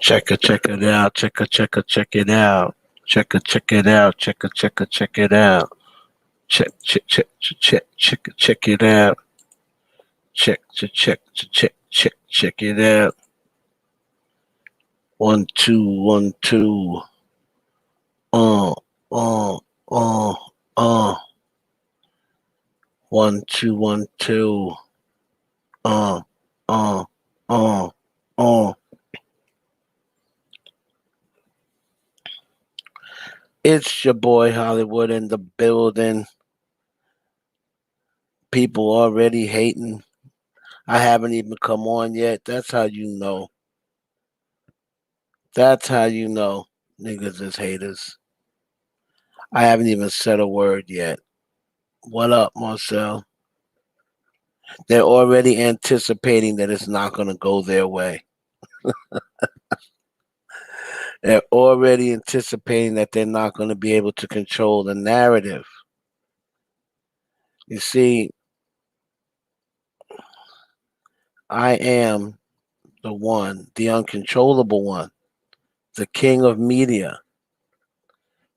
Check it out. Check it out. Check it out. Check it out. Check it out. Check it out. 1 2 1 2. Uh uh uh uh. 1 2 1 2. Uh uh uh uh. It's your boy Hollywood in the building. People already hating. I haven't even come on yet. That's how you know. That's how you know niggas is haters. I haven't even said a word yet. What up, Marcel? They're already anticipating that it's not going to go their way. They're already anticipating that they're not going to be able to control the narrative. You see, I am the one, the uncontrollable one, the king of media,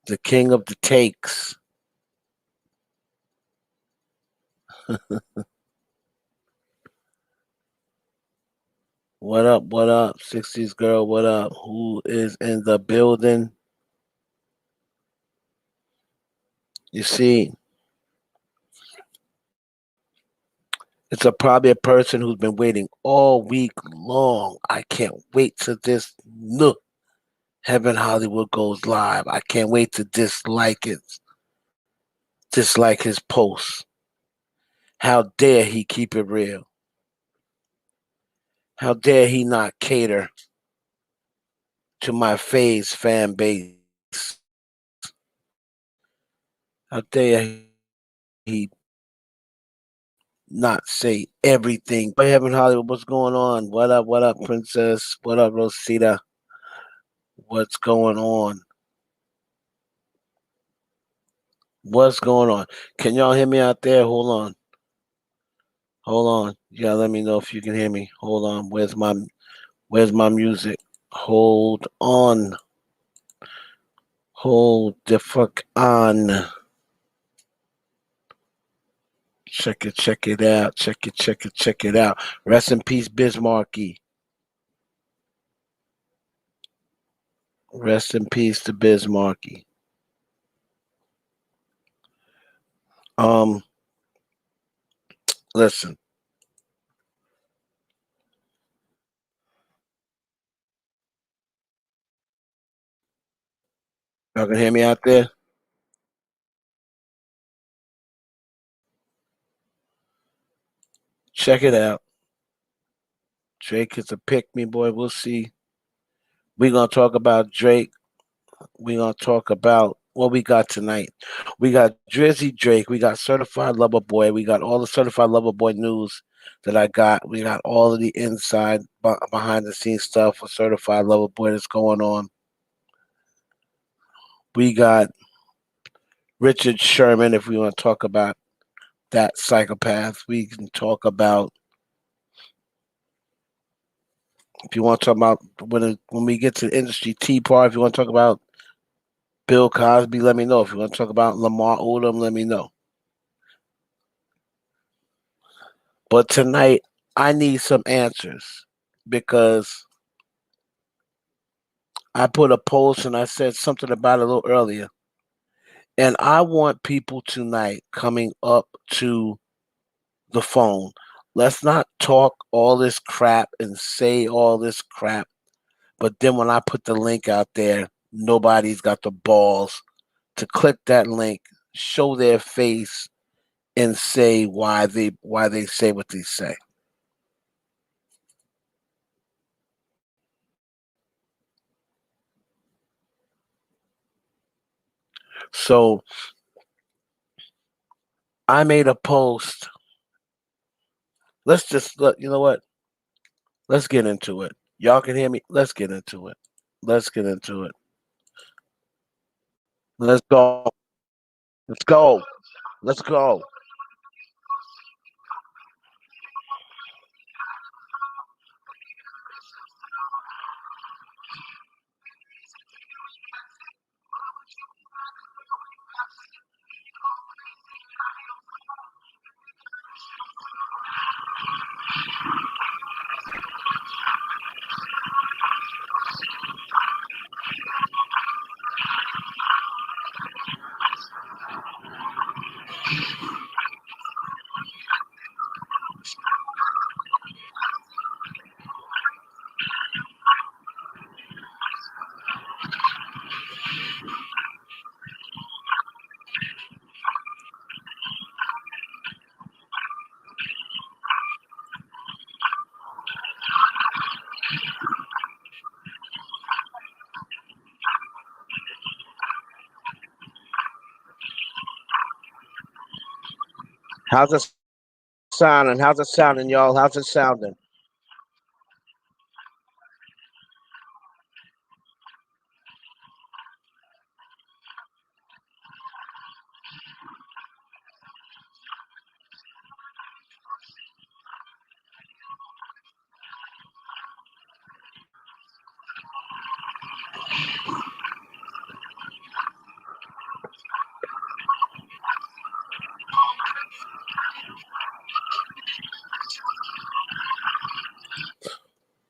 the king of the takes. What up? What up? 60s girl, what up? Who is in the building? You see, it's probably a person who's been waiting all week long. I can't wait till this look. Heaven Hollywood goes live. I can't wait to dislike his posts. How dare he keep it real? How dare he not cater to my Faye's fan base? How dare he not say everything? But Heaven Hollywood, what's going on? What up, Princess? What up, Rosita? What's going on? What's going on? Can y'all hear me out there? Hold on. Hold on. You gotta let me know if you can hear me. Hold on. Where's my music? Hold on. Hold the fuck on. Check it out. Check it out. Rest in peace, Bismarcky. Rest in peace to Bismarcky. Um, listen. Y'all can hear me out there? Check it out. Drake is a pick me boy. We'll see. We're gonna talk about Drake. We're gonna talk about what we got tonight. We got Drizzy Drake. We got Certified Lover Boy. We got all the Certified Lover Boy news that I got. We got all of the inside behind the scenes stuff for Certified Lover Boy that's going on. We got Richard Sherman. If we want to talk about that psychopath, we can talk about. If you want to talk about when we get to the industry tea part, if you want to talk about Bill Cosby, let me know. If you want to talk about Lamar Odom, let me know. But tonight, I need some answers because I put a post and I said something about it a little earlier. And I want people tonight coming up to the phone. Let's not talk all this crap and say all this crap. But then when I put the link out there, nobody's got the balls to click that link, show their face, and say why they say what they say. So I made a post. Let's just you know what? Let's get into it. Y'all can hear me. Let's get into it. Let's get into it. Let's go. Let's go. Let's go. How's it sounding? How's it sounding, y'all? How's it sounding?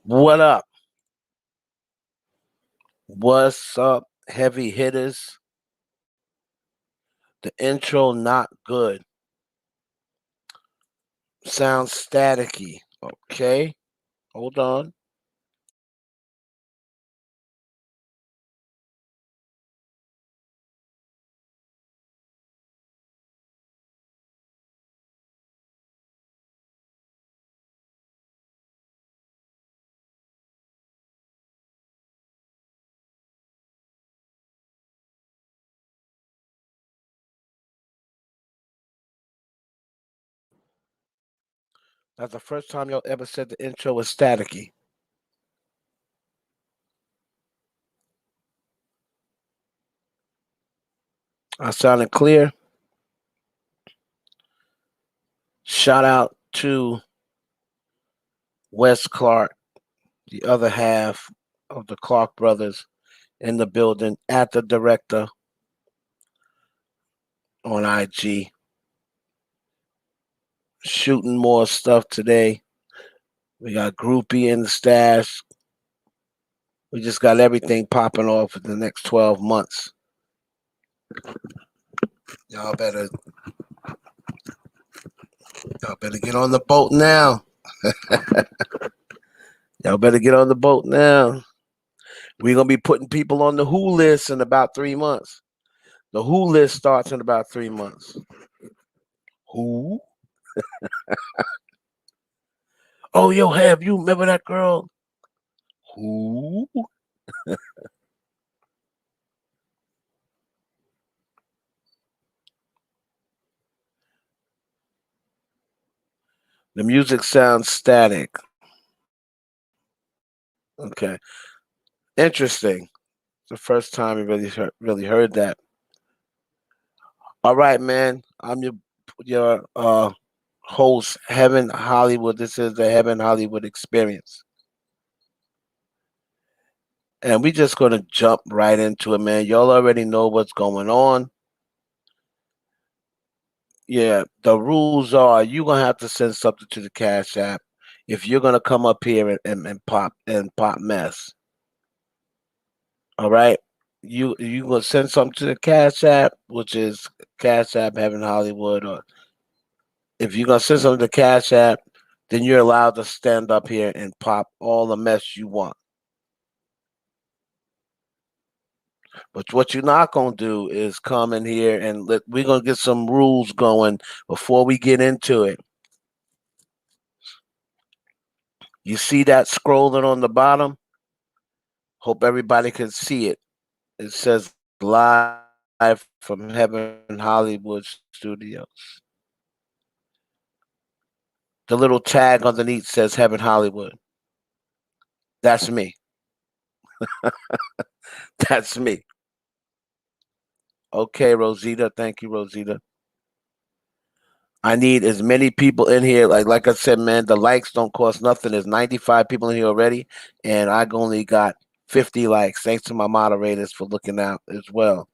What up? What's up, heavy hitters? The intro not good. Sounds staticky. Okay, hold on. That's the first time y'all ever said the intro was staticky. I sounded clear. Shout out to Wes Clark, the other half of the Clark brothers in the building, at the director on IG. Shooting more stuff today. We got Groupie in the stash. We just got everything popping off for the next 12 months. Y'all better y'all better get on the boat now. Y'all better get on the boat now. We're gonna be putting people on the Who list in about 3 months. The Who list starts in about 3 months. Who? Oh, yo, have you remember that girl? Who? The music sounds static. Okay, interesting. It's the first time we really heard that. All right, man. I'm your host, Heaven Hollywood. This is the Heaven Hollywood Experience, and we just gonna jump right into it, man. Y'all already know what's going on. Yeah, the rules are you gonna have to send something to the Cash App if you're gonna come up here and pop mess. All right. You gonna send something to the Cash App, which is Cash App Heaven Hollywood, or if you're gonna send something to Cash App, then you're allowed to stand up here and pop all the mess you want. But what you're not gonna do is come in here and we're gonna get some rules going before we get into it. You see that scrolling on the bottom? Hope everybody can see it. It says live from Heaven Hollywood Studios. The little tag underneath says Heaven Hollywood. That's me. That's me. Okay, Rosita. Thank you, Rosita. I need as many people in here. Like I said, man, the likes don't cost nothing. There's 95 people in here already, and I only got 50 likes. Thanks to my moderators for looking out as well.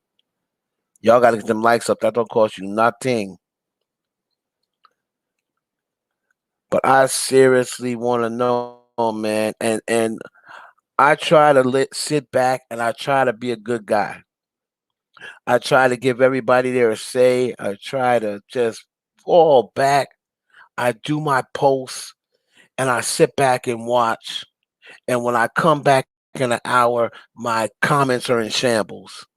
Y'all got to get them likes up. That don't cost you nothing. But I seriously want to know, man, and I try to sit back and I try to be a good guy. I try to give everybody there a say. I try to just fall back. I do my posts and I sit back and watch. And when I come back in an hour, my comments are in shambles.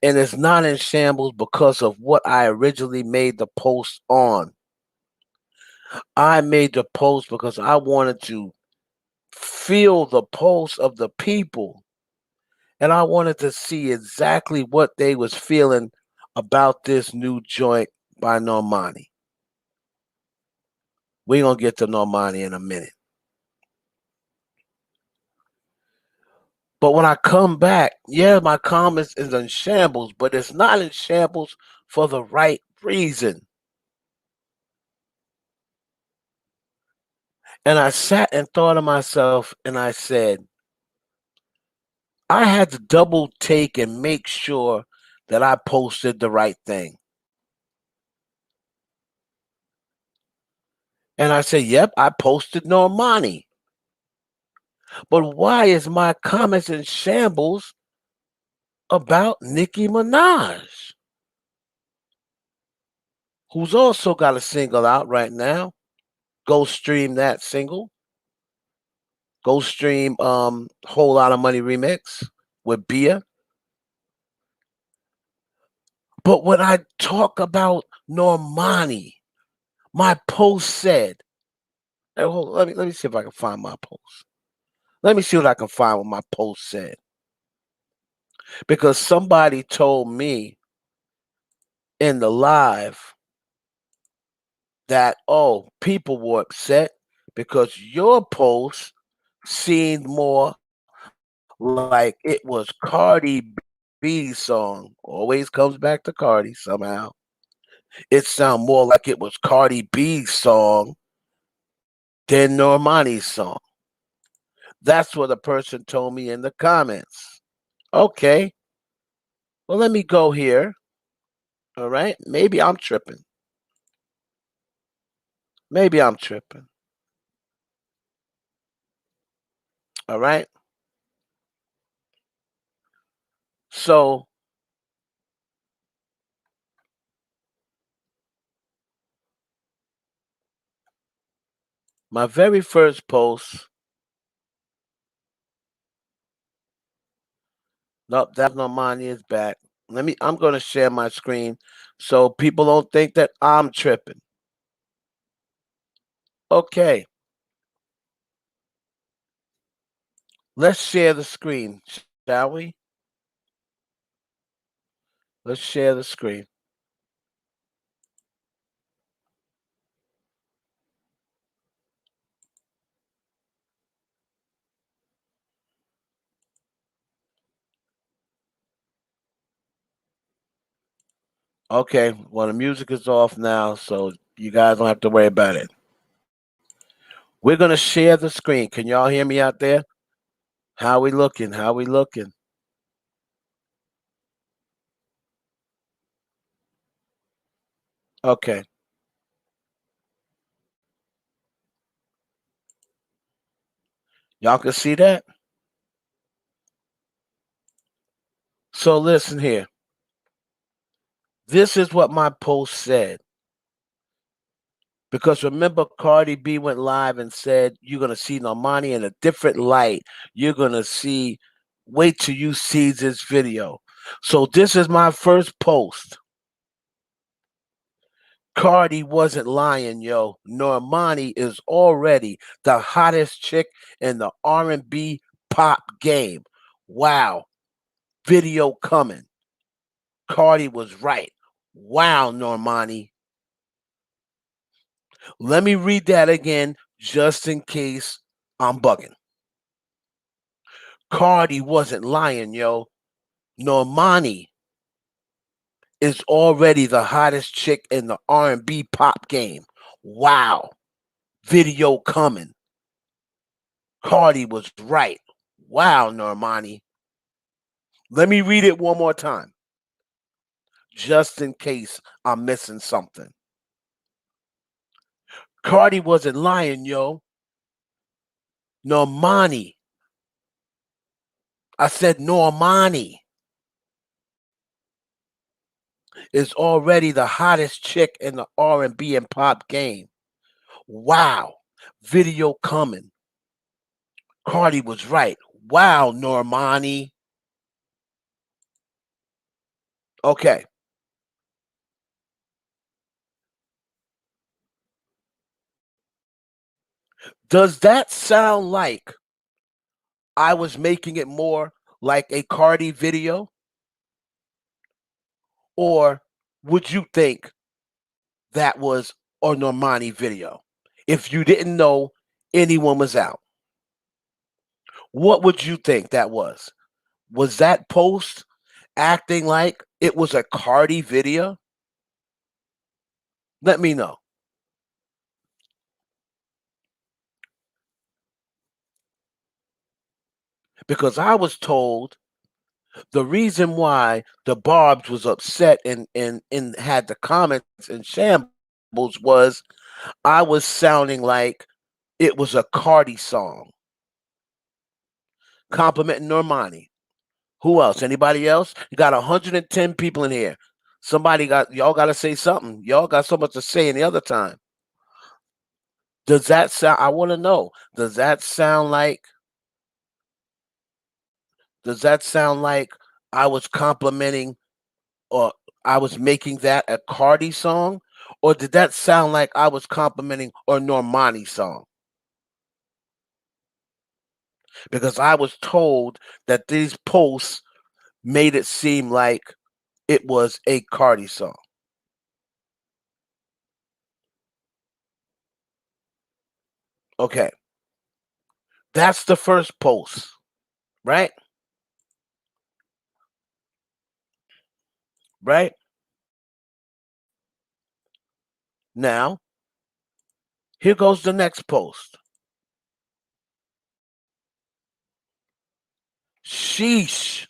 And it's not in shambles because of what I originally made the post on. I made the post because I wanted to feel the pulse of the people. And I wanted to see exactly what they was feeling about this new joint by Normani. We're gonna get to Normani in a minute. But when I come back, yeah, my comments is in shambles, but it's not in shambles for the right reason. And I sat and thought to myself, and I said, I had to double take and make sure that I posted the right thing. And I said, yep, I posted Normani. But why is my comments in shambles about Nicki Minaj, who's also got a single out right now? Go stream that single. Go stream Whole Lot of Money remix with Bia. But when I talk about Normani, my post said, let me see if I can find my post. Let me see what I can find what my post said. Because somebody told me in the live that, oh, people were upset because your post seemed more like it was Cardi B's song. Always comes back to Cardi somehow. It sounded more like it was Cardi B's song than Normani's song. That's what a person told me in the comments. Okay, well, let me go here. All right, maybe I'm tripping. Maybe I'm tripping. All right. So my very first post, nope, that's Normani is back. I'm gonna share my screen so people don't think that I'm tripping. Okay, let's share the screen, shall we? Let's share the screen. Okay, well the music is off now, so you guys don't have to worry about it. We're gonna share the screen. Can y'all hear me out there? How we looking? How we looking? Okay, y'all can see that? So listen here. This is what my post said. Because remember, Cardi B went live and said, you're going to see Normani in a different light. You're going to see, wait till you see this video. So this is my first post. Cardi wasn't lying, yo. Normani is already the hottest chick in the R&B pop game. Wow. Video coming. Cardi was right. Wow, Normani. Let me read that again just in case I'm bugging. Cardi wasn't lying, yo. Normani is already the hottest chick in the R&B pop game. Wow. Video coming. Cardi was right. Wow, Normani. Let me read it one more time, just in case I'm missing something. Cardi wasn't lying, yo. Normani. I said Normani is already the hottest chick in the R&B and pop game. Wow. Video coming. Cardi was right. Wow, Normani. Okay. Does that sound like I was making it more like a Cardi video? Or would you think that was a Normani video? if you didn't know anyone was out? What would you think that was? Was that post acting like it was a Cardi video? Let me know. Because I was told the reason why the Barb's was upset and had the comments in shambles was I was sounding like it was a Cardi song, complimenting Normani. Who else? Anybody else? You got 110 people in here. Somebody got y'all got to say something. Y'all got so much to say in the other time. Does that sound? I want to know. Does that sound like I was complimenting or I was making that a Cardi song, or did that sound like I was complimenting a Normani song? Because I was told that these posts made it seem like it was a Cardi song. Okay, that's the first post, right? Right now, here goes the next post. Sheesh,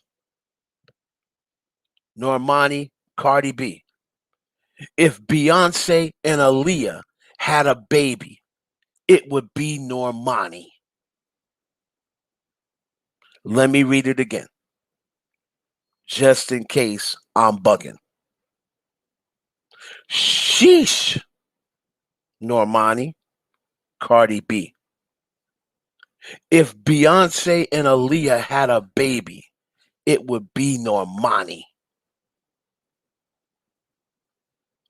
Normani, Cardi B. If Beyonce and Aaliyah had a baby, it would be Normani. Let me read it again, just in case I'm bugging. Sheesh, Normani, Cardi B. If Beyonce and Aaliyah had a baby, it would be Normani.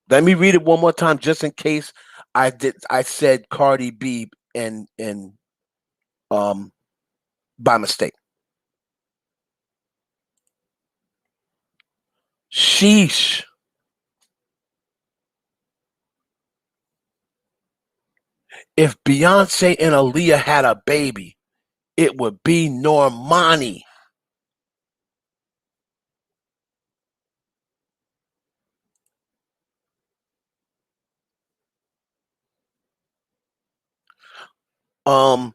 Let me read it one more time, just in case I said Cardi B and um by mistake. Sheesh. If Beyonce and Aaliyah had a baby, it would be Normani. Um,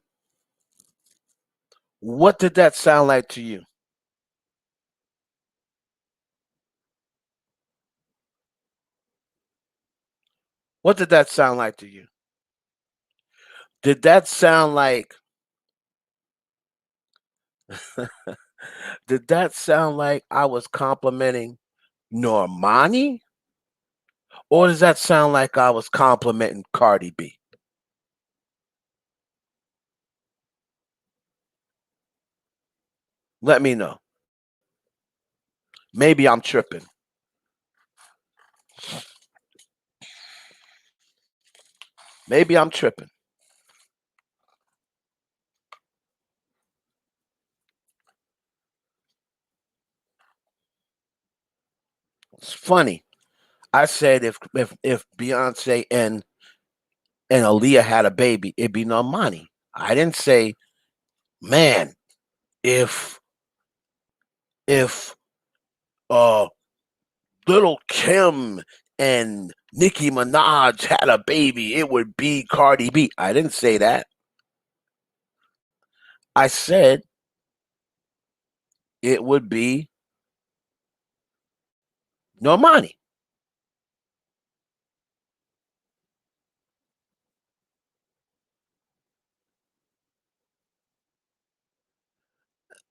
what did that sound like to you? What did that sound like to you? Did that sound like did that sound like I was complimenting Normani? Or does that sound like I was complimenting Cardi B? Let me know. Maybe I'm tripping. Maybe I'm tripping. It's funny. I said if Beyonce and Aaliyah had a baby, it'd be Normani. I didn't say, man, if if uh little Kim and Nicki Minaj had a baby, it would be Cardi B. I didn't say that. I said it would be Normani.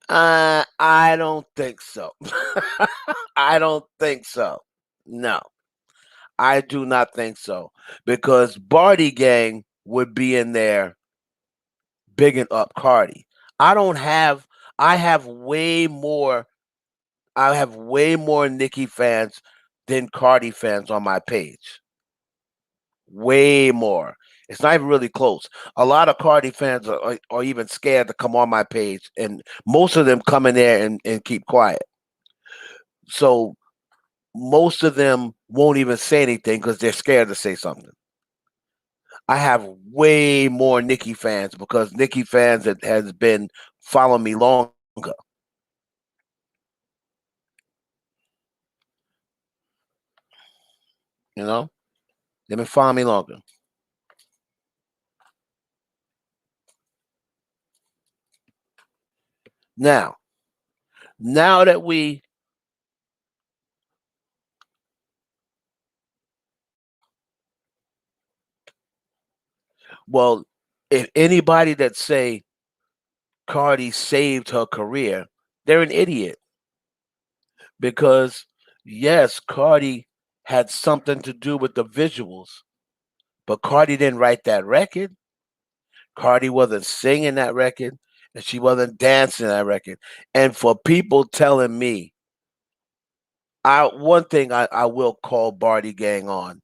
I don't think so. I don't think so. No, I do not think so because Barty Gang would be in there bigging up Cardi. I don't have. I have way more. I have way more Nicki fans than Cardi fans on my page. Way more. It's not even really close. A lot of Cardi fans are even scared to come on my page, and most of them come in there and keep quiet. So most of them won't even say anything because they're scared to say something. I have way more Nicki fans because Nicki fans that has been following me longer. You know, they've been following me longer. Now, now that we, well, if anybody that say Cardi saved her career, they're an idiot because yes, Cardi had something to do with the visuals, but Cardi didn't write that record. Cardi wasn't singing that record, and she wasn't dancing that record. And for people telling me, I one thing I will call Barty Gang on.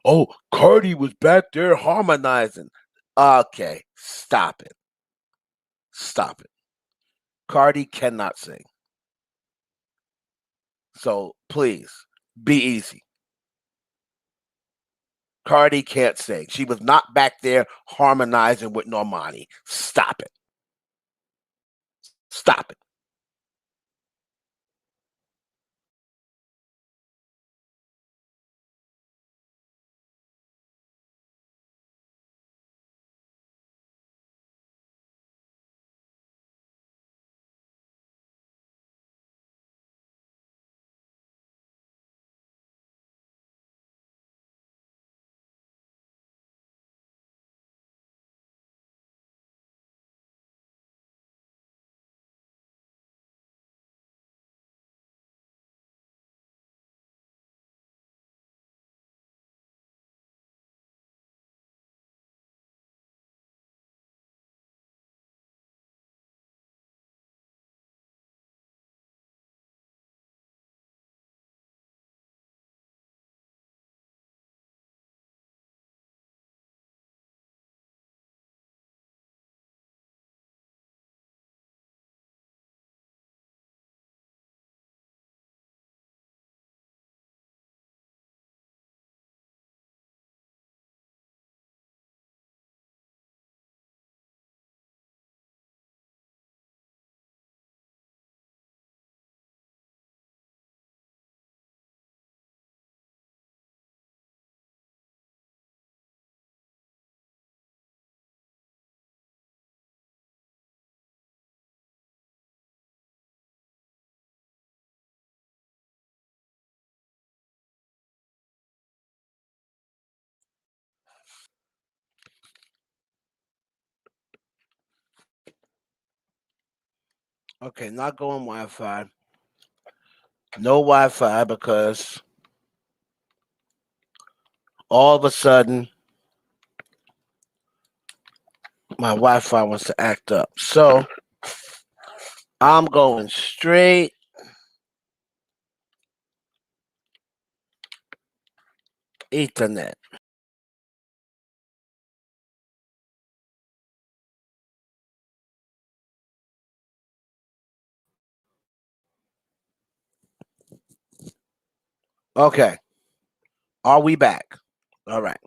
Oh, Cardi was back there harmonizing. Okay, stop it. Stop it. Cardi cannot sing. So please be easy. Cardi can't sing. She was not back there harmonizing with Normani. Stop it. Stop it. Okay, not going Wi-Fi. No Wi-Fi because all of a sudden my Wi-Fi wants to act up. So I'm going straight Ethernet. Okay, are we back? All right.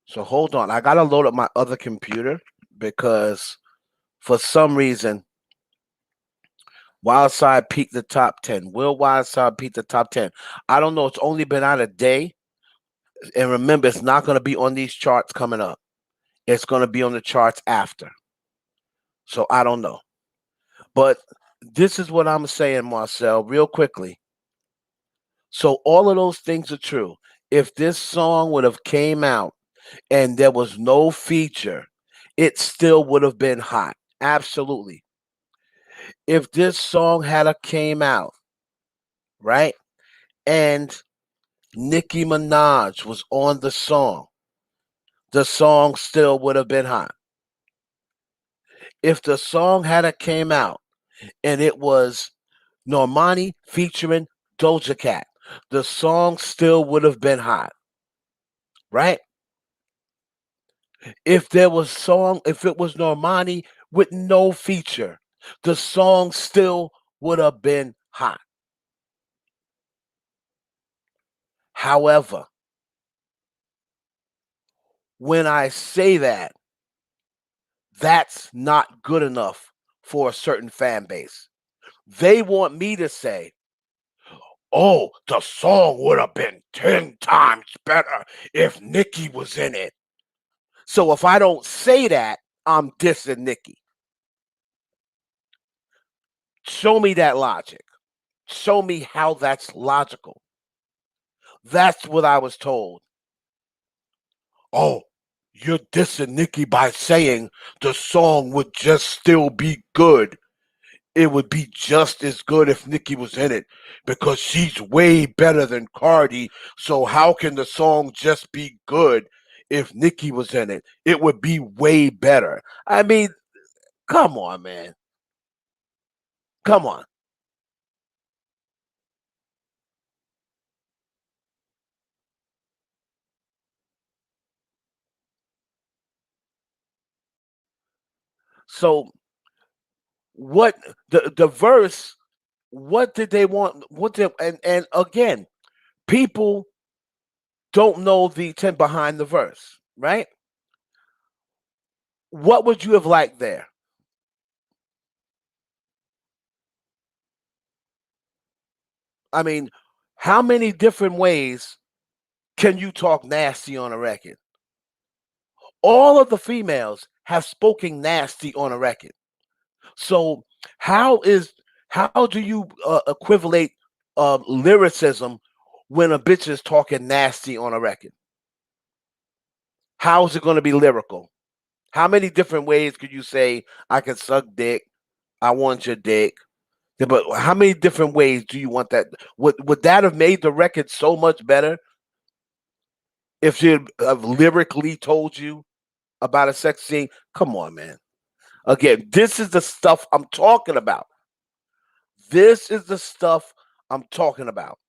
So hold on. I gotta load up my other computer because for some reason Wildside peaked the top 10. Will Wildside peak the top 10? I don't know. It's only been out a day. And remember, it's not going to be on these charts coming up. It's going to be on the charts after. So I don't know. But this is what I'm saying, Marcel, real quickly. So all of those things are true. If this song would have came out and there was no feature, it still would have been hot. Absolutely. If this song had a came out, right? And Nicki Minaj was on the song still would have been hot. If the song had a came out and it was Normani featuring Doja Cat, the song still would have been hot, right? If it was Normani with no feature, the song still would have been hot. However, when I say that, that's not good enough for a certain fan base. They want me to say, "Oh, the song would have been 10 times better if Nicki was in it." So if I don't say that, I'm dissing Nicki. Show me that logic. Show me how that's logical. That's what I was told. Oh, you're dissing Nicki by saying the song would just still be good. It would be just as good if Nicki was in it because she's way better than Cardi. So how can the song just be good if Nicki was in it? It would be way better. I mean, come on, man. Come on. So what the verse, what did they want? What did and again, people don't know the intent behind the verse, right? What would you have liked there? I mean, how many different ways can you talk nasty on a record? All of the females have spoken nasty on a record. So how is how do you equivalate lyricism when a bitch is talking nasty on a record? How is it going to be lyrical? How many different ways could you say I can suck dick? I want your dick. Yeah, but how many different ways do you want that? Would that have made the record so much better if she had have lyrically told you about a sex scene? Come on, man. Again, this is the stuff I'm talking about. This is the stuff I'm talking about.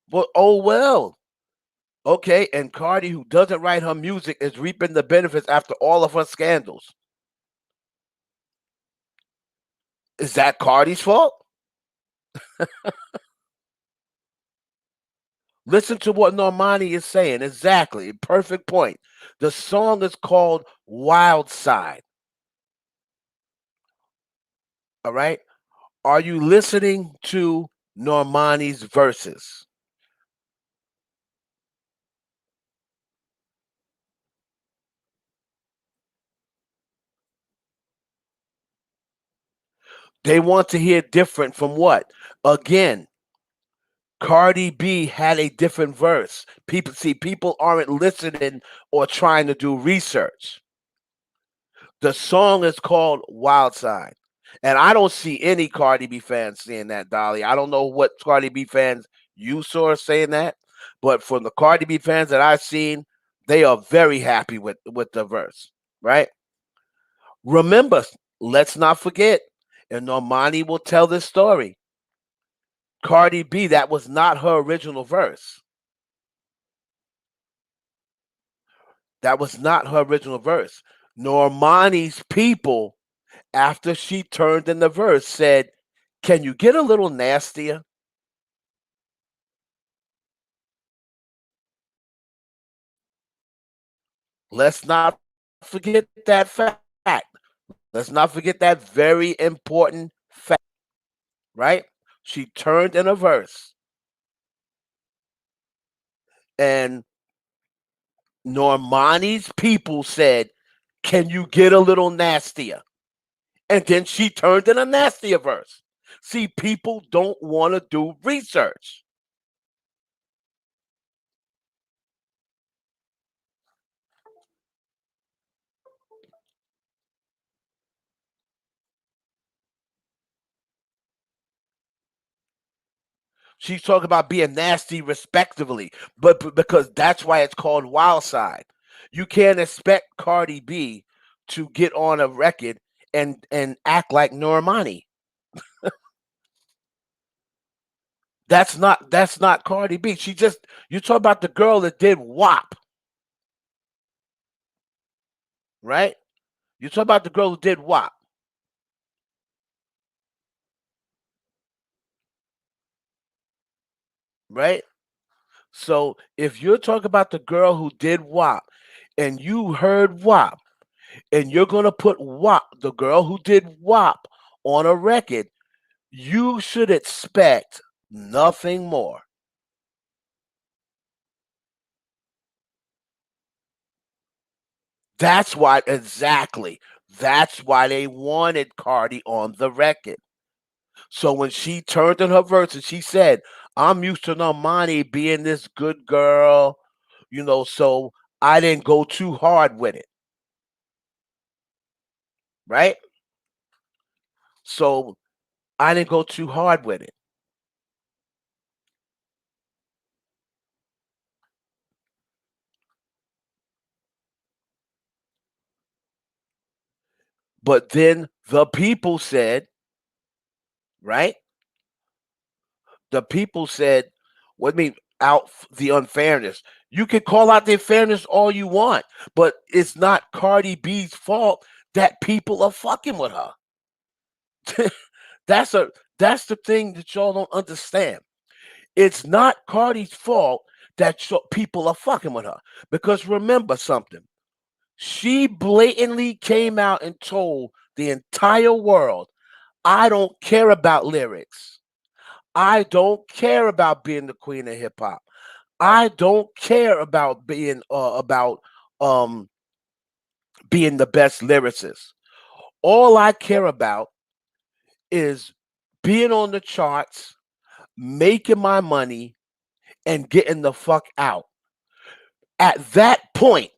But oh well. Okay, and Cardi, who doesn't write her music, is reaping the benefits after all of her scandals. Is that Cardi's fault? Listen to what Normani is saying. Exactly. Perfect point. The song is called Wildside. All right. Are you listening to Normani's verses? They want to hear different from what? Again, Cardi B had a different verse. People aren't listening or trying to do research. The song is called Wildside. And I don't see any Cardi B fans saying that, Dolly. I don't know what Cardi B fans you saw saying that, but from the Cardi B fans that I've seen, they are very happy with the verse, right? Remember, let's not forget, and Normani will tell this story. Cardi B, that was not her original verse. That was not her original verse. Normani's people, after she turned in the verse, said, "Can you get a little nastier?" Let's not forget that fact. Let's not forget that very important fact, right? She turned in a verse, and Normani's people said, "Can you get a little nastier?" And then she turned in a nastier verse. See, people don't want to do research. She's talking about being nasty respectively, but because that's why it's called Wild Side. You can't expect Cardi B to get on a record and act like Normani. That's not Cardi B. She just you talk about the girl that did WAP, right? You talk about the girl who did WAP. right? So if you're talking about the girl who did WAP and you heard WAP and you're going to put WAP, the girl who did WAP, on a record, you should expect nothing more. That's why, exactly. That's why they wanted Cardi on the record. So when she turned in her verse and she said, I'm used to Normani being this good girl, so I didn't go too hard with it, right? So I didn't go too hard with it. But then the people said, right? The people said, what do you mean out the unfairness? You can call out the unfairness all you want, but it's not Cardi B's fault that people are fucking with her. that's a that's the thing that y'all don't understand. It's not Cardi's fault that people are fucking with her. Because remember something. She blatantly came out and told the entire world, I don't care about lyrics. I don't care about being the queen of hip hop. I don't care about um being the best lyricist. All I care about is being on the charts, making my money, and getting the fuck out. At that point,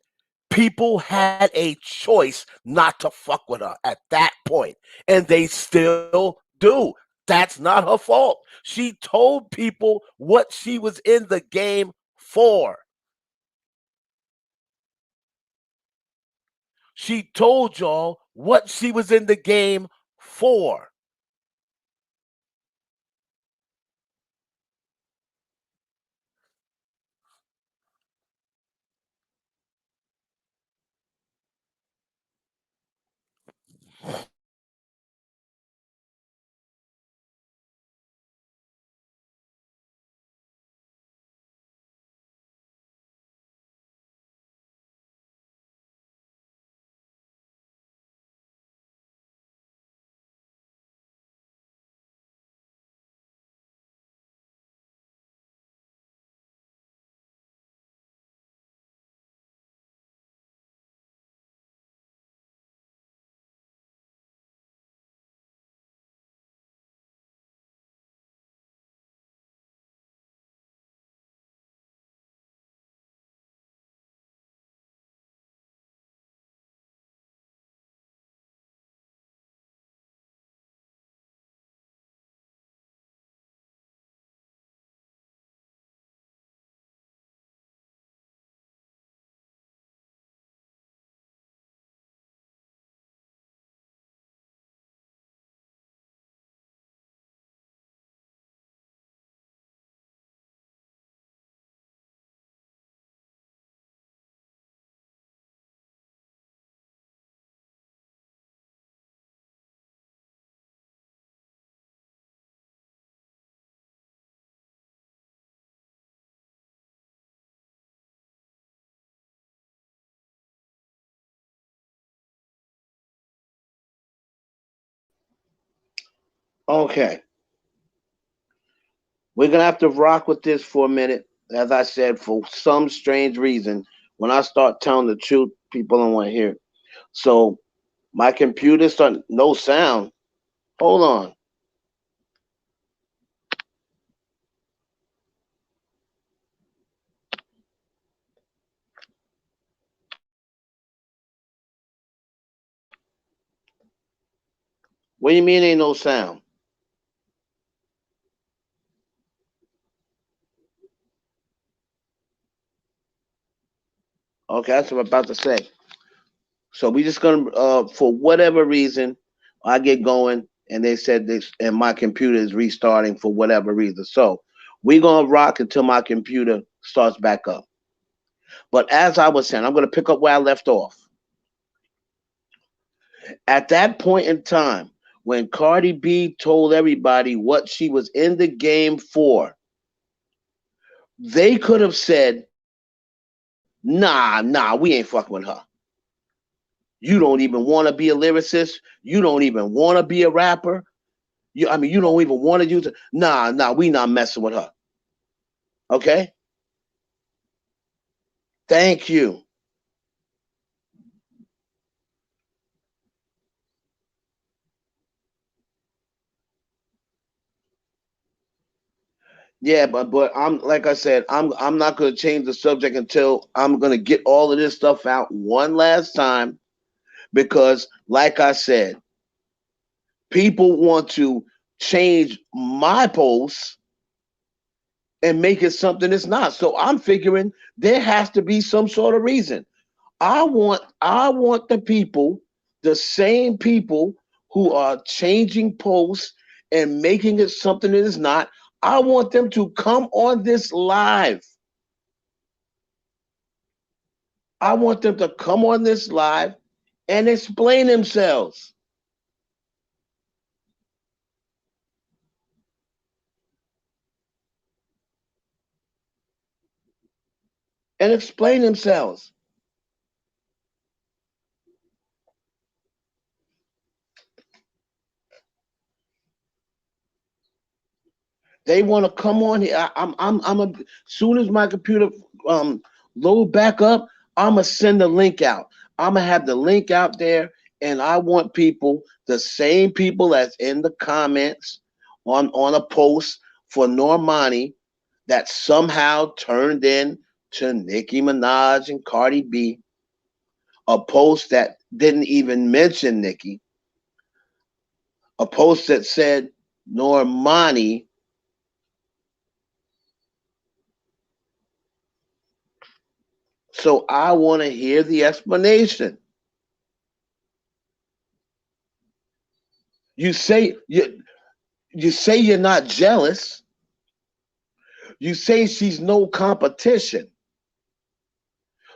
people had a choice not to fuck with her at that point, and they still do. That's not her fault. She told people what she was in the game for. She told y'all what she was in the game for. Okay, we're gonna have to rock with this for a minute. As I said, for some strange reason, when I start telling the truth, people don't want to hear it. So my computer start no sound. Hold on. What do you mean ain't no sound? Okay, that's what I'm about to say. So we just gonna for whatever reason, I get going and they said this and my computer is restarting for whatever reason. So we gonna rock until my computer starts back up. But as I was saying, I'm gonna pick up where I left off. At that point in time, when Cardi B told everybody what she was in the game for, They could have said, nah, we ain't fucking with her. You don't even want to be a lyricist. You don't even want to be a rapper. You don't even want to use it. Nah, we not messing with her. Okay? Thank you. Yeah, but I'm like I said, I'm not gonna change the subject until I'm gonna get all of this stuff out one last time because, like I said, people want to change my posts and make it something it's not. So I'm figuring there has to be some sort of reason. I want the people, the same people who are changing posts and making it something it is not. I want them to come on this live. I want them to come on this live and explain themselves. And explain themselves. They want to come on here. Soon as my computer um load back up, I'm gonna send the link out. I'm gonna have the link out there, and I want people, the same people that's in the comments on a post for Normani that somehow turned in to Nicki Minaj and Cardi B, a post that didn't even mention Nicki, a post that said Normani. So I want to hear the explanation. You say you say you're not jealous. You say she's no competition.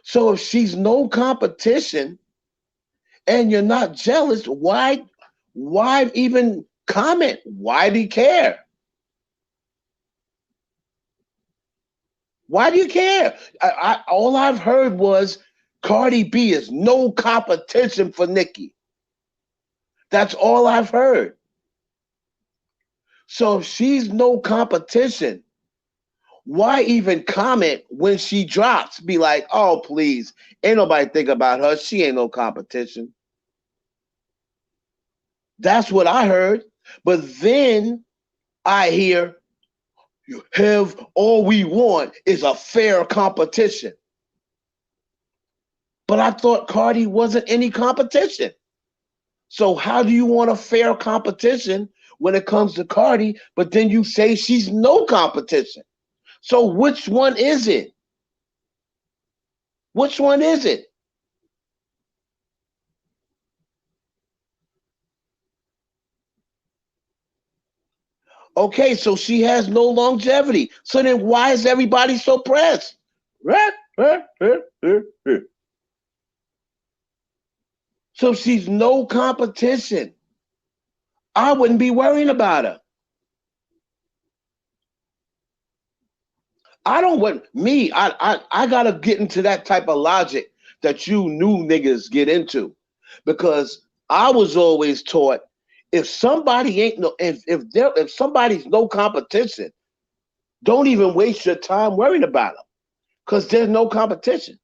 So if she's no competition and you're not jealous, why even comment? Why do you care? Why do you care? All I've heard was Cardi B is no competition for Nicki. That's all I've heard. So if she's no competition, why even comment when she drops? Be like, oh, please, ain't nobody think about her. She ain't no competition. That's what I heard. But then I hear, you have all we want is a fair competition. But I thought Cardi wasn't any competition. So how do you want a fair competition when it comes to Cardi, but then you say she's no competition? So which one is it? Which one is it? Okay, so she has no longevity. So then why is everybody so pressed? So she's no competition. I wouldn't be worrying about her. I don't want me. I gotta get into that type of logic that you new niggas get into, because I was always taught if somebody ain't no if somebody's no competition, don't even waste your time worrying about them because there's no competition.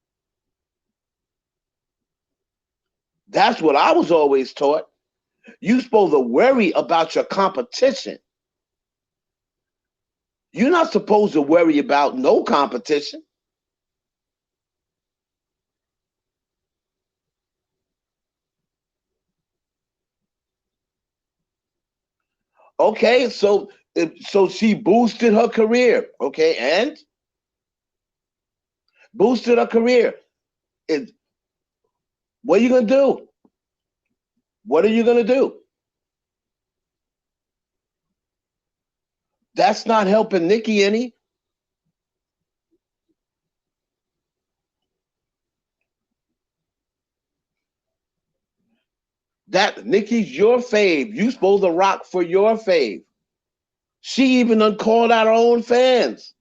That's what I was always taught. You're supposed to worry about your competition. You're not supposed to worry about no competition. Okay, so she boosted her career. Okay, and boosted her career. It, what are you gonna do? What are you gonna do? That's not helping Nicki any. That Nicki's your fave. You supposed to rock for your fave. She even called out her own fans.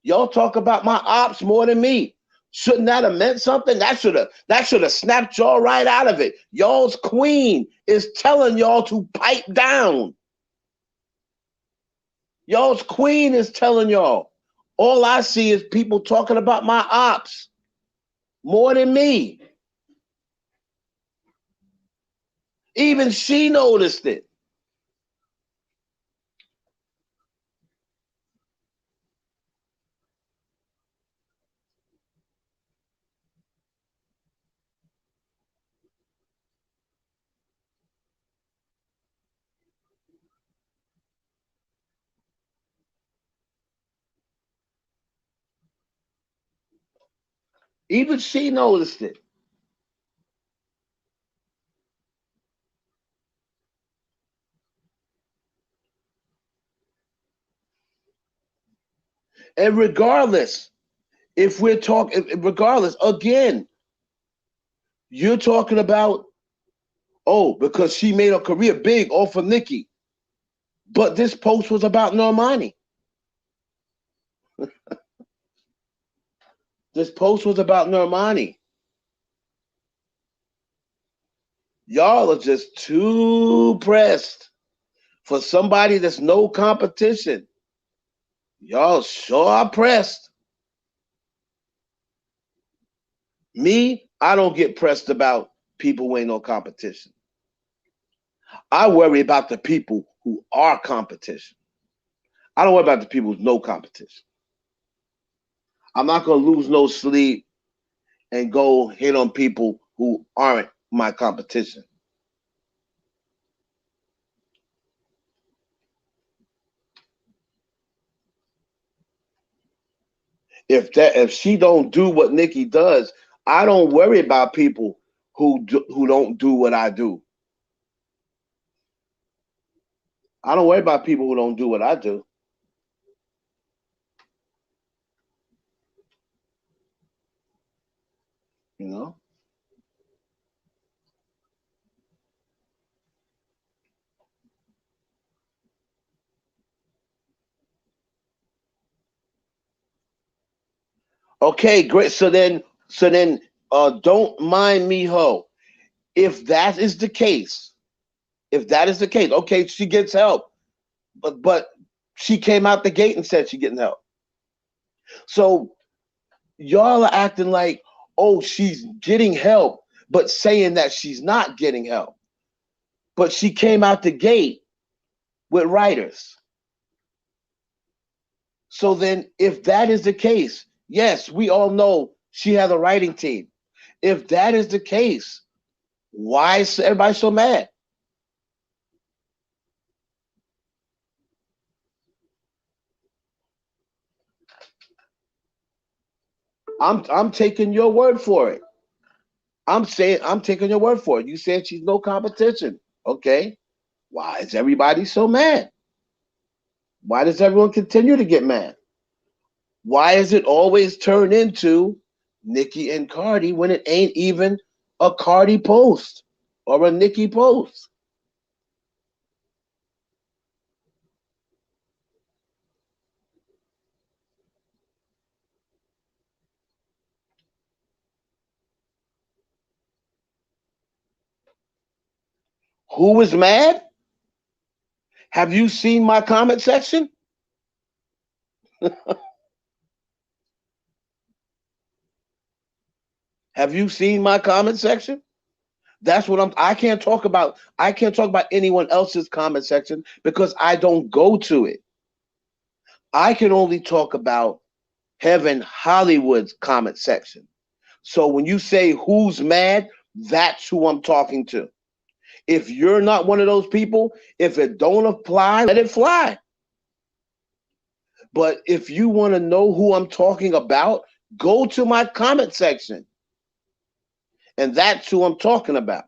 Y'all talk about my ops more than me. Shouldn't that have meant something? That should have snapped y'all right out of it. Y'all's queen is telling y'all to pipe down. Y'all's queen is telling y'all. All I see is people talking about my ops more than me. Even she noticed it. Even she noticed it. And regardless, if we're talking, regardless, again, you're talking about, oh, because she made her career big off of Nicki. But this post was about Normani. This post was about Normani. Y'all are just too pressed for somebody that's no competition. Y'all sure are pressed. Me, I don't get pressed about people who ain't no competition. I worry about the people who are competition. I don't worry about the people who's no competition. I'm not gonna lose no sleep and go hit on people who aren't my competition. If she don't do what Nicki does, I don't worry about people who don't do what I do. I don't worry about people who don't do what I do. You know. Okay, great. So then, don't mind me, ho. If that is the case, if that is the case, okay, she gets help, but she came out the gate and said she getting help. So y'all are acting like, oh, she's getting help, but saying that she's not getting help. But she came out the gate with writers. So then, if that is the case, yes, we all know she has a writing team. If that is the case, why is everybody so mad? I'm taking your word for it. I'm taking your word for it. You said she's no competition. Okay. Why is everybody so mad? Why does everyone continue to get mad? Why is it always turned into Nicki and Cardi when it ain't even a Cardi post or a Nicki post? Who is mad? Have you seen my comment section? Have you seen my comment section? That's what I can't talk about anyone else's comment section because I don't go to it. I can only talk about Heaven Hollywood's comment section. So when you say who's mad, that's who I'm talking to. If you're not one of those people, if it don't apply, let it fly. But if you want to know who I'm talking about, go to my comment section. And that's who I'm talking about.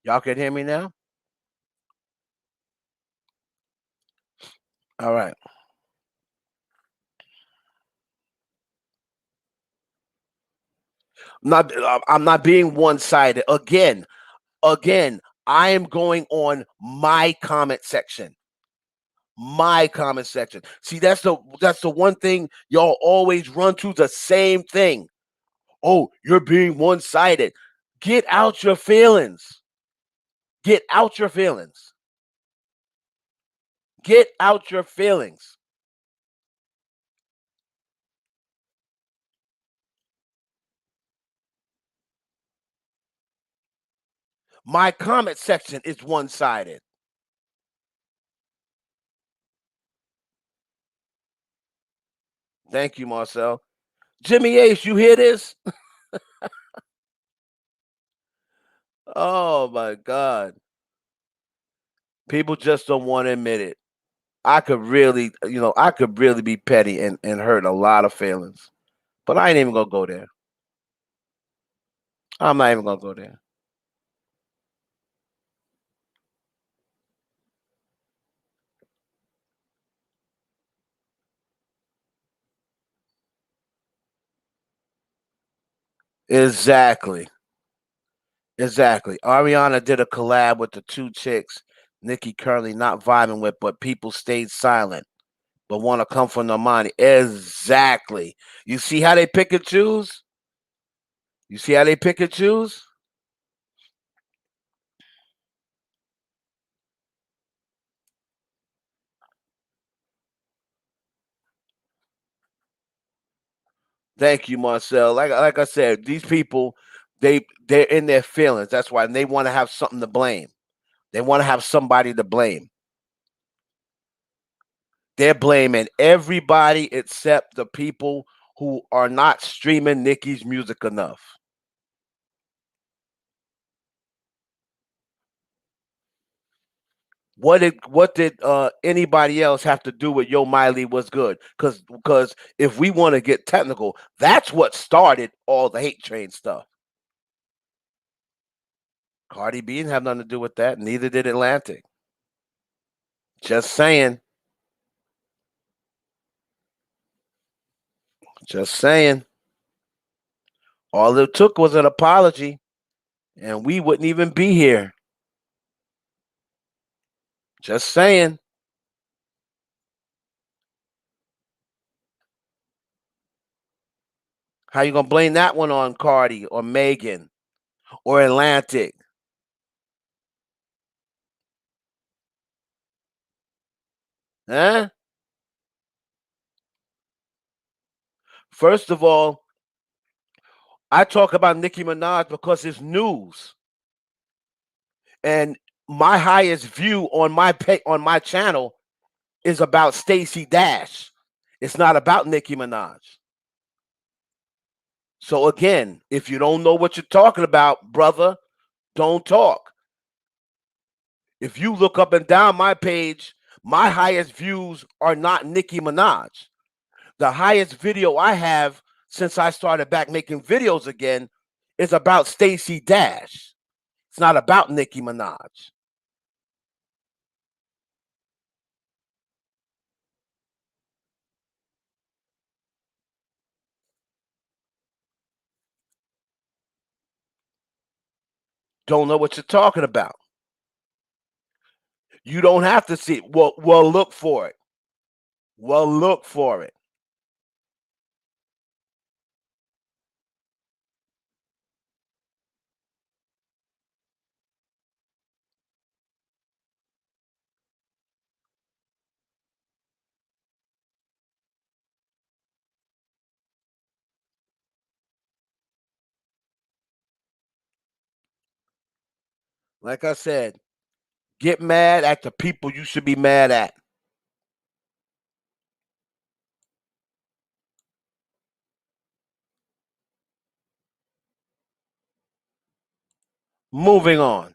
Y'all can hear me now? All right. I'm not being one-sided. Again, I am going on my comment section. My comment section. See, that's the one thing y'all always run to the same thing. Oh, you're being one-sided. Get out your feelings. Get out your feelings. Get out your feelings. My comment section is one-sided. Thank you, Marcel. Jimmy Ace, you hear this? Oh my God. People just don't want to admit it. I could really be petty and hurt a lot of feelings. But I ain't even gonna go there. I'm not even gonna go there. Exactly. Exactly. Ariana did a collab with the two chicks Nicki currently not vibing with, but people stayed silent, but want to come from Normani. Exactly. You see how they pick and choose? You see how they pick and choose? Thank you, Marcel. Like I said, these people, they're in their feelings. That's why they want to have something to blame. They want to have somebody to blame. They're blaming everybody except the people who are not streaming Nicki's music enough. What did anybody else have to do with Yo Miley was good? Because if we want to get technical, that's what started all the hate train stuff. Cardi B didn't have nothing to do with that. Neither did Atlantic. Just saying. Just saying. All it took was an apology, and we wouldn't even be here. Just saying. How you gonna blame that one on Cardi or Megan or Atlantic? Huh? First of all, I talk about Nicki Minaj because it's news, and my highest view on on my channel is about Stacey Dash. It's not about Nicki Minaj. So again, if you don't know what you're talking about, brother, don't talk. If you look up and down my page, my highest views are not Nicki Minaj. The highest video I have since I started back making videos again is about Stacey Dash. It's not about Nicki Minaj. Don't know what you're talking about. You don't have to see it. Well, look for it. Well, look for it. Like I said, get mad at the people you should be mad at. Moving on.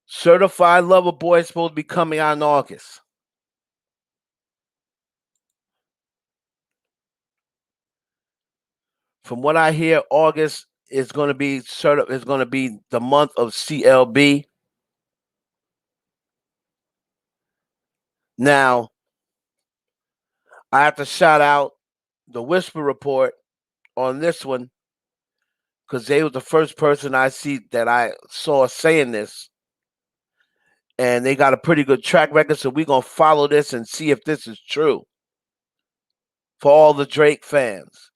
Certified Lover Boy is supposed to be coming out in August. From what I hear, August is going to be is going to be the month of CLB. Now, I have to shout out the Whisper Report on this one because they was the first person I see that I saw saying this, and they got a pretty good track record. So we're gonna follow this and see if this is true for all the Drake fans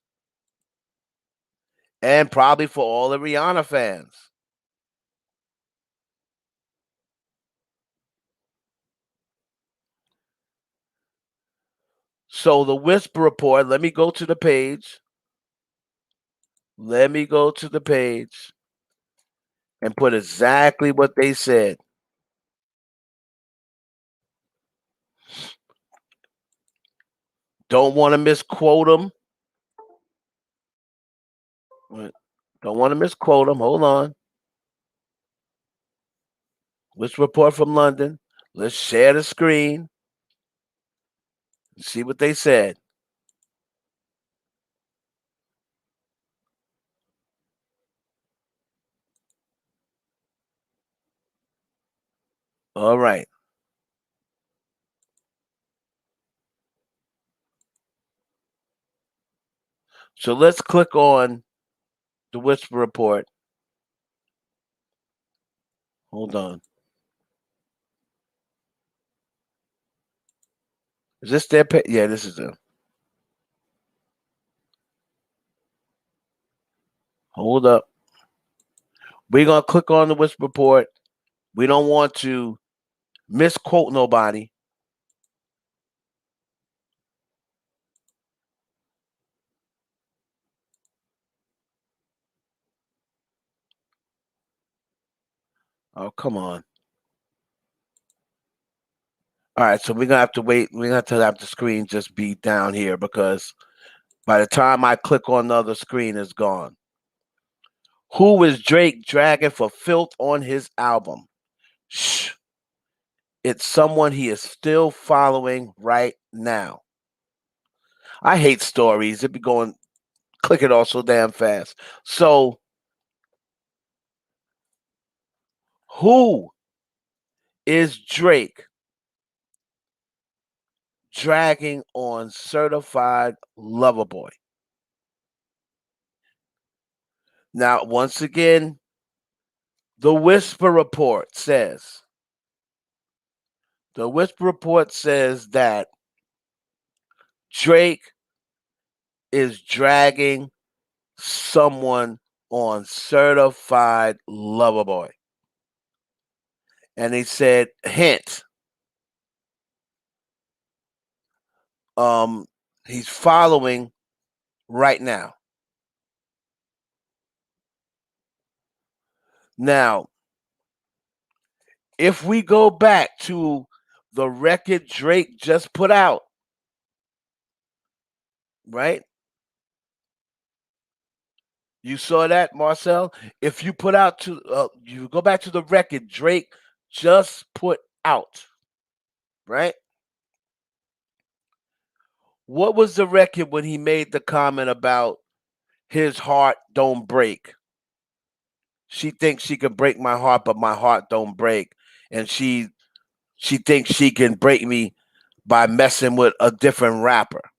and probably for all the Rihanna fans. So the Whisper Report. Let me go to the page. Let me go to the page and put exactly what they said. Don't want to misquote them. Don't want to misquote them. Hold on. Let's report from London. Let's share the screen. See what they said. All right. So let's click on the Whisper Report. Hold on. Is this their page? Yeah, this is them. Hold up. We're going to click on the Whisper Report. We don't want to misquote nobody. Oh, come on. All right, so we're gonna have to wait. We're gonna have to have the screen just be down here because by the time I click on the other screen, it's gone. Who is Drake dragging for filth on his album? Shh. It's someone he is still following right now. I hate stories. It be going click it all so damn fast. So who is Drake dragging on Certified Lover Boy? Now, once again, the Whisper Report says that Drake is dragging someone on Certified Lover Boy. And he said, hint, he's following right now. Now, if we go back to the record Drake just put out, right? You saw that, Marcel? If you put out to, you go back to the record Drake just put out, right? What was the record when he made the comment about his heart don't break? She thinks she can break my heart, but my heart don't break. And she thinks she can break me by messing with a different rapper.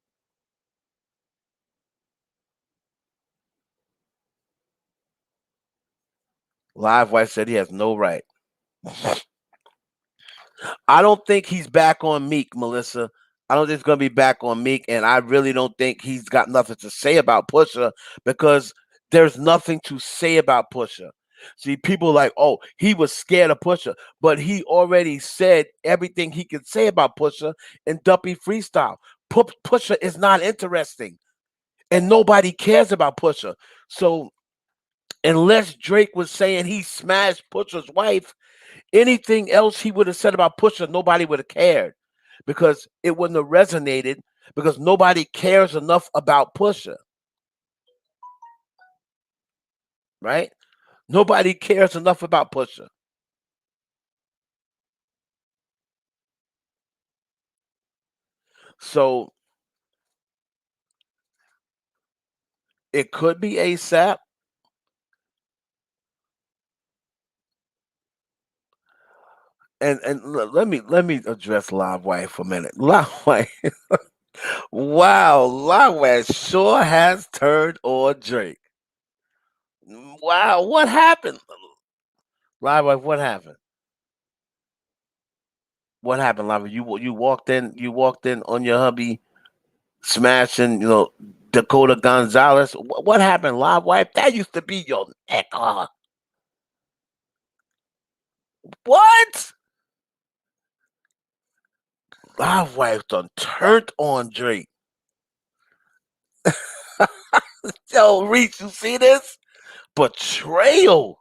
Live White said he has no right. I don't think he's back on Meek, Melissa. I don't think he's gonna be back on Meek, and I really don't think he's got nothing to say about Pusha because there's nothing to say about Pusha. See, people like, oh, he was scared of Pusha, but he already said everything he could say about Pusha in Duppy Freestyle. Pusha is not interesting, and nobody cares about Pusha. So, unless Drake was saying he smashed Pusha's wife, anything else he would have said about Pusha, nobody would have cared because it wouldn't have resonated because nobody cares enough about Pusha, right? Nobody cares enough about Pusha. So It could be ASAP. And let me address Live Wire for a minute. Live Wire, wow, Live Wire sure has turned on Drake. Wow, what happened? Live Wire, what happened? What happened, Live Wire? You walked in on your hubby smashing, Dakota Gonzalez. What happened, Live Wire? That used to be your neck. What? Live Wire done turned on Drake. Yo, Reach, you see this? Betrayal.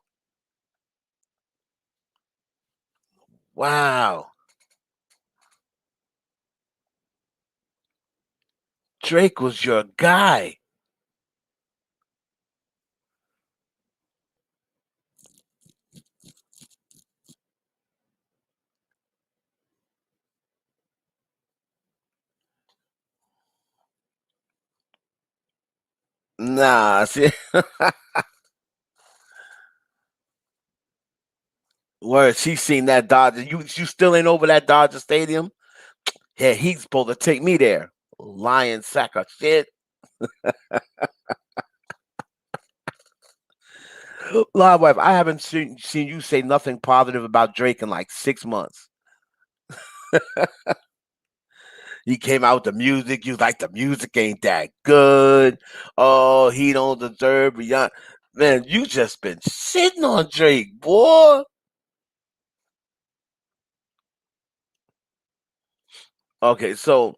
Wow. Drake was your guy. Nah, see, where she seen that Dodger. You still ain't over that Dodger Stadium? Yeah, he's supposed to take me there. Lion sack of shit. Live wife, I haven't seen you say nothing positive about Drake in like 6 months. He came out with the music. You was like, the music ain't that good. Oh, he don't deserve Rihanna. Man, you just been sitting on Drake, boy. Okay, so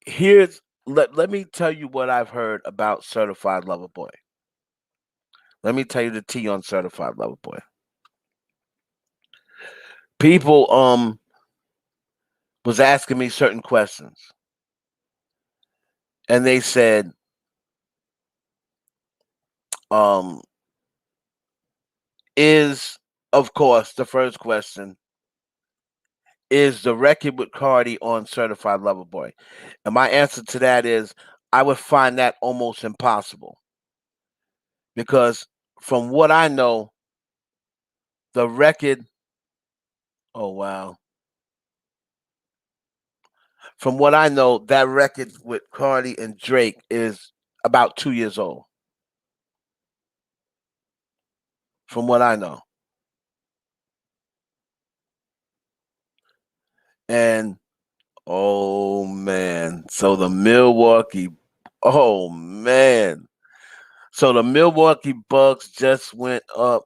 here's let me tell you what I've heard about Certified Lover Boy. Let me tell you the tea on Certified Lover Boy. People was asking me certain questions, and they said, um, is of course the first question is the record with Cardi on Certified Lover Boy, and my answer to that is I would find that almost impossible because from what I know, the record. Oh wow. From what I know, that record with Cardi and Drake is about 2 years old. From what I know, and oh man, so the Milwaukee, oh man, so the Milwaukee Bucks just went up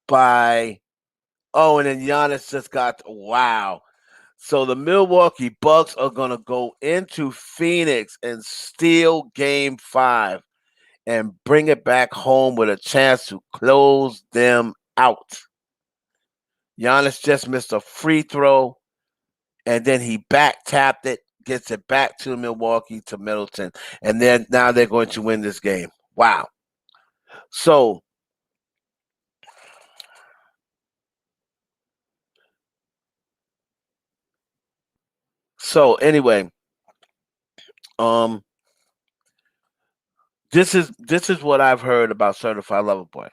by. Oh, and then Giannis just got wow. So the Milwaukee Bucks are gonna go into Phoenix and steal Game 5 and bring it back home with a chance to close them out. Giannis just missed a free throw, and then he back tapped it, gets it back to Milwaukee to Middleton, and then now they're going to win this game. Wow. So anyway, um, this is what I've heard about Certified Lover Boy.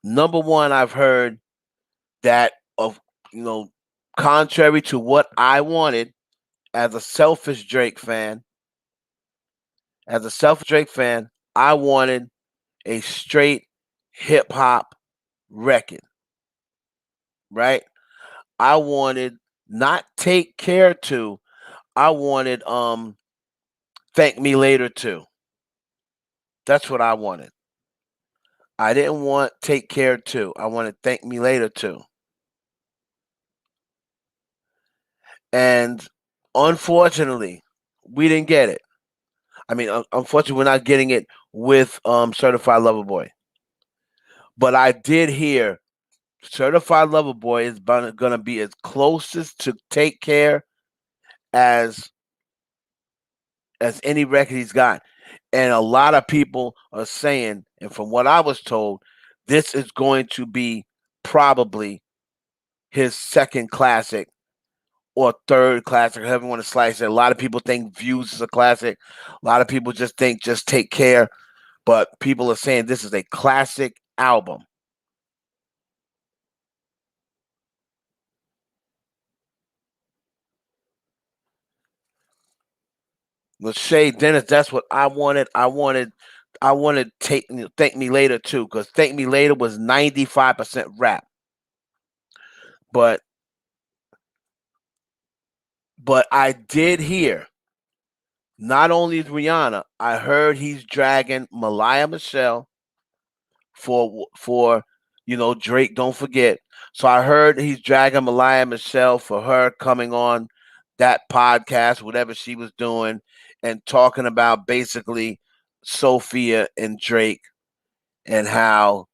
Number one, I've heard that of you know, contrary to what I wanted as a selfish Drake fan, I wanted a straight hip hop record, right? I wanted not Take Care to, I wanted Thank Me Later too. That's what I wanted. I didn't want Take Care too. I wanted Thank Me Later too. And unfortunately, we didn't get it. I mean, unfortunately, we're not getting it with Certified Lover Boy. But I did hear Certified Lover Boy is going to be as closest to Take Care as any record he's got. And a lot of people are saying, and from what I was told, this is going to be probably his second classic or third classic, however you want to slice it. A lot of people think Views is a classic. A lot of people just think Just Take Care. But people are saying this is a classic album. Lachey Dennis, that's what I wanted. I wanted Thank Me Later too, because Thank Me Later was 95% rap. But I did hear not only is Rihanna, I heard he's dragging Malaya Michelle for Drake. Don't forget. So I heard he's dragging Malaya Michelle for her coming on that podcast, whatever she was doing, and talking about basically Sophia and Drake and how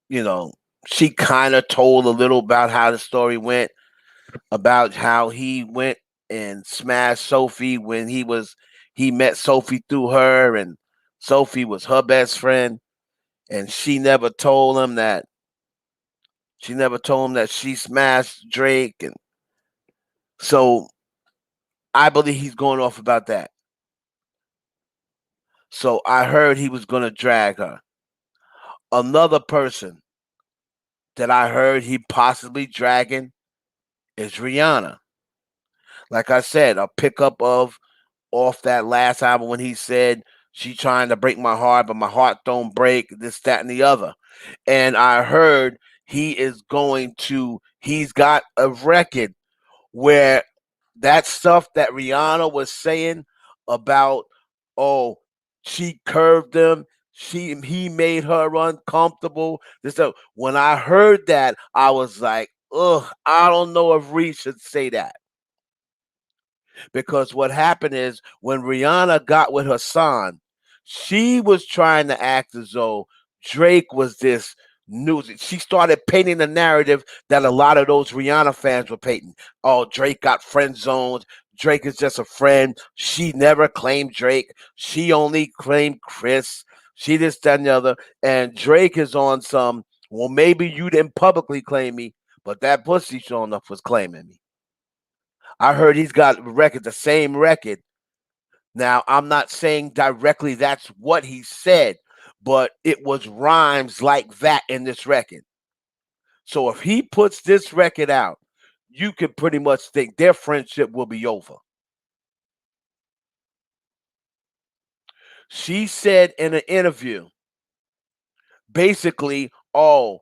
you know she kind of told a little about how the story went, about how he went and smashed Sophie when he met Sophie through her, and Sophie was her best friend, and she never told him that she smashed Drake. And so I believe he's going off about that. So I heard he was going to drag her. Another person that I heard he possibly dragging is Rihanna. Like I said, a pickup of off that last album when he said she trying to break my heart, but my heart don't break, this, that, and the other. And I heard he's got a record where that stuff that Rihanna was saying about, oh, she curved him, he made her uncomfortable. This stuff. When I heard that, I was like, ugh, I don't know if Reese should say that. Because what happened is when Rihanna got with her son, she was trying to act as though Drake was this new. She started painting the narrative that a lot of those Rihanna fans were painting. Oh, Drake got friend zoned. Drake is just a friend. She never claimed Drake. She only claimed Chris. She this, that, and the other. And Drake is on some, well, maybe you didn't publicly claim me, but that pussy sure enough was claiming me. I heard he's got the same record. Now, I'm not saying directly that's what he said, but it was rhymes like that in this record. So if he puts this record out, you can pretty much think their friendship will be over. She said in an interview, basically, oh,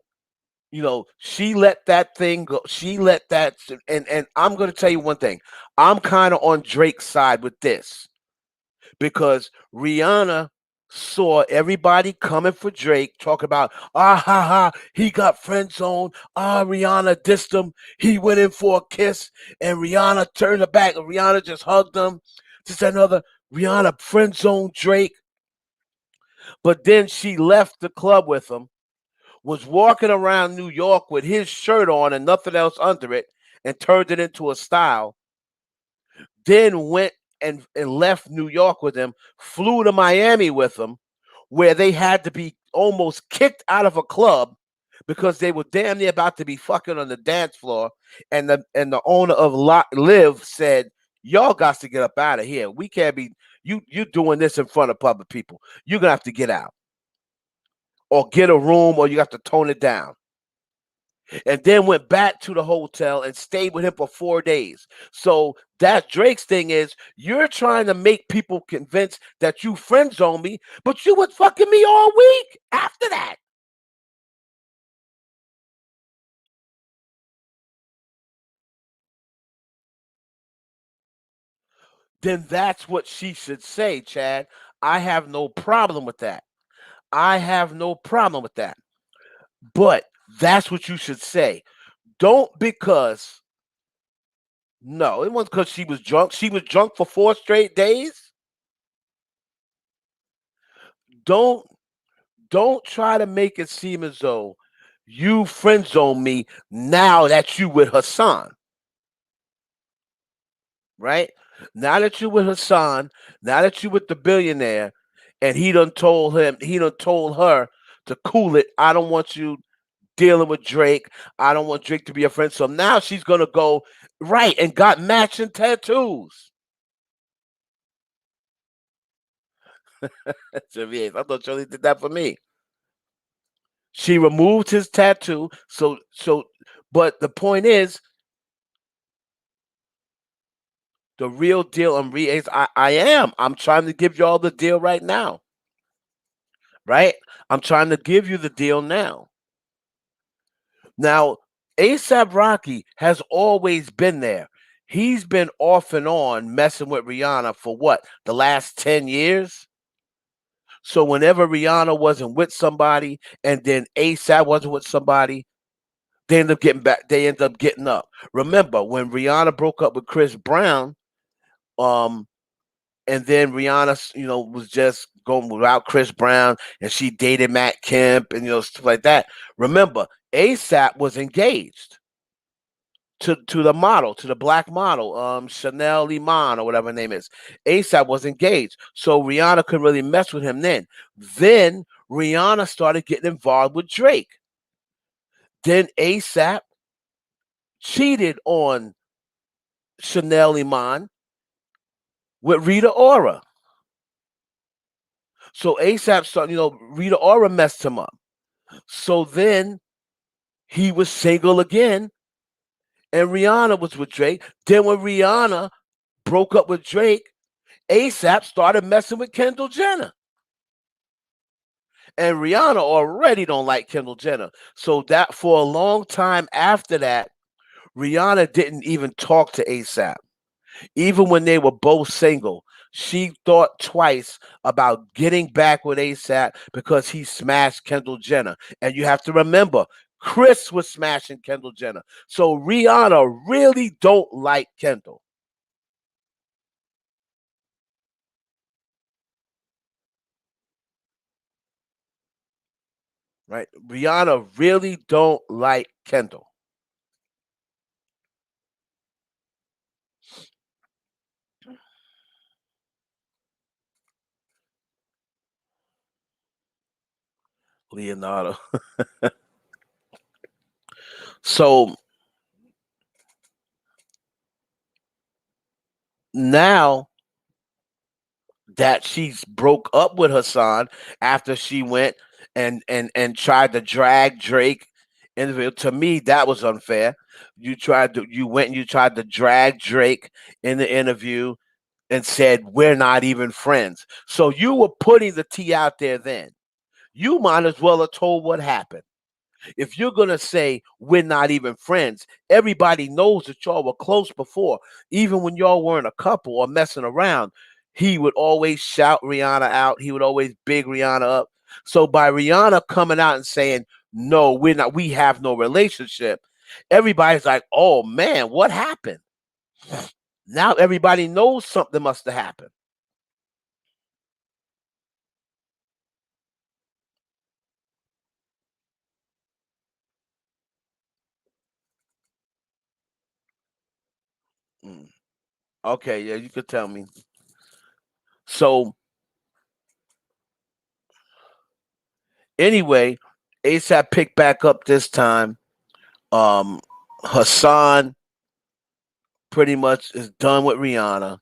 she let that thing go. She let that, and I'm going to tell you one thing. I'm kind of on Drake's side with this, because Rihanna saw everybody coming for Drake, talk about, ha ha, he got friend zoned. Rihanna dissed him. He went in for a kiss, and Rihanna turned her back, and Rihanna just hugged him. Just another Rihanna friend zoned Drake. But then she left the club with him, was walking around New York with his shirt on and nothing else under it, and turned it into a style. Then went and left New York with him, flew to Miami with him, where they had to be almost kicked out of a club because they were damn near about to be fucking on the dance floor. And the owner of Live said, "Y'all got to get up out of here. We can't be you doing this in front of public people. You're gonna have to get out or get a room, or you have to tone it down." And then went back to the hotel and stayed with him for 4 days. So that Drake's thing is, you're trying to make people convinced that you friend zone me, but you was fucking me all week after that. Then that's what she should say, Chad. I have no problem with that. I have no problem with that. But that's what you should say. Don't because no, it wasn't because she was drunk. She was drunk for 4 straight days. Don't don't try to make it seem as though you friend zone me now that you with Hassan, right? Now that you with Hassan, now that you with the billionaire, and he done told her to cool it. I don't want you. dealing with Drake. I don't want Drake to be a friend. So now she's gonna go right and got matching tattoos. I thought Shirley did that for me. She removed his tattoo. But the point is, the real deal. I am. I'm trying to give y'all the deal right now. Right? I'm trying to give you the deal now. Now, ASAP Rocky has always been there. He's been off and on messing with Rihanna for what? The last 10 years? So whenever Rihanna wasn't with somebody and then ASAP wasn't with somebody, they end up getting back, they end up getting up. Remember when Rihanna broke up with Chris Brown, um, and then Rihanna, was just going without Chris Brown and she dated Matt Kemp and stuff like that. Remember, ASAP was engaged to the model, to the black model, Chanel Iman or whatever her name is. ASAP was engaged. So Rihanna couldn't really mess with him then. Then Rihanna started getting involved with Drake. Then ASAP cheated on Chanel Iman with Rita Ora. So ASAP started, Rita Ora messed him up. So then he was single again, and Rihanna was with Drake. Then when Rihanna broke up with Drake, ASAP started messing with Kendall Jenner. And Rihanna already don't like Kendall Jenner. So that for a long time after that, Rihanna didn't even talk to ASAP. Even when they were both single, she thought twice about getting back with ASAP because he smashed Kendall Jenner. And you have to remember, Chris was smashing Kendall Jenner. So Rihanna really don't like Kendall. Right? Rihanna really don't like Kendall. Leonardo. So now that she's broke up with Hassan after she went and tried to drag Drake in the, to me that was unfair. You went and you tried to drag Drake in the interview and said we're not even friends. So you were putting the tea out there then. You might as well have told what happened. If you're gonna say we're not even friends, everybody knows that y'all were close before. Even when y'all weren't a couple or messing around, he would always shout Rihanna out. He would always big Rihanna up. So by Rihanna coming out and saying, no, we're not, we have no relationship, everybody's like, oh man, what happened? Now everybody knows something must have happened. Mm. Okay, yeah, you could tell me. So anyway, ASAP picked back up this time. Um, Hassan pretty much is done with Rihanna.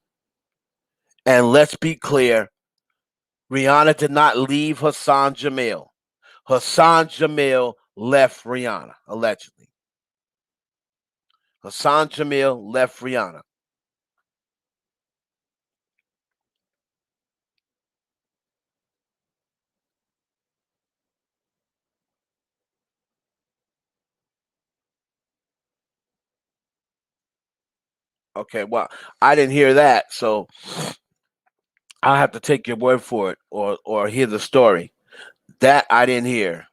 And let's be clear, Rihanna did not leave Hassan Jamil. Hassan Jamil left Rihanna, allegedly. Hassan Jamil left Rihanna. Okay, well, I didn't hear that, so I'll have to take your word for it or hear the story. That I didn't hear.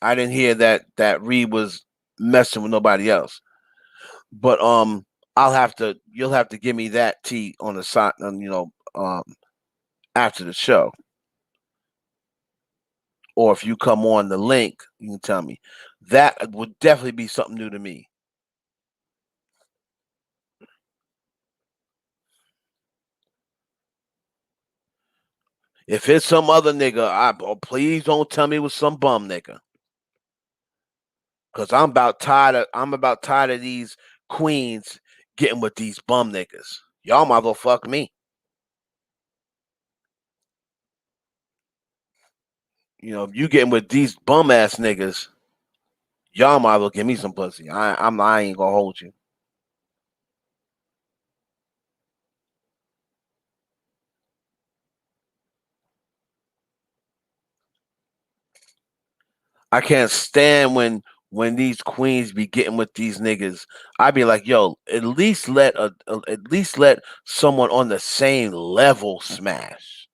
I didn't hear that Reed was messing with nobody else. But you'll have to give me that tea on the side, after the show. Or if you come on the link, you can tell me. That would definitely be something new to me. If it's some other nigga, please don't tell me it was some bum nigga. Cause I'm about tired of these queens getting with these bum niggas. Y'all might as well fuck me. You know, if you getting with these bum ass niggas, y'all might as well give me some pussy. I ain't gonna hold you. I can't stand when these queens be getting with these niggas. I be like, yo, at least let someone on the same level smash.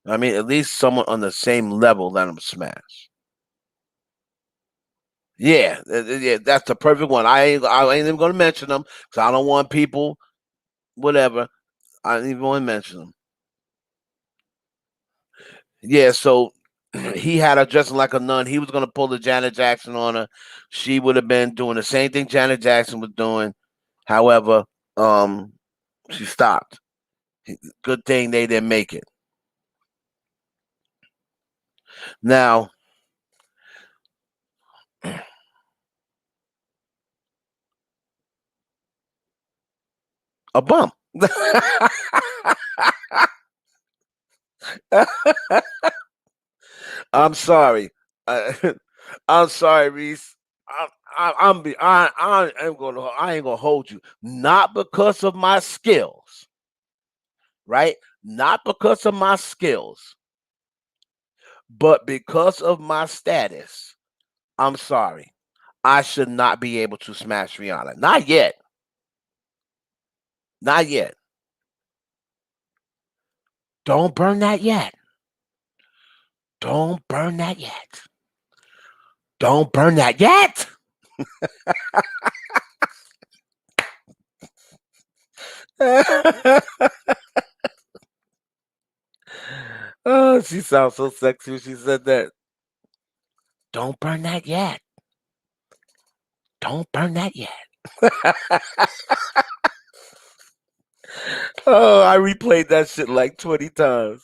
I mean, at least someone on the same level let them smash. Yeah, yeah, that's the perfect one. I ain't even gonna mention them because I don't want people, whatever. I ain't even want to mention them. Yeah, so he had her dressing like a nun. He was gonna pull the Janet Jackson on her. She would have been doing the same thing Janet Jackson was doing. However, um, she stopped. Good thing they didn't make it. Now, a bump. I'm sorry. Uh, I'm sorry, Reese. I ain't gonna hold you. Not because of my skills, right? Not because of my skills, but because of my status. I'm sorry. I should not be able to smash Rihanna. Not yet. Not yet. Don't burn that yet. Don't burn that yet. Don't burn that yet. Oh, she sounds so sexy when she said that. Don't burn that yet. Don't burn that yet. Oh, I replayed that shit like 20 times.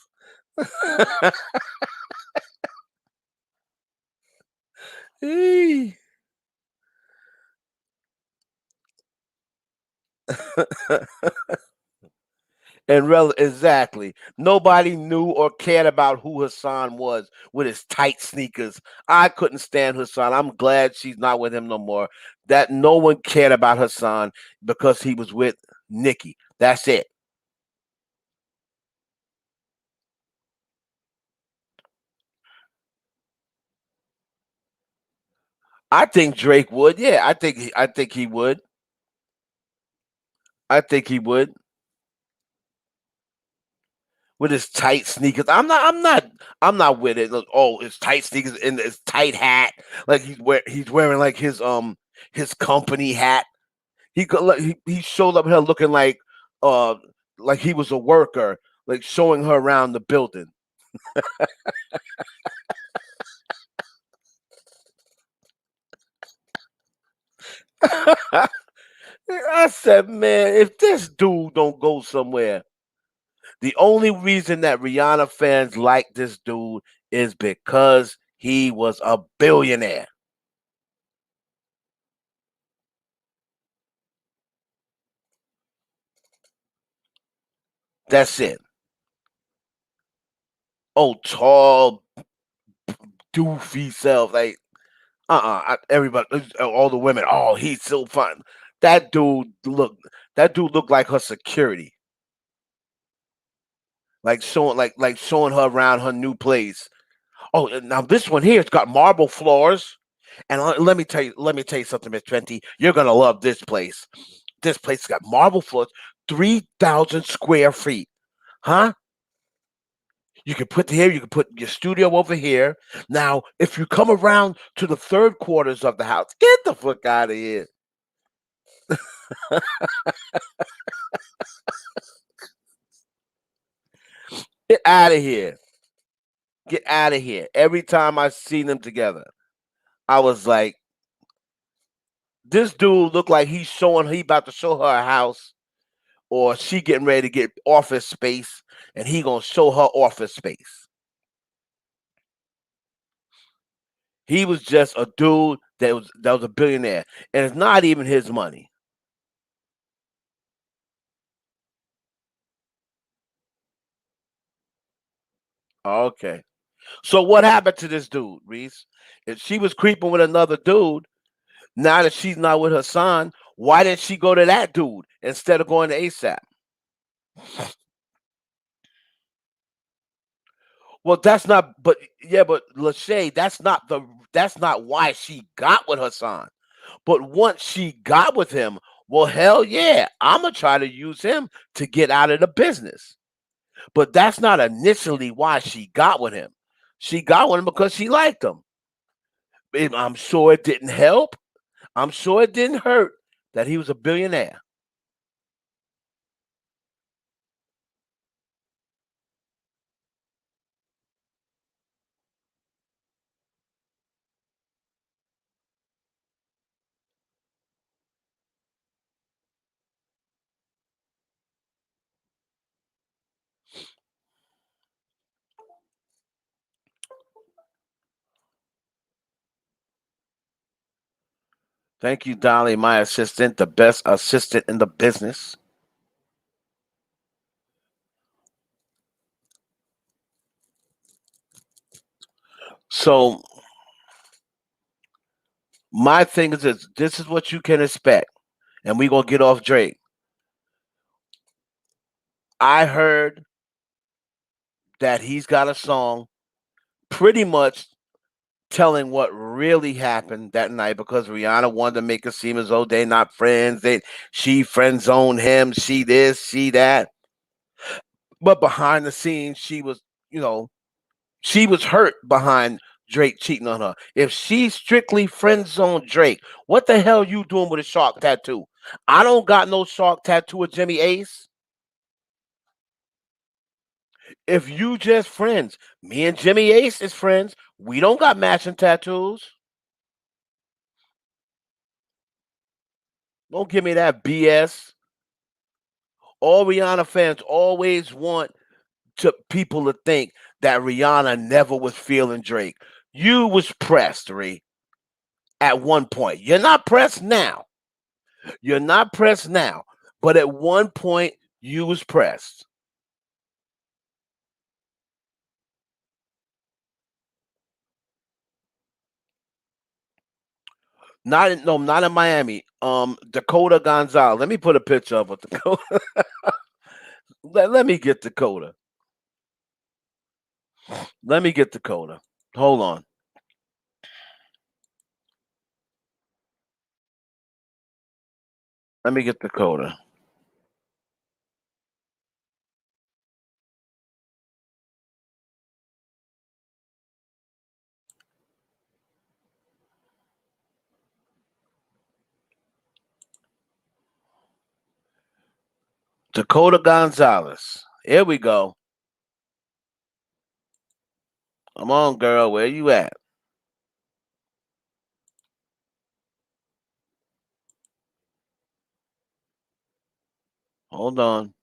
Exactly. Nobody knew or cared about who Hassan was with his tight sneakers. I couldn't stand Hassan. I'm glad she's not with him no more. That no one cared about Hassan because he was with Nicki. That's it. I think Drake would. Yeah, I think he would. I think he would with his tight sneakers. I'm not with it. Look, oh, his tight sneakers and his tight hat. Like he's wearing like his company hat. He showed up here looking uh like he was a worker, like showing her around the building. I said, man, if this dude don't go somewhere, the only reason that Rihanna fans like this dude is because he was a billionaire. That's it. Oh, tall, doofy self, like everybody, all the women. Oh, he's so fun. That dude look. That dude looked like her security, like showing her around her new place. Oh, and now this one here, it's got marble floors. And let me tell you something, Miss Trenti. You're gonna love this place. This place has got marble floors, 3,000 square feet. Huh? You can put here, you can put your studio over here. Now, if you come around to the third quarters of the house, get the fuck out of here. Get out of here. Get out of here. Every time I seen them together, I was like, this dude looked like he about to show her a house, or she getting ready to get office space, and he gonna show her office space. He was just a dude that was a billionaire, and it's not even his money. Okay. So what happened to this dude, Reese? If she was creeping with another dude, now that she's not with her son, why didn't she go to that dude instead of going to ASAP? Well, that's not. But yeah, but Lachey, That's not why she got with her son. But once she got with him, well, hell yeah, I'm gonna try to use him to get out of the business. But that's not initially why she got with him. She got with him because she liked him. I'm sure it didn't help. I'm sure it didn't hurt that he was a billionaire. Thank you, Dolly, my assistant, the best assistant in the business. So my thing is this is what you can expect. And we gonna get off Drake. I heard that he's got a song pretty much telling what really happened that night because Rihanna wanted to make it seem as though they're not friends. She friend zoned him, she this, she that. But behind the scenes, you know, she was hurt behind Drake cheating on her. If she strictly friend zoned Drake, what the hell you doing with a shark tattoo? I don't got no shark tattoo with Jimmy Ace. If you just friends, me and Jimmy Ace is friends. We don't got matching tattoos. Don't give me that BS. All Rihanna fans always want people to think that Rihanna never was feeling Drake. You was pressed, Ree, at one point. You're not pressed now. You're not pressed now. But at one point, you was pressed. Not in Miami. Dakota Gonzalez. Let me put a picture of her. Dakota. Let me get Dakota. Let me get Dakota. Hold on. Let me get Dakota. Dakota Gonzalez. Here we go. Come on, girl. Where you at? Hold on.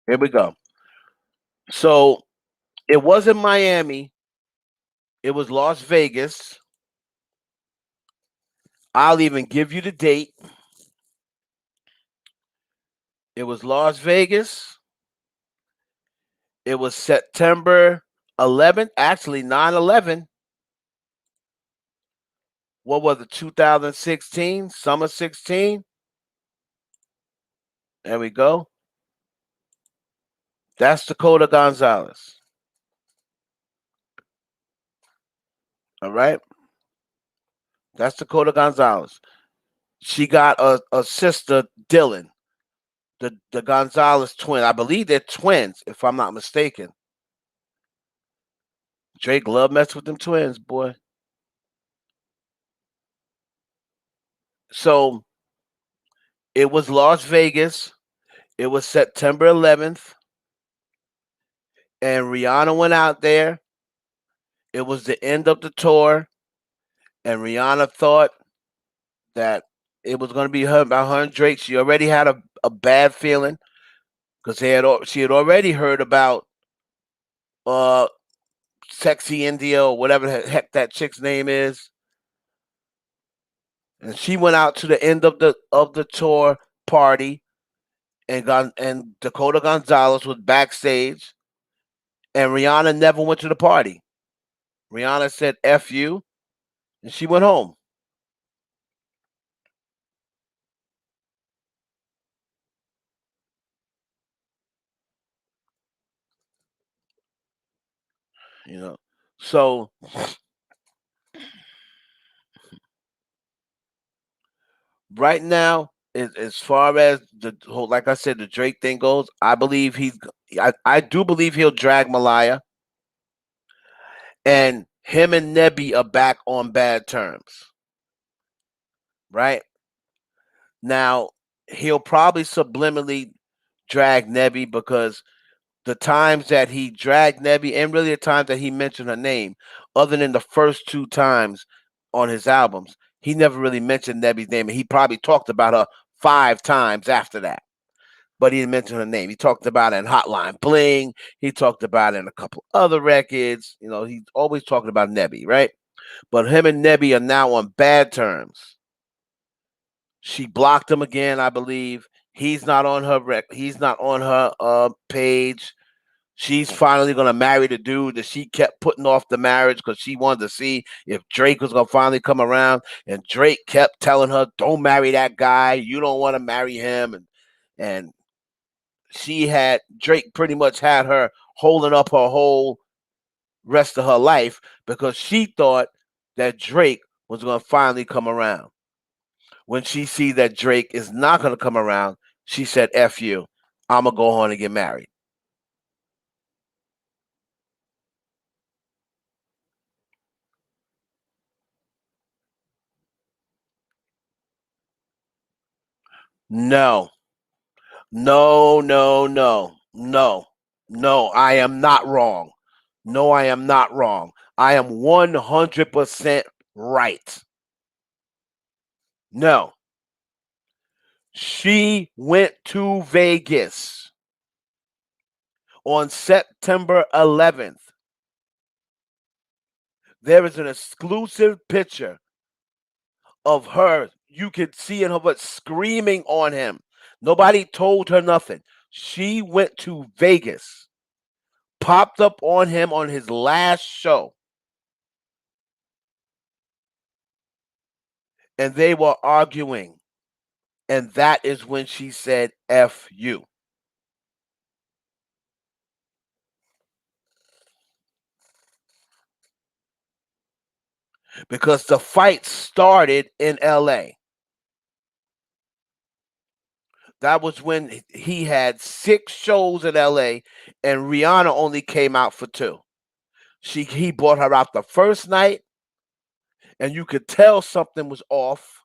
Here we go. So it wasn't Miami. It was Las Vegas. I'll even give you the date. It was Las Vegas. It was September 11th, actually 9/11. What was it? 2016, summer 16. There we go. That's Dakota Gonzalez. All right. That's Dakota Gonzalez. She got a sister, Dylan, the Gonzalez twin. I believe they're twins, if I'm not mistaken. Drake love mess with them twins, boy. So it was Las Vegas. It was September 11th, and Rihanna went out there. It was the end of the tour, and Rihanna thought that It was going to be her about her and Drake. She already had a bad feeling because she had already heard about uh Sexy India or whatever the heck that chick's name is, and she went out to the end of the tour party, and Dakota Gonzalez was backstage, and Rihanna never went to the party. Rihanna said "F you," and she went home. You know, so right now, as far as the whole, like I said, the Drake thing goes, I do believe he'll drag Malaya, and him and Nebby are back on bad terms. Right now, he'll probably subliminally drag Nebby because the times that he dragged Nebby, and really the times that he mentioned her name, other than the first two times on his albums, he never really mentioned Nebby's name, and he probably talked about her 5 times after that. But he didn't mention her name. He talked about it in Hotline Bling. He talked about it in a couple other records. He's always talking about Nebby, right? But him and Nebby are now on bad terms. She blocked him again, I believe. He's not on her He's not on her page. She's finally gonna marry the dude that she kept putting off the marriage because she wanted to see if Drake was gonna finally come around. And Drake kept telling her, "Don't marry that guy. You don't want to marry him." And she had Drake pretty much had her holding up her whole rest of her life because she thought that Drake was gonna finally come around. When she see that Drake is not gonna come around, she said, "F you. I'm gonna go home and get married." No, no, no, no, no, no. I am not wrong. No, I am not wrong. I am 100% right. No, she went to Vegas on September 11th. There is an exclusive picture of her. You could see in her butt screaming on him. Nobody told her nothing. She went to Vegas, popped up on him on his last show, and they were arguing. And that is when she said, F you. Because the fight started in LA. That was when he had 6 shows in LA, and Rihanna only came out for 2. He brought her out the first night, and you could tell something was off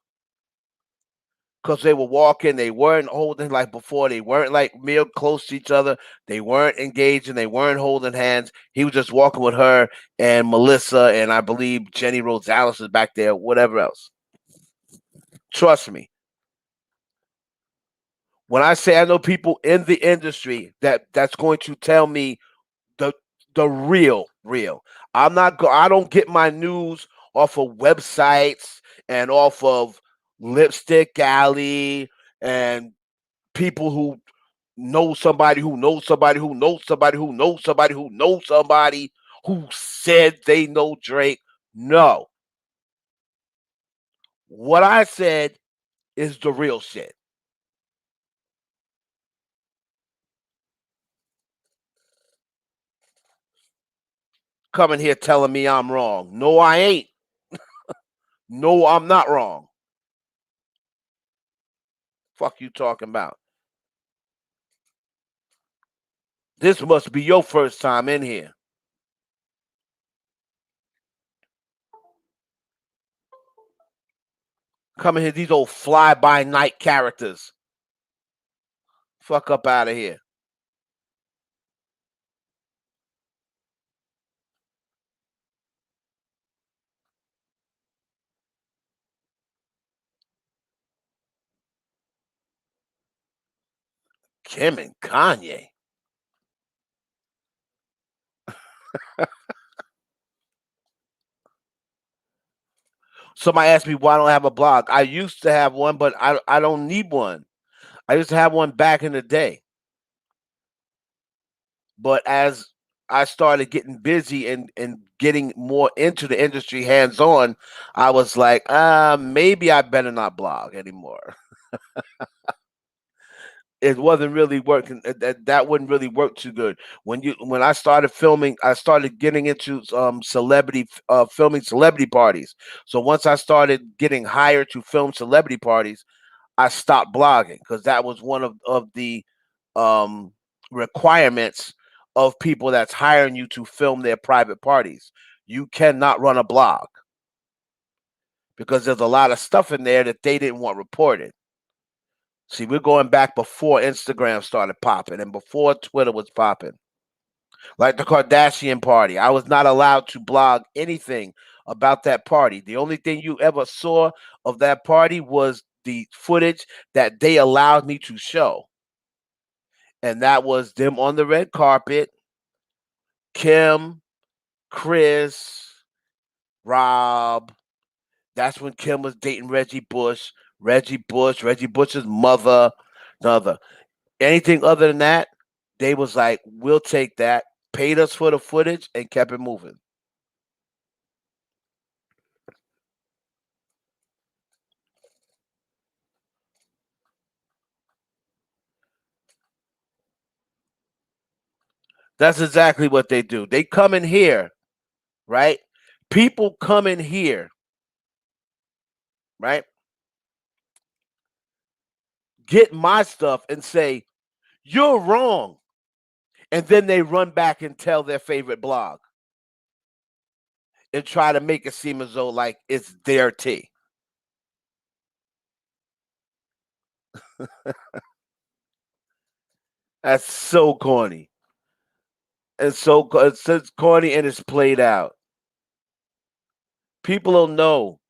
because they were walking. They weren't holding like before. They weren't like real close to each other. They weren't engaging. They weren't holding hands. He was just walking with her and Melissa, and I believe Jenny Rosales is back there, whatever else. Trust me. When I say I know people in the industry that's going to tell me the real. I don't get my news off of websites and off of Lipstick Alley and people who know somebody who knows somebody who knows somebody who knows somebody who knows somebody who said they know Drake. No. What I said is the real shit. Coming here telling me I'm wrong. No, I ain't. No, I'm not wrong. Fuck you talking about. This must be your first time in here. Coming here, these old fly by night characters. Fuck up out of here. Kim and Kanye. Somebody asked me why I don't have a blog. I used to have one, but I don't need one. I used to have one back in the day. But as I started getting busy and getting more into the industry hands on, I was like, maybe I better not blog anymore. It wasn't really working. That wouldn't really work too good. When I started filming, I started getting into celebrity filming celebrity parties. So once I started getting hired to film celebrity parties, I stopped blogging because that was one of the um, requirements of people that's hiring you to film their private parties. You cannot run a blog because there's a lot of stuff in there that they didn't want reported. See, we're going back before Instagram started popping and before Twitter was popping. Like the Kardashian party, I was not allowed to blog anything about that party. The only thing you ever saw of that party was the footage that they allowed me to show. And that was them on the red carpet, Kim, Chris, Rob. That's when Kim was dating Reggie Bush's mother, another. Anything other than that, they was like, we'll take that, paid us for the footage, and kept it moving. That's exactly what they do. They come in here, right? People come in here, right? Get my stuff and say, you're wrong. And then they run back and tell their favorite blog and try to make it seem as though like it's their tea. That's so corny. It's corny and it's played out. People will know.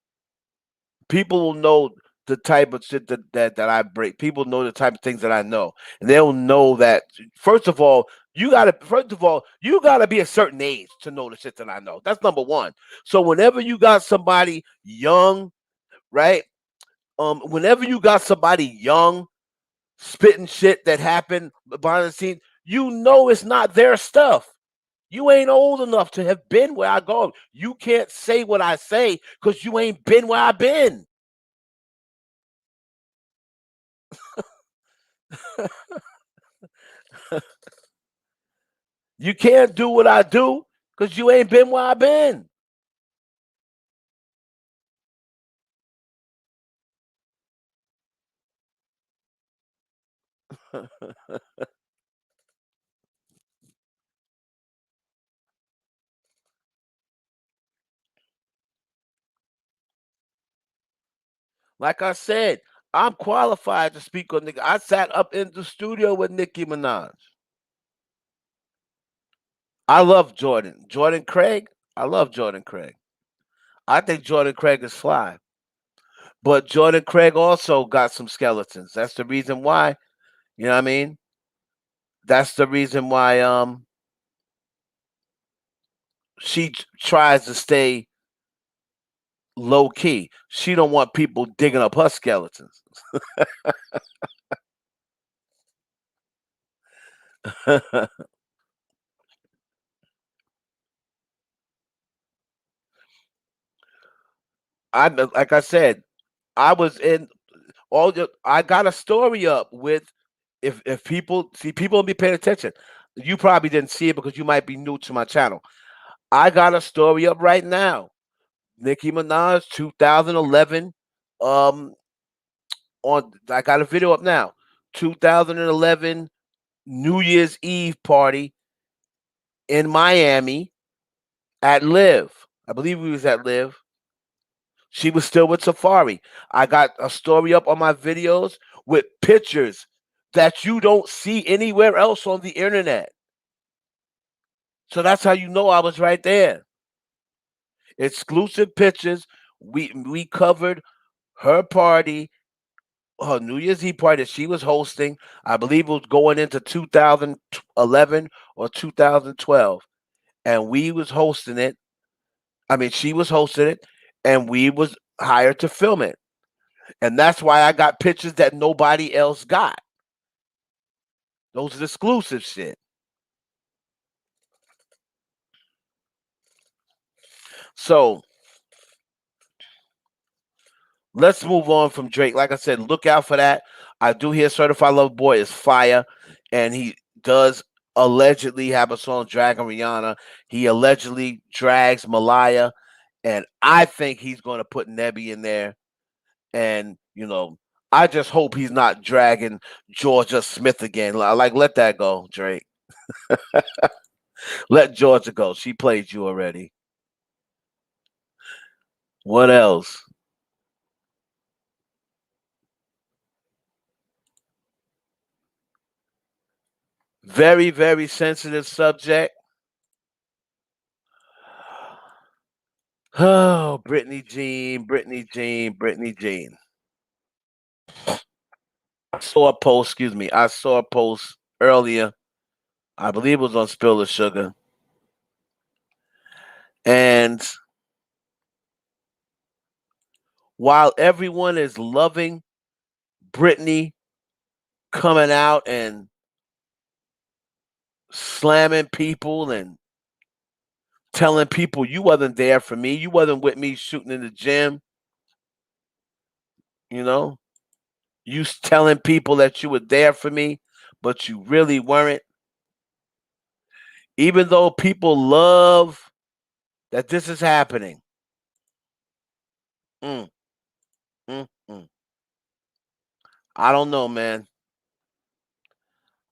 People will know the type of shit that I break. People know the type of things that I know. And they'll know that first of all, you gotta be a certain age to know the shit that I know. That's number one. So whenever you got somebody young, right? Whenever you got somebody young spitting shit that happened behind the scenes, you know it's not their stuff. You ain't old enough to have been where I go. You can't say what I say because you ain't been where I've been. You can't do what I do because you ain't been where I've been. Like I said, I'm qualified to speak on Nicki. I sat up in the studio with Nicki Minaj. I love Jordan. Jordan Craig. I love Jordan Craig. I think Jordan Craig is fly. But Jordan Craig also got some skeletons. That's the reason why, you know what I mean? That's the reason why she tries to stay low key. She don't want people digging up her skeletons. Like I said, I was in I got a story up with if people see people don't be paying attention. You probably didn't see it because you might be new to my channel. I got a story up right now. Nicki Minaj 2011 um on I got a video up now. 2011 New Year's Eve party in Miami at Live. I believe we was at Live. She was still with Safari. I got a story up on my videos with pictures that you don't see anywhere else on the internet. So that's how you know I was right there. Exclusive pictures. We covered her party her New Year's Eve party that she was hosting. I believe it was going into 2011 or 2012, and we was hosting it. I mean, she was hosting it, and we was hired to film it, and that's why I got pictures that nobody else got. Those are exclusive shit. So let's move on from Drake. Like I said, look out for that. I do hear Certified Love Boy is fire, and he does allegedly have a song dragging Rihanna. He allegedly drags Malaya, and I think he's going to put Nebby in there. And I just hope he's not dragging Georgia Smith again. Like, let that go, Drake. Let Georgia go. She played you already. What else? Very, very sensitive subject. Oh, Brittany Jean, Brittany Jean, Brittany Jean. I saw a post, excuse me. I saw a post earlier. I believe it was on Spill the Sugar. And while everyone is loving Brittany coming out and slamming people and telling people you wasn't there for me, you wasn't with me shooting in the gym, you know, you telling people that you were there for me, but you really weren't. Even though people love that this is happening. Mm, mm, mm. I don't know, man.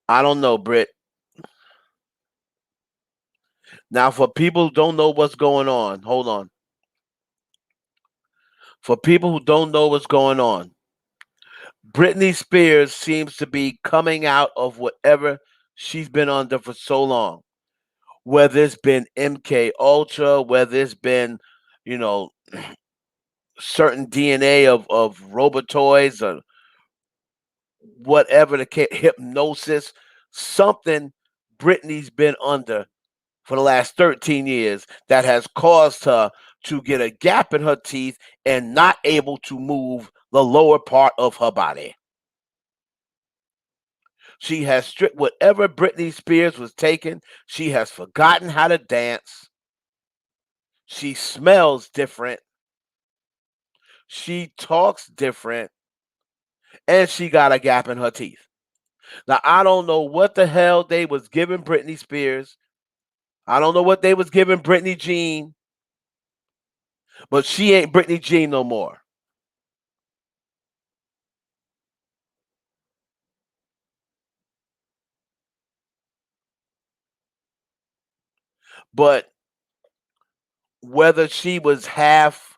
I don't know, Britt. Now, for people who don't know what's going on, hold on. For people who don't know what's going on, Britney Spears seems to be coming out of whatever she's been under for so long. Whether it's been MK Ultra, whether it's been, you know, certain DNA of robotoids or whatever the hypnosis, something Britney's been under for the last 13 years that has caused her to get a gap in her teeth and not able to move the lower part of her body. She has stripped whatever Britney Spears was taking. She has forgotten how to dance. She smells different. She talks different. And she got a gap in her teeth. Now, I don't know what the hell they was giving Britney Spears. I don't know what they was giving Britney Jean. But she ain't Britney Jean no more. But whether she was half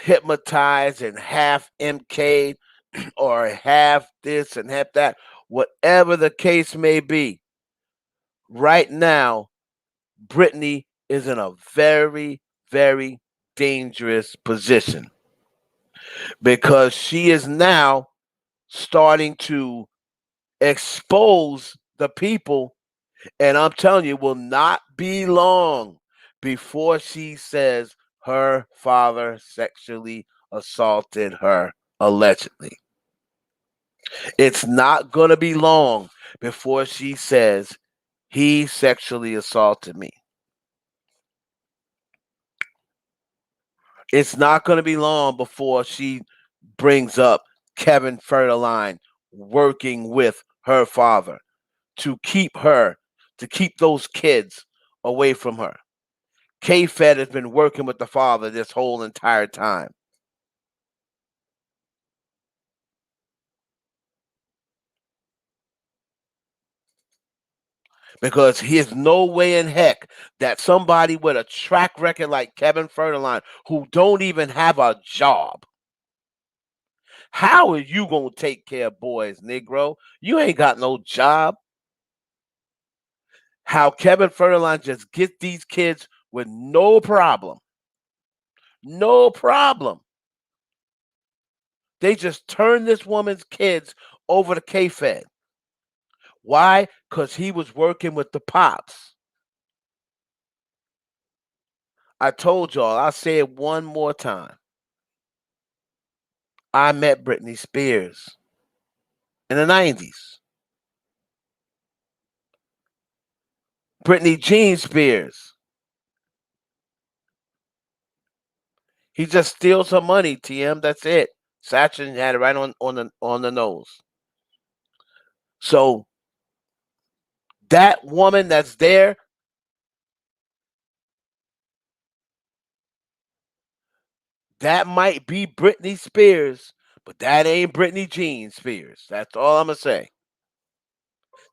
hypnotized and half MK'd or half this and half that, whatever the case may be, right now, Britney is in a very, very dangerous position because she is now starting to expose the people. And I'm telling you, it will not be long before she says her father sexually assaulted her, allegedly. It's not going to be long before she says he sexually assaulted me. It's not going to be long before she brings up Kevin Federline working with her father to keep her, to keep those kids away from her. K-Fed has been working with the father this whole entire time. Because there's no way in heck that somebody with a track record like Kevin Federline, who don't even have a job, how are you gonna take care of boys, Negro? You ain't got no job. How Kevin Federline just get these kids with no problem. No problem. They just turned this woman's kids over to K-Fed. Why? Because he was working with the pops. I told y'all, I'll say it one more time. I met Britney Spears in the 90s. Britney Jean Spears. He just steals her money, TM. That's it. Satchin had it right on the nose. So that woman that's there, that might be Britney Spears, but that ain't Britney Jean Spears. That's all I'm gonna say.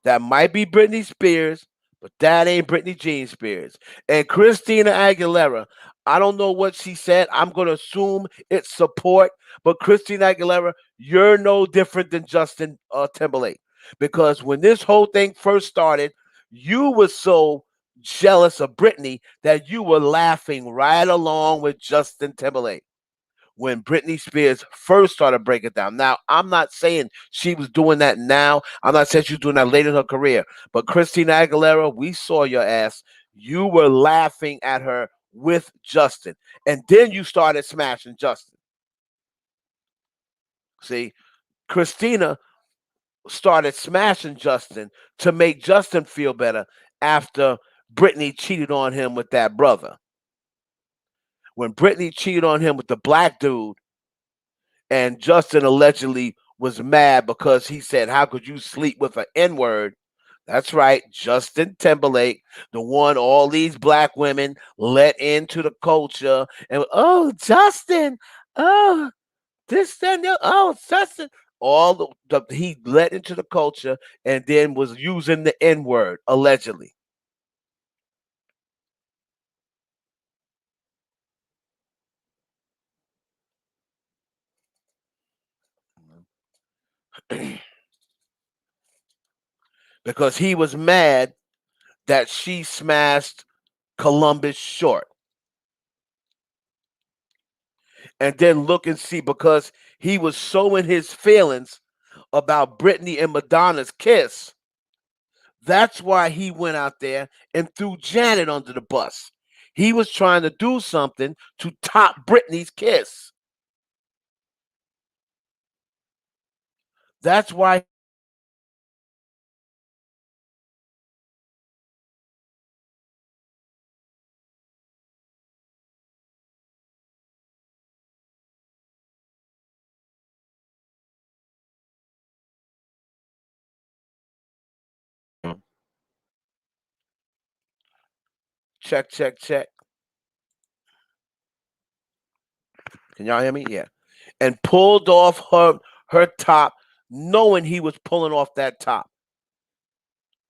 That might be Britney Spears, but that ain't Britney Jean Spears. And Christina Aguilera, I don't know what she said. I'm going to assume it's support. But Christina Aguilera, you're no different than Justin Timberlake. Because when this whole thing first started, you were so jealous of Britney that you were laughing right along with Justin Timberlake when Britney Spears first started breaking down. Now, I'm not saying she was doing that now. I'm not saying she was doing that later in her career. But Christina Aguilera, we saw your ass. You were laughing at her with Justin. And then you started smashing Justin. See, Christina started smashing Justin to make Justin feel better after Britney cheated on him with that brother. When Britney cheated on him with the black dude, and Justin allegedly was mad because he said, "How could you sleep with an N-word?" That's right, Justin Timberlake, the one all these black women let into the culture. And oh, Justin, oh, this, and oh, Justin. All he let into the culture and then was using the N-word, allegedly. Because he was mad that she smashed Columbus short. And then look and see, because he was so in his feelings about Britney and Madonna's kiss. That's why he went out there and threw Janet under the bus. He was trying to do something to top Britney's kiss. That's why. Check, check, check. Can y'all hear me? Yeah. And pulled off her top, knowing he was pulling off that top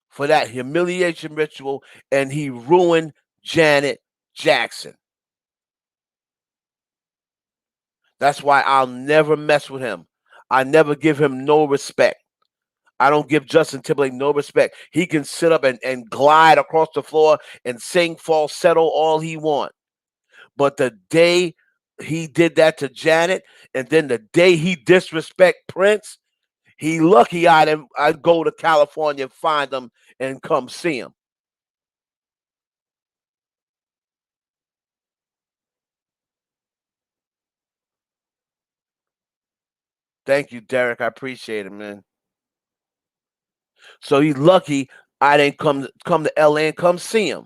for that humiliation ritual, and he ruined Janet Jackson. That's why I'll never mess with him. I never give him no respect. I don't give Justin Timberlake no respect. He can sit up and glide across the floor and sing falsetto all he want. But the day he did that to Janet, and then the day he disrespect Prince, he lucky I'd go to California, find him, and come see him. Thank you, Derek. I appreciate it, man. So he's lucky I didn't come to LA and come see him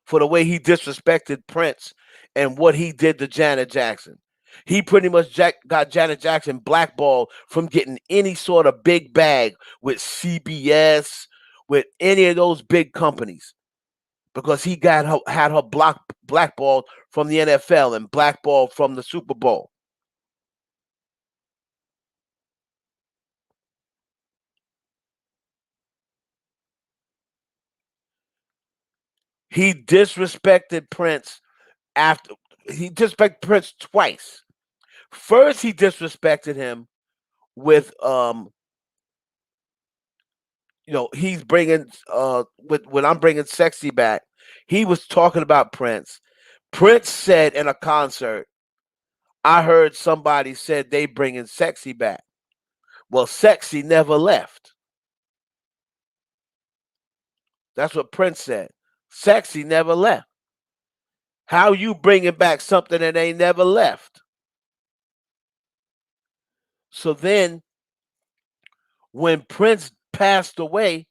for the way he disrespected Prince and what he did to Janet Jackson. He pretty much got Janet Jackson blackballed from getting any sort of big bag with CBS, with any of those big companies, because he had her blackballed from the NFL and blackballed from the Super Bowl. He disrespected Prince after he disrespected Prince twice. First, he disrespected him with he's bringing with when I'm bringing sexy back. He was talking about Prince. Prince said in a concert, I heard somebody said they bringing Sexy back. Well, Sexy never left. That's what Prince said. Sexy never left. How you bringing back something that ain't never left? So then, when Prince passed away,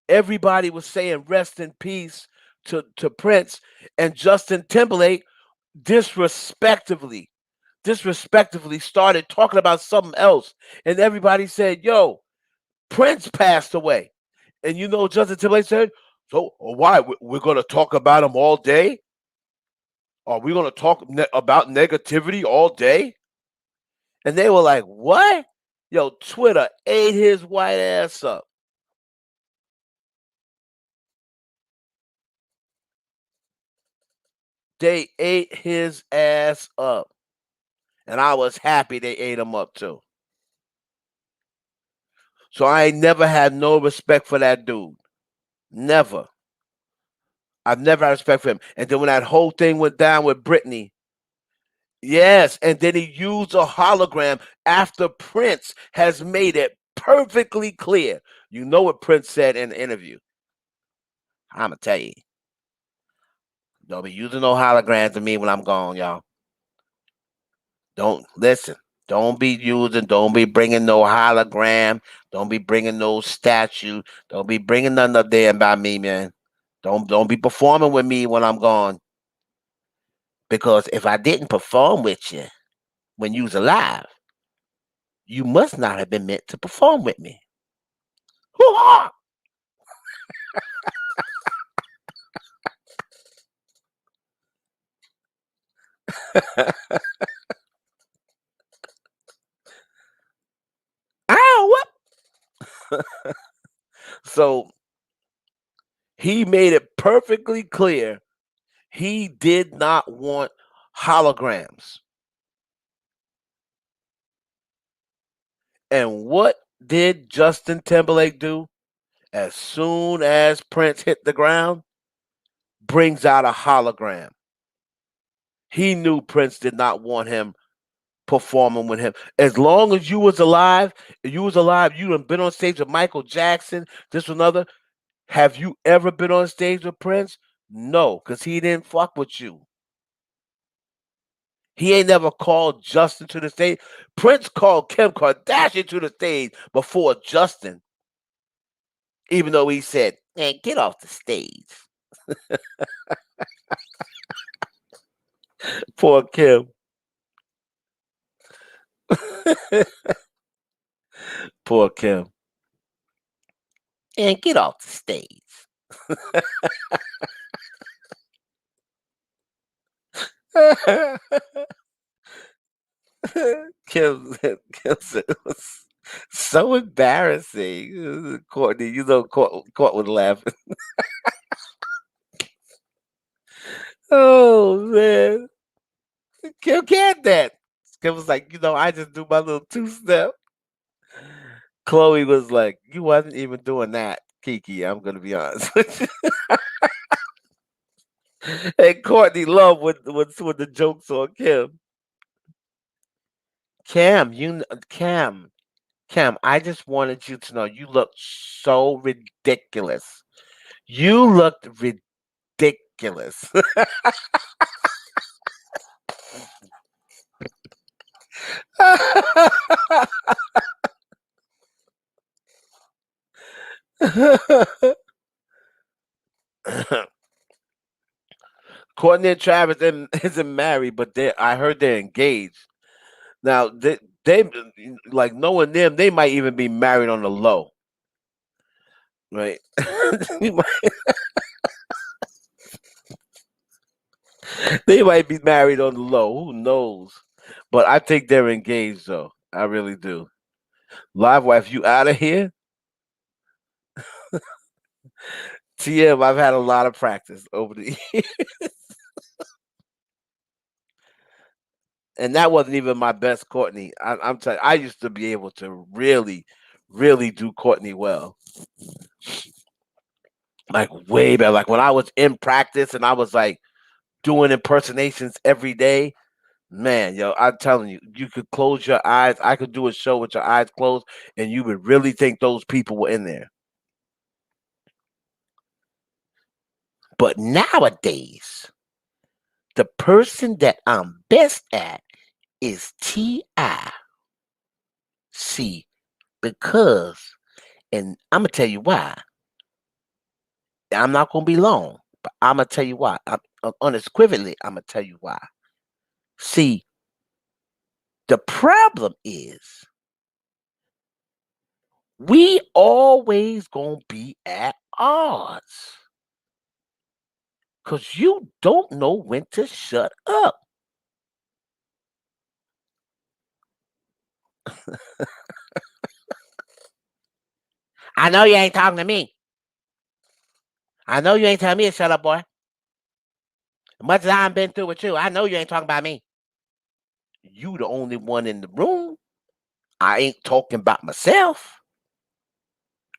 everybody was saying rest in peace to Prince, and Justin Timberlake disrespectively started talking about something else, and everybody said, "Yo, Prince passed away," and Justin Timberlake said, "So why we're gonna talk about him all day? Are we gonna talk about negativity all day?" And they were like, "What?" Yo, Twitter ate his white ass up. They ate his ass up. And I was happy they ate him up too. So I ain't never had no respect for that dude. Never. I've never had respect for him. And then when that whole thing went down with Britney, yes, and then he used a hologram after Prince has made it perfectly clear. You know what Prince said in the interview. I'ma tell you. Don't be using no holograms of me when I'm gone, y'all. Don't listen. Don't be bringing no hologram. Don't be bringing no statue. Don't be bringing nothing up there about me, man. Don't be performing with me when I'm gone. Because if I didn't perform with you when you was alive, you must not have been meant to perform with me. Hoo-ha! Ow! What? So he made it perfectly clear he did not want holograms. And what did Justin Timberlake do? As soon as Prince hit the ground, brings out a hologram. He knew Prince did not want him performing with him. As long as you done been on stage with Michael Jackson, this or another. Have you ever been on stage with Prince? No, because he didn't fuck with you. He ain't never called Justin to the stage. Prince called Kim Kardashian to the stage before Justin, even though he said, "Man, get off the stage." Poor Kim. Poor Kim. And get off the stage. Kim said it was so embarrassing. Courtney, Court was laughing. Oh man. Kim can't that. Kim was like, I just do my little two step. Chloe was like, you wasn't even doing that, Kiki. I'm gonna be honest with you. And Courtney loved with the jokes on Kim. Cam, Cam, I just wanted you to know you look so ridiculous. You looked ridiculous. Courtney and Travis isn't married, but I heard they're engaged. Now they like knowing them, they might even be married on the low, right? They might be married on the low. Who knows? But I think they're engaged, though. I really do. Live wife, you out of here? TM, I've had a lot of practice over the years. And that wasn't even my best Courtney. I'm telling I used to be able to really, really do Courtney well. Like way better. Like when I was in practice and I was like doing impersonations every day. Man, yo, I'm telling you, you could close your eyes. I could do a show with your eyes closed, and you would really think those people were in there. But nowadays, the person that I'm best at is T.I. See, because, and I'm gonna tell you why. I'm not gonna be long, but I'm gonna tell you why. Unequivocally, I'm gonna tell you why. See, the problem is we always gonna be at odds because you don't know when to shut up. I know you ain't talking to me. I know you ain't telling me to shut up, boy. As much as I've been through with you, I know you ain't talking about me. You the only one in the room. I ain't talking about myself.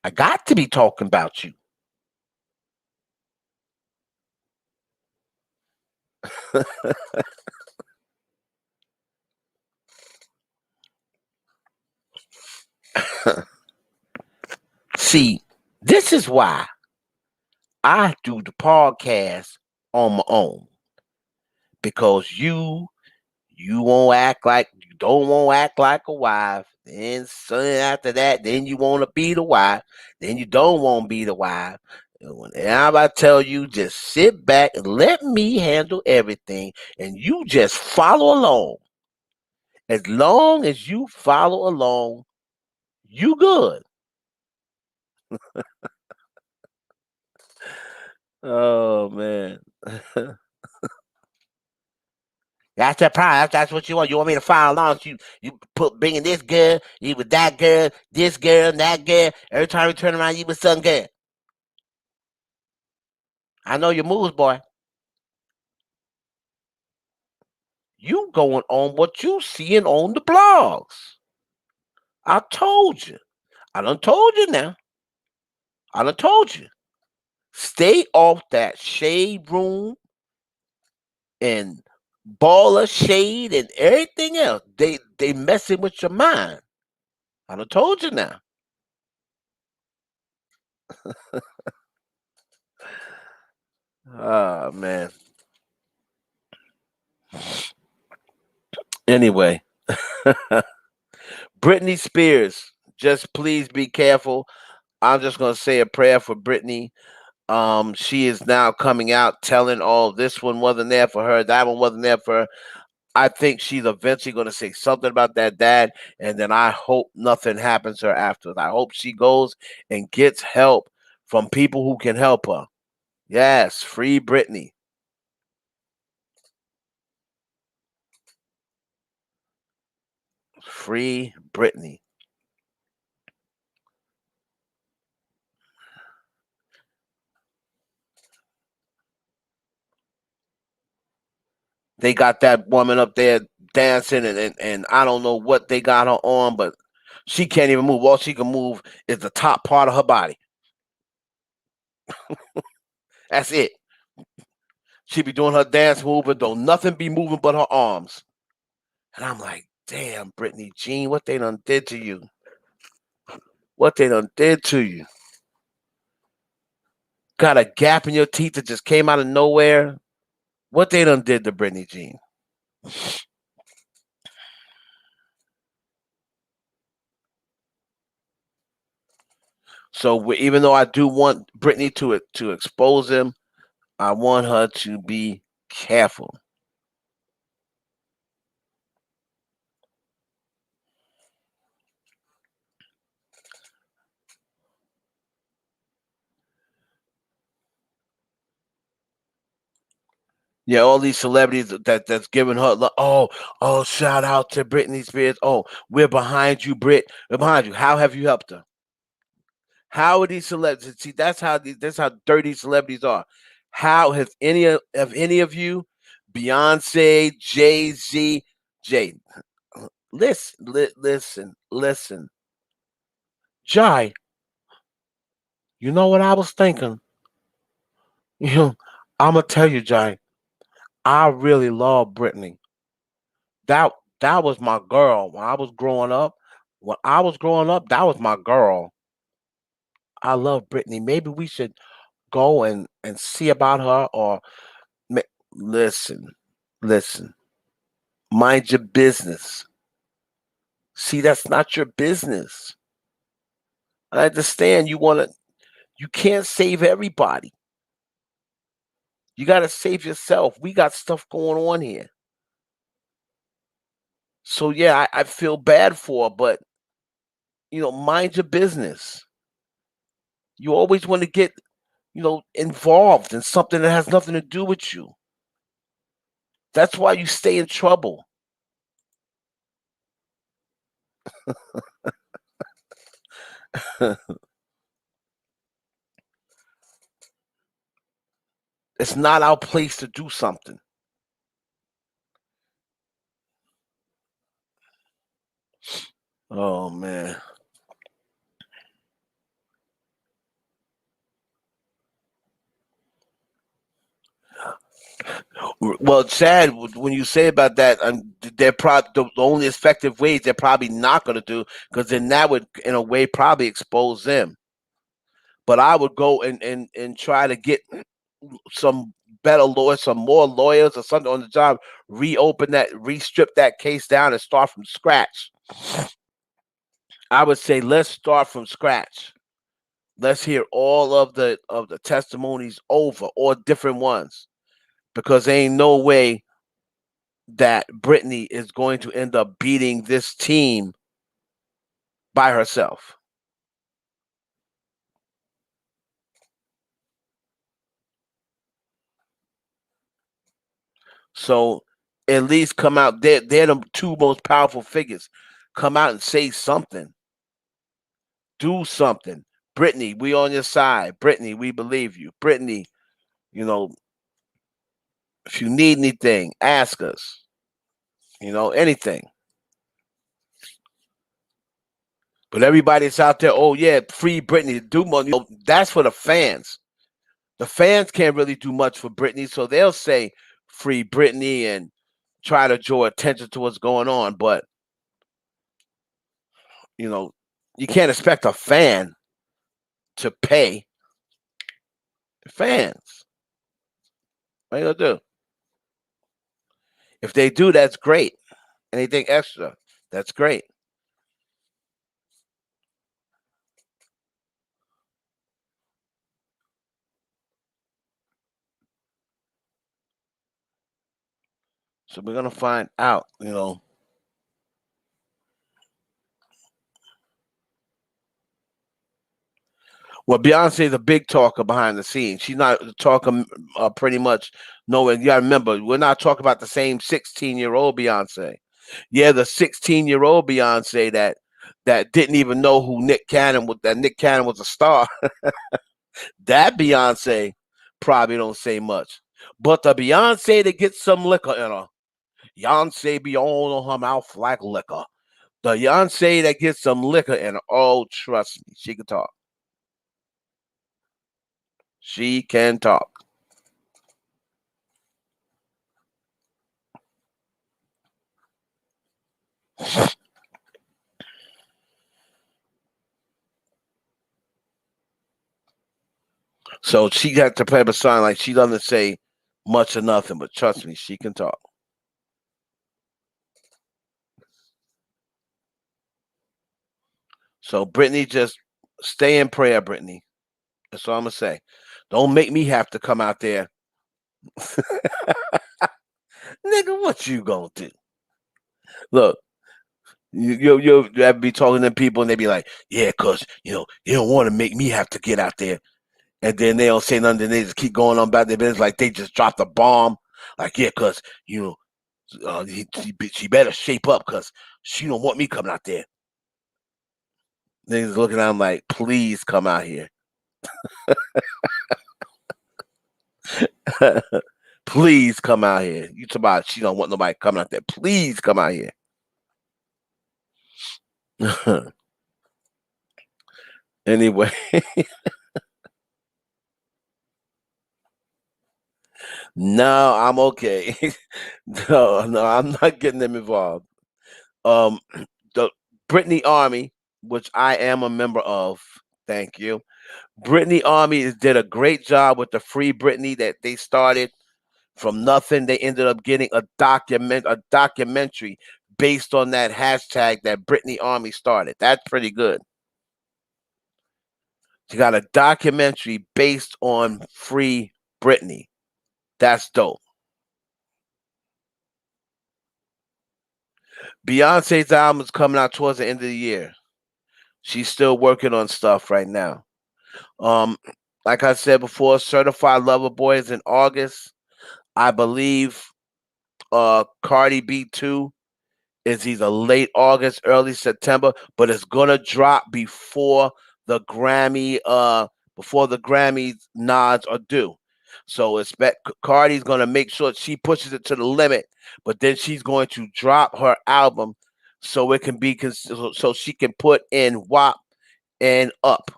I got to be talking about you. See, this is why I do the podcast on my own because you won't act like you don't want to act like a wife. Then soon after that, then you want to be the wife. Then you don't want to be the wife. And whenever I tell you, just sit back and let me handle everything, and you just follow along. As long as you follow along, you good. Oh man. That's the problem. That's what you want. You want me to follow along. So you put bringing this girl, you with that girl, this girl, that girl. Every time you turn around, you with some girl. I know your moves, boy. You going on what you seeing on the blogs. I told you. I done told you now. I done told you. Stay off that shade room and ball of shade and everything else. They messing with your mind. I done told you now. Oh man. Anyway, Britney Spears, just please be careful. I'm just gonna say a prayer for Britney. She is now coming out telling, "Oh, this one wasn't there for her. That one wasn't there for her." I think she's eventually going to say something about that dad, and then I hope nothing happens to her afterwards. I hope she goes and gets help from people who can help her. Yes, free Britney. Free Britney. They got that woman up there dancing, and I don't know what they got her on, but she can't even move. All she can move is the top part of her body. That's it. She be doing her dance move, but don't nothing be moving but her arms. And I'm like, damn, Brittany Jean, what they done did to you? What they done did to you? Got a gap in your teeth that just came out of nowhere. What they done did to Brittany Jean? So even though I do want Brittany to expose him, I want her to be careful. Yeah, all these celebrities that's giving her oh shout out to Britney Spears. Oh, we're behind you, Brit. We're behind you. How have you helped her? How are these celebrities? See, that's how dirty celebrities are. How has any of you, Beyonce, Jay Z, Jay? Listen, Jai. You know what I was thinking? You know, I'm gonna tell you, Jai. I really love Britney, That that was my girl when I was growing up. When I was growing up, that was my girl. I love Brittany. Maybe we should go and see about her or ma- listen, listen. Mind your business. See, that's not your business. I understand you want to. You can't save everybody. You got to save yourself. We got stuff going on here. So yeah, I feel bad for her, but mind your business. You always want to get, involved in something that has nothing to do with you. That's why you stay in trouble. It's not our place to do something. Oh man. Well, Chad, when you say about that, they're probably the only effective ways they're probably not going to do, because then that would, in a way, probably expose them. But I would go and try to get some better lawyers, some more lawyers or something on the job, reopen that, re-strip that case down and start from scratch. I would say let's start from scratch. Let's hear all of the testimonies over, or different ones, because there ain't no way that Brittany is going to end up beating this team by herself. So at least come out. They're the two most powerful figures. Come out and say something. Do something. Brittany, we on your side. Brittany, we believe you. Brittany, you know, if you need anything, ask us. Anything. But everybody's out there, oh yeah, free Britney. Do more. That's for the fans. The fans can't really do much for Britney, so they'll say free Britney and try to draw attention to what's going on. But you know, you can't expect a fan to pay the fans. What are you gonna do? If they do, that's great. Anything extra, that's great. So we're gonna find out. Well, Beyonce's a big talker behind the scenes. She's not talking pretty much nowhere. You gotta remember, we're not talking about the same 16-year-old Beyonce. Yeah, the 16-year-old Beyonce that didn't even know who Nick Cannon was. That Nick Cannon was a star. That Beyonce probably don't say much. But the Beyonce that gets some liquor in her, Beyonce be on her mouth like liquor. The Beyonce that gets some liquor in her, oh, trust me, she can talk. She can talk. So she got to play a song like she doesn't say much or nothing, but trust me, she can talk. So Brittany, just stay in prayer, Brittany. That's all I'm gonna say. Don't make me have to come out there, nigga. What you gonna do? Look, you have to be talking to people, and they be like, "Yeah, cause you don't want to make me have to get out there." And then they don't say nothing. They just keep going on about their business like they just dropped a bomb. Like, yeah, cause she better shape up, cause she don't want me coming out there. Niggas looking at him like, please come out here. Please come out here. You talk about she don't want nobody coming out there. Please come out here. Anyway, No, I'm okay. No, no, I'm not getting them involved. Um, the Brittany Army, which I am a member of. Thank you. Brittany Army did a great job with the Free Britney that they started from nothing. They ended up getting a documentary based on that hashtag that Brittany Army started. That's pretty good. You got a documentary based on Free Britney. That's dope. Beyonce's album is coming out towards the end of the year. She's still working on stuff right now. Um, like I said before, Certified Lover Boy is in August. I believe Cardi B 2 is either late August, early September, but it's gonna drop the Grammy before the Grammy nods are due. So expect Cardi's gonna make sure she pushes it to the limit, but then she's going to drop her album so it can be so she can put in WAP and up.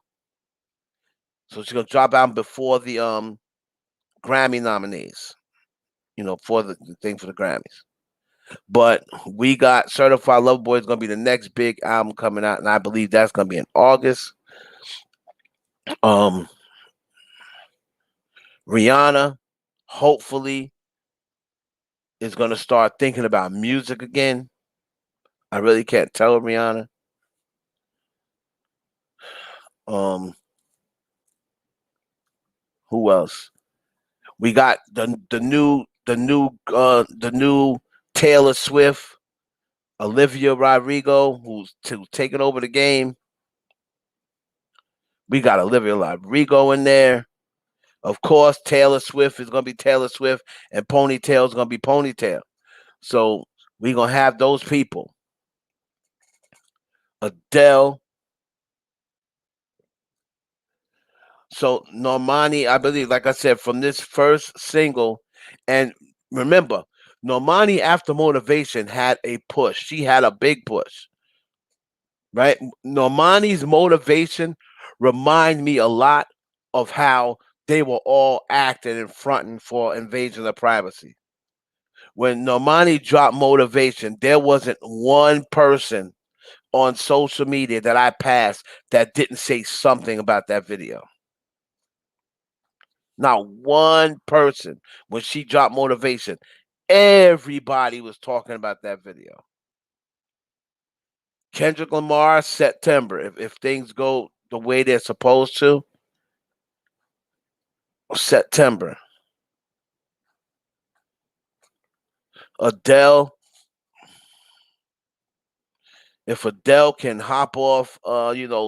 So she's gonna drop album before the Grammy nominees, for the thing for the Grammys. But we got Certified Lover Boy is gonna be the next big album coming out, and I believe that's gonna be in August. Um, Rihanna, hopefully, is gonna start thinking about music again. I really can't tell Rihanna. Um, who else? We got the new Taylor Swift, Olivia Rodrigo, who's taking over the game. We got Olivia Rodrigo in there. Of course, Taylor Swift is gonna be Taylor Swift, and Ponytail is gonna be Ponytail. So we're gonna have those people. Adele. So Normani, I believe, like I said, from this first single, and remember, Normani after Motivation had a push. She had a big push, right? Normani's Motivation remind me a lot of how they were all acting and fronting for Invasion of Privacy. When Normani dropped Motivation, there wasn't one person on social media that I passed that didn't say something about that video. Not one person. When she dropped Motivation, everybody was talking about that video. Kendrick Lamar, September. If things go the way they're supposed to, September. Adele, if Adele can hop off,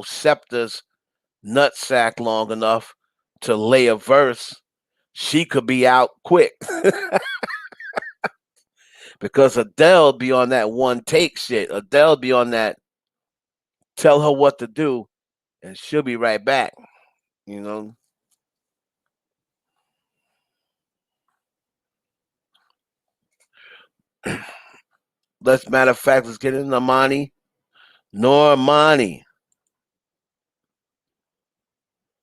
Scepter's nutsack long enough to lay a verse, she could be out quick. Because Adele be on that one take shit. Adele be on that tell her what to do and she'll be right back. You know. Let's matter of fact, let's get into Normani. Normani.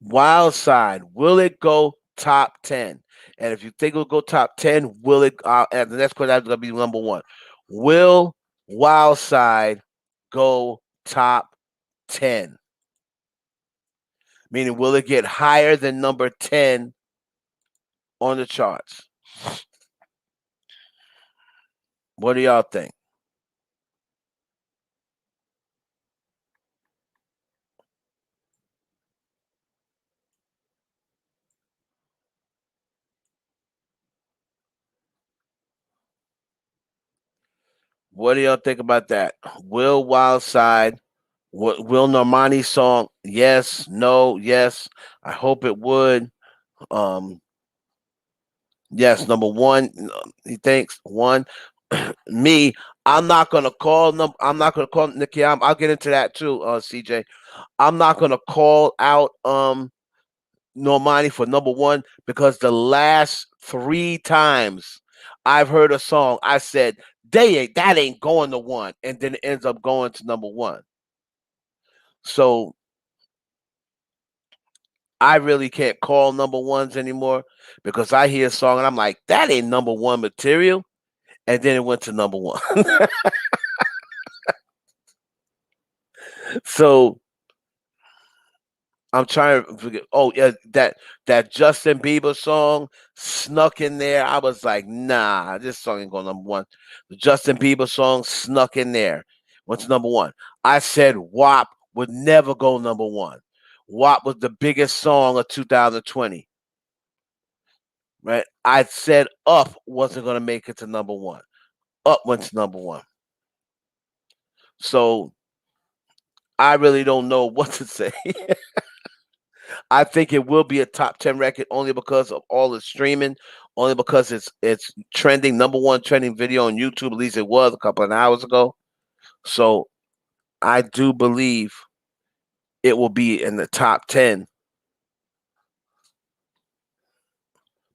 Wildside. Will it go top 10? And if you think it'll go top 10, will it and the next question is gonna be number one. Will Wildside go top 10? Meaning, will it get higher than number 10 on the charts? What do y'all think? What do y'all think about that? Will Wildside, will Normani's song? Yes, no, yes. I hope it would. Um, yes, number one. He thinks one. Me, I'm not gonna call them. I'm not gonna call Nicki. I'll get into that too, CJ. I'm not gonna call out Normani for number one because the last three times I've heard a song, I said that ain't going to one, and then it ends up going to number one. So I really can't call number ones anymore because I hear a song and I'm like, that ain't number one material. And then it went to number one. So I'm trying to forget. Oh yeah, that Justin Bieber song snuck in there. I was like, nah, this song ain't going number one. The Justin Bieber song snuck in there. What's number one? I said WAP would never go number one. WAP was the biggest song of 2020. Right? I said Up wasn't gonna make it to number one. Up went to number one. So I really don't know what to say. I think it will be a top 10 record only because of all the streaming, only because it's trending, number one trending video on YouTube. At least it was a couple of hours ago. So I do believe it will be in the top 10,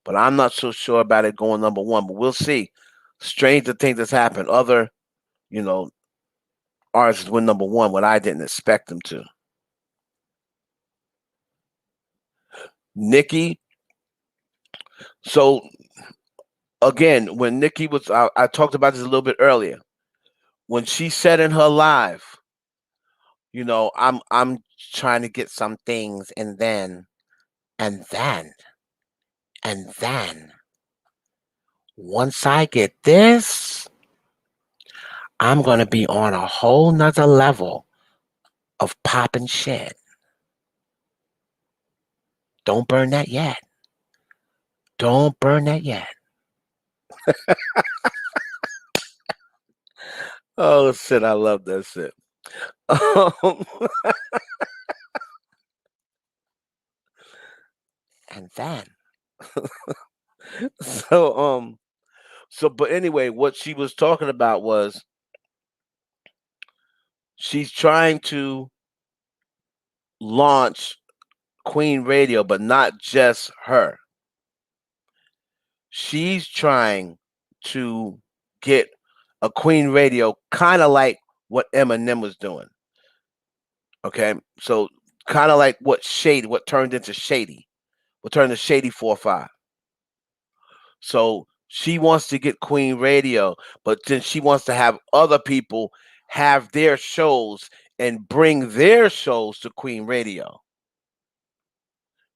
but I'm not so sure about it going number one. But we'll see. Stranger things that's happened. Other, you know, artists win number one when I didn't expect them to. Nicki. So again, when Nicki was, I talked about this a little bit earlier. When she said in her live, I'm trying to get some things, and then and then once I get this, I'm gonna be on a whole nother level of popping shit. Don't burn that yet. Don't burn that yet. Oh shit, I love that shit. Um, and then so but anyway, what she was talking about was she's trying to launch Queen Radio, but not just her. She's trying to get a Queen Radio, kind of like what Eminem was doing. Okay, so kind of like what turned into Shady, what turned to Shady 4-5. So she wants to get Queen Radio, but then she wants to have other people have their shows and bring their shows to Queen Radio.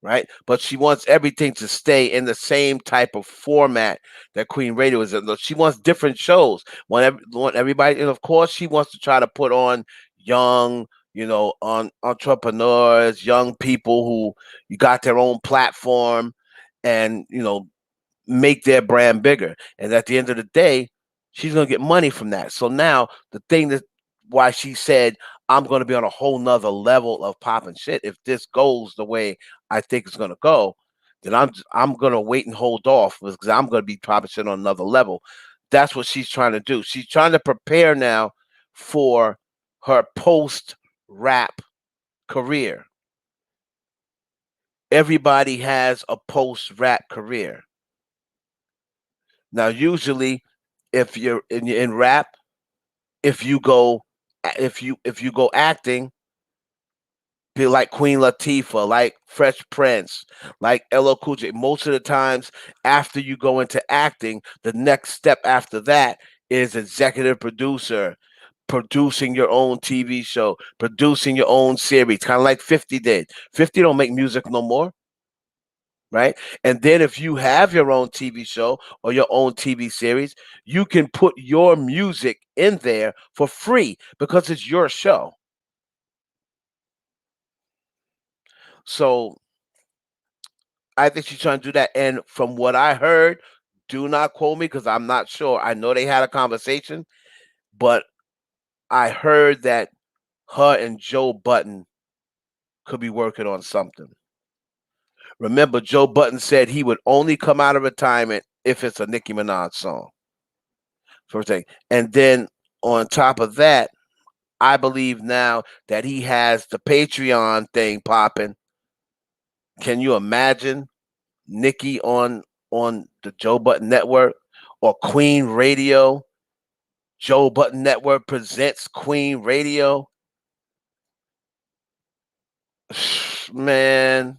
Right? But she wants everything to stay in the same type of format that Queen Radio is in. She wants different shows. Want everybody, and of course, she wants to try to put on young, on entrepreneurs, young people who you got their own platform, and make their brand bigger. And at the end of the day, she's gonna get money from that. So now the thing that why she said I'm gonna be on a whole nother level of popping shit. If this goes the way I think it's gonna go, then I'm gonna wait and hold off because I'm gonna be popping shit on another level. That's what she's trying to do. She's trying to prepare now for her post rap career. Everybody has a post rap career. Now, usually, if you're in rap, if you go if you go acting, be like Queen Latifah, like Fresh Prince, like LL Cool J. Most of the times, after you go into acting, the next step after that is executive producer, producing your own TV show, producing your own series, kind of like 50 did. 50 don't make music no more. Right? And then if you have your own TV show or your own TV series, you can put your music in there for free because it's your show. So I think she's trying to do that. And from what I heard, do not quote me because I'm not sure. I know they had a conversation, but I heard that her and Joe Button could be working on something. Remember, Joe Button said he would only come out of retirement if it's a Nicki Minaj song. First thing. And then on top of that, I believe now that he has the Patreon thing popping. Can you imagine Nicki on the Joe Button Network or Queen Radio? Joe Button Network presents Queen Radio. Man,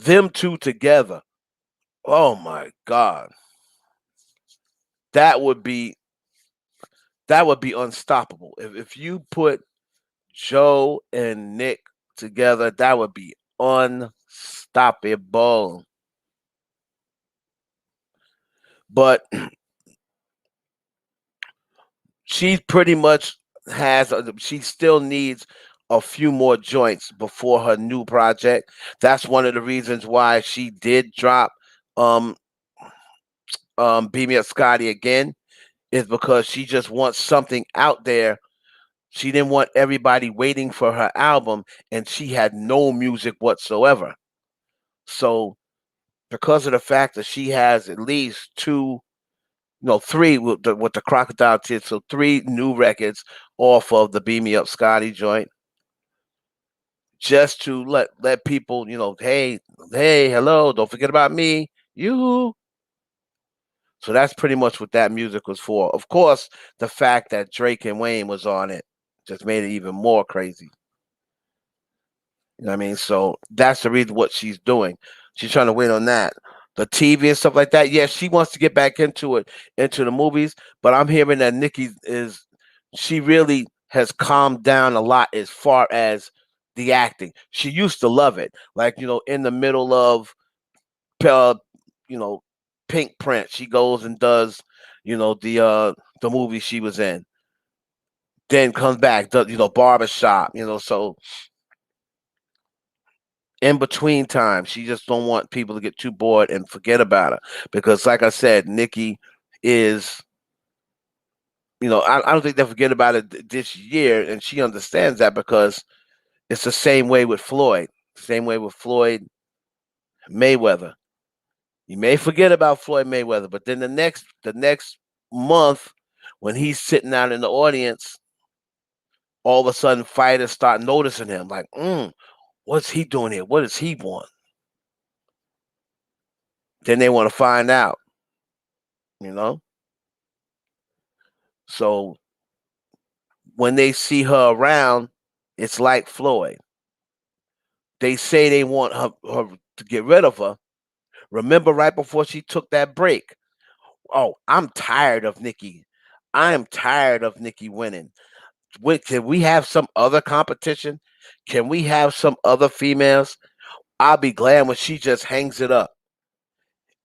Them two together. Oh my God. That would be that would be unstoppable. If you put Joe and Nick together, that would be unstoppable. But she pretty much she still needs a few more joints before her new project. That's one of the reasons why she did drop um Beam Me Up Scotty again, is because she just wants something out there. She didn't want everybody waiting for her album, and she had no music whatsoever. So because of the fact that she has at least two, no, three with the Crocodile Tears, so three new records off of the Beam Me Up Scotty joint, just to let people, hey, hello, don't forget about me, you. So that's pretty much what that music was for. Of course, the fact that Drake and Wayne was on it just made it even more crazy. You know what I mean? So that's the reason what she's doing. She's trying to wait on that. The TV and stuff like that. Yeah, she wants to get back into it, into the movies. But I'm hearing that Nicki she really has calmed down a lot as far as the acting. She used to love it. Like, in the middle of, uh, you know, Pink Print, she goes and does, the movie she was in. Then comes back, does, Barbershop, so in between time. She just don't want people to get too bored and forget about her because, like I said, Nicki is. I don't think they forget about it this year, and she understands that because it's the same way with Floyd. Same way with Floyd Mayweather. You may forget about Floyd Mayweather, but then the next month, when he's sitting out in the audience, all of a sudden fighters start noticing him. Like, what's he doing here? What does he want? Then they want to find out. You know. So when they see her around, it's like Floyd. They say they want her to get rid of her. Remember, right before she took that break, oh, I'm tired of Nicki. I am tired of Nicki winning. Can we have some other competition? Can we have some other females? I'll be glad when she just hangs it up.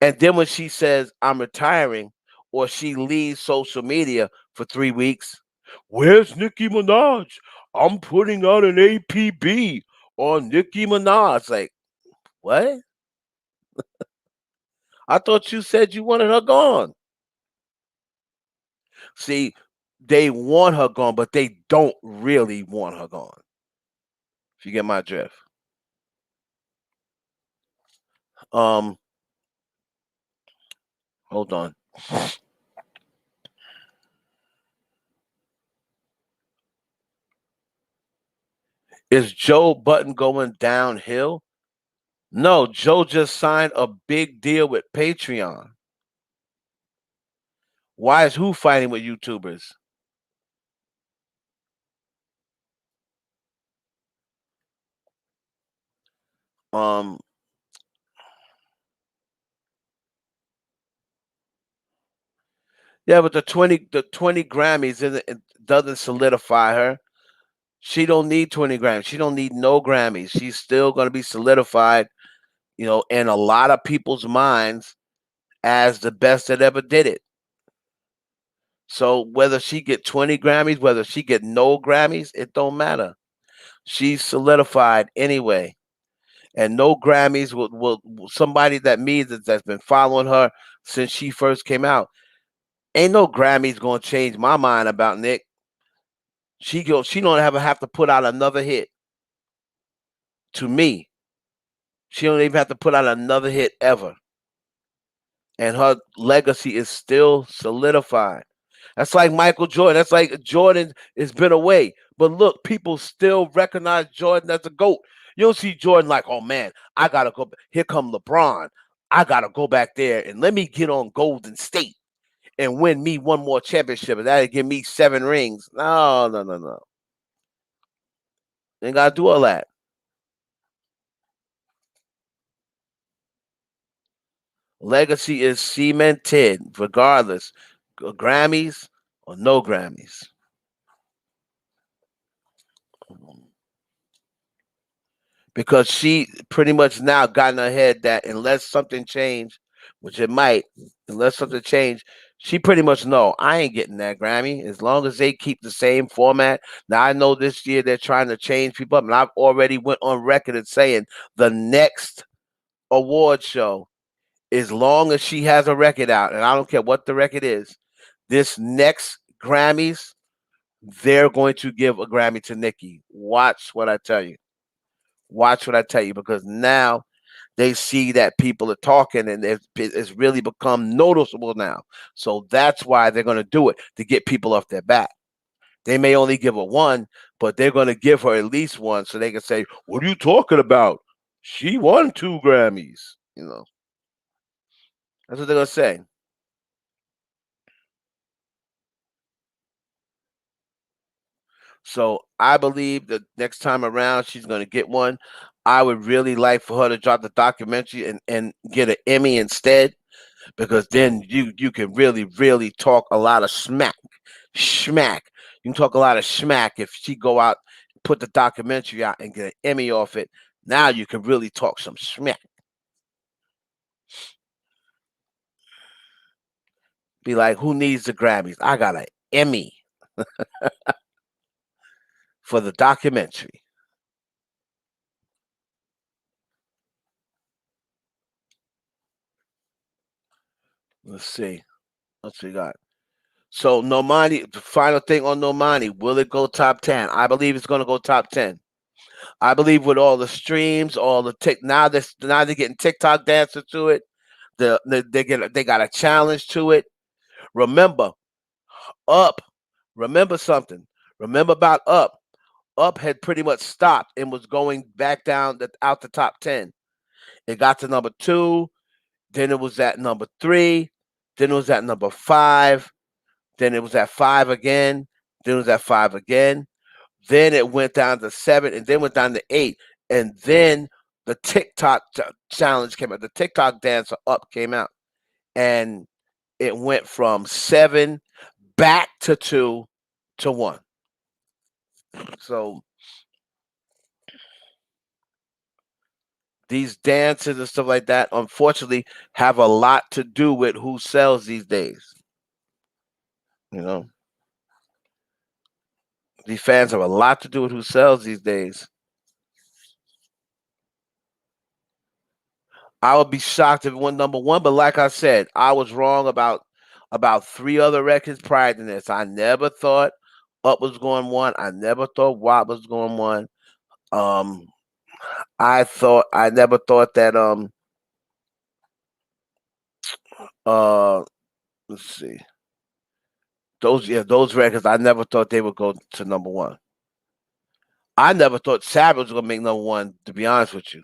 And then when she says, I'm retiring, or she leaves social media for 3 weeks, where's Nicki Minaj? I'm putting out an APB on Nicki Minaj. Like, what? I thought you said you wanted her gone. See, they want her gone, but they don't really want her gone. If you get my drift. Um, Hold on. Is Joe Button going downhill? No, Joe just signed a big deal with Patreon. Why is who fighting with YouTubers? Um, yeah, but the 20 Grammys it doesn't solidify her. She don't need 20 Grammys. She don't need no Grammys. She's still gonna be solidified, in a lot of people's minds as the best that ever did it. So whether she get 20 Grammys, whether she get no Grammys, it don't matter. She's solidified anyway. And no Grammys will somebody that that's been following her since she first came out. Ain't no Grammys gonna change my mind about Nick. She don't ever have to put out another hit. To me, she don't even have to put out another hit ever, and her legacy is still solidified. That's like Michael Jordan. That's like Jordan has been away, but look, people still recognize Jordan as a GOAT. You don't see Jordan like, oh man, I gotta go. Here come LeBron. I gotta go back there and let me get on Golden State and win me one more championship, and that'll give me 7 rings. No, no, no, no. Ain't gotta do all that. Legacy is cemented, regardless, Grammys or no Grammys. Because she pretty much now got in her head that unless something changed, which it might, unless something changed, she pretty much know I ain't getting that Grammy as long as they keep the same format. Now I know this year they're trying to change people up, and I've already went on record and saying the next award show, as long as she has a record out, and I don't care what the record is, this next Grammys, they're going to give a Grammy to Nicki. Watch what I tell you. Watch what I tell you, because now they see that people are talking and it's really become noticeable now. So that's why they're going to do it, to get people off their back. They may only give her one, but they're going to give her at least one so they can say, "What are you talking about? She won 2 Grammys." That's what they're going to say. So I believe that next time around she's going to get one. I would really like for her to drop the documentary and get an Emmy instead, because then you can really talk a lot of schmack. You can talk a lot of schmack if she go out, put the documentary out, and get an Emmy off it. Now you can really talk some smack. Be like, who needs the Grammys? I got an Emmy for the documentary. Let's see. What we got? So Normani, the final thing on Normani, will it go top 10? I believe it's going to go top 10. I believe with all the streams, all the tick now they're getting TikTok dancers to it. They got a challenge to it. Remember, Up. Remember something. Remember about Up. Up had pretty much stopped and was going back down out the top 10. It got to number 2. Then it was at number 3. Then it was at number 5. Then it was at 5 again. Then it was at 5 again. Then it went down to 7, and then went down to 8. And then the TikTok challenge came out. The TikTok dancer Up came out. And it went from 7 back to 2 to 1. So these dances and stuff like that, unfortunately, have a lot to do with who sells these days. You know, these fans have a lot to do with who sells these days. I would be shocked if it went number 1, but like I said, I was wrong about 3 other records prior to this. I never thought Up was going 1. I never thought WAP was going 1. Um, I never thought that uh let's see. Those records, I never thought they would go to number 1. I never thought Savage was gonna make number 1, to be honest with you.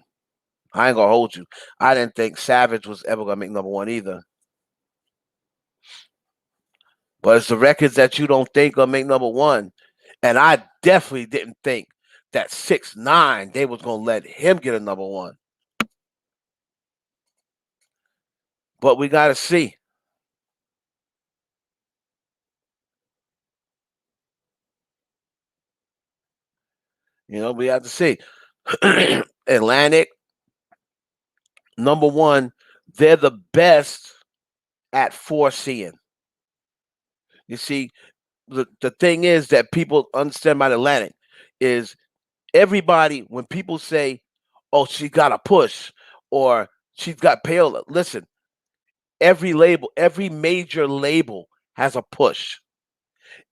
I ain't gonna hold you. I didn't think Savage was ever gonna make number 1 either. But it's the records that you don't think gonna make number 1. And I definitely didn't think that 6ix9ine, they was gonna let him get a number 1. But we gotta see. We have to see. Atlantic, number 1, they're the best at foreseeing. You see, the thing is that people understand about Atlantic is everybody, when people say, "Oh, she got a push," or "She's got payola," listen, every major label has a push.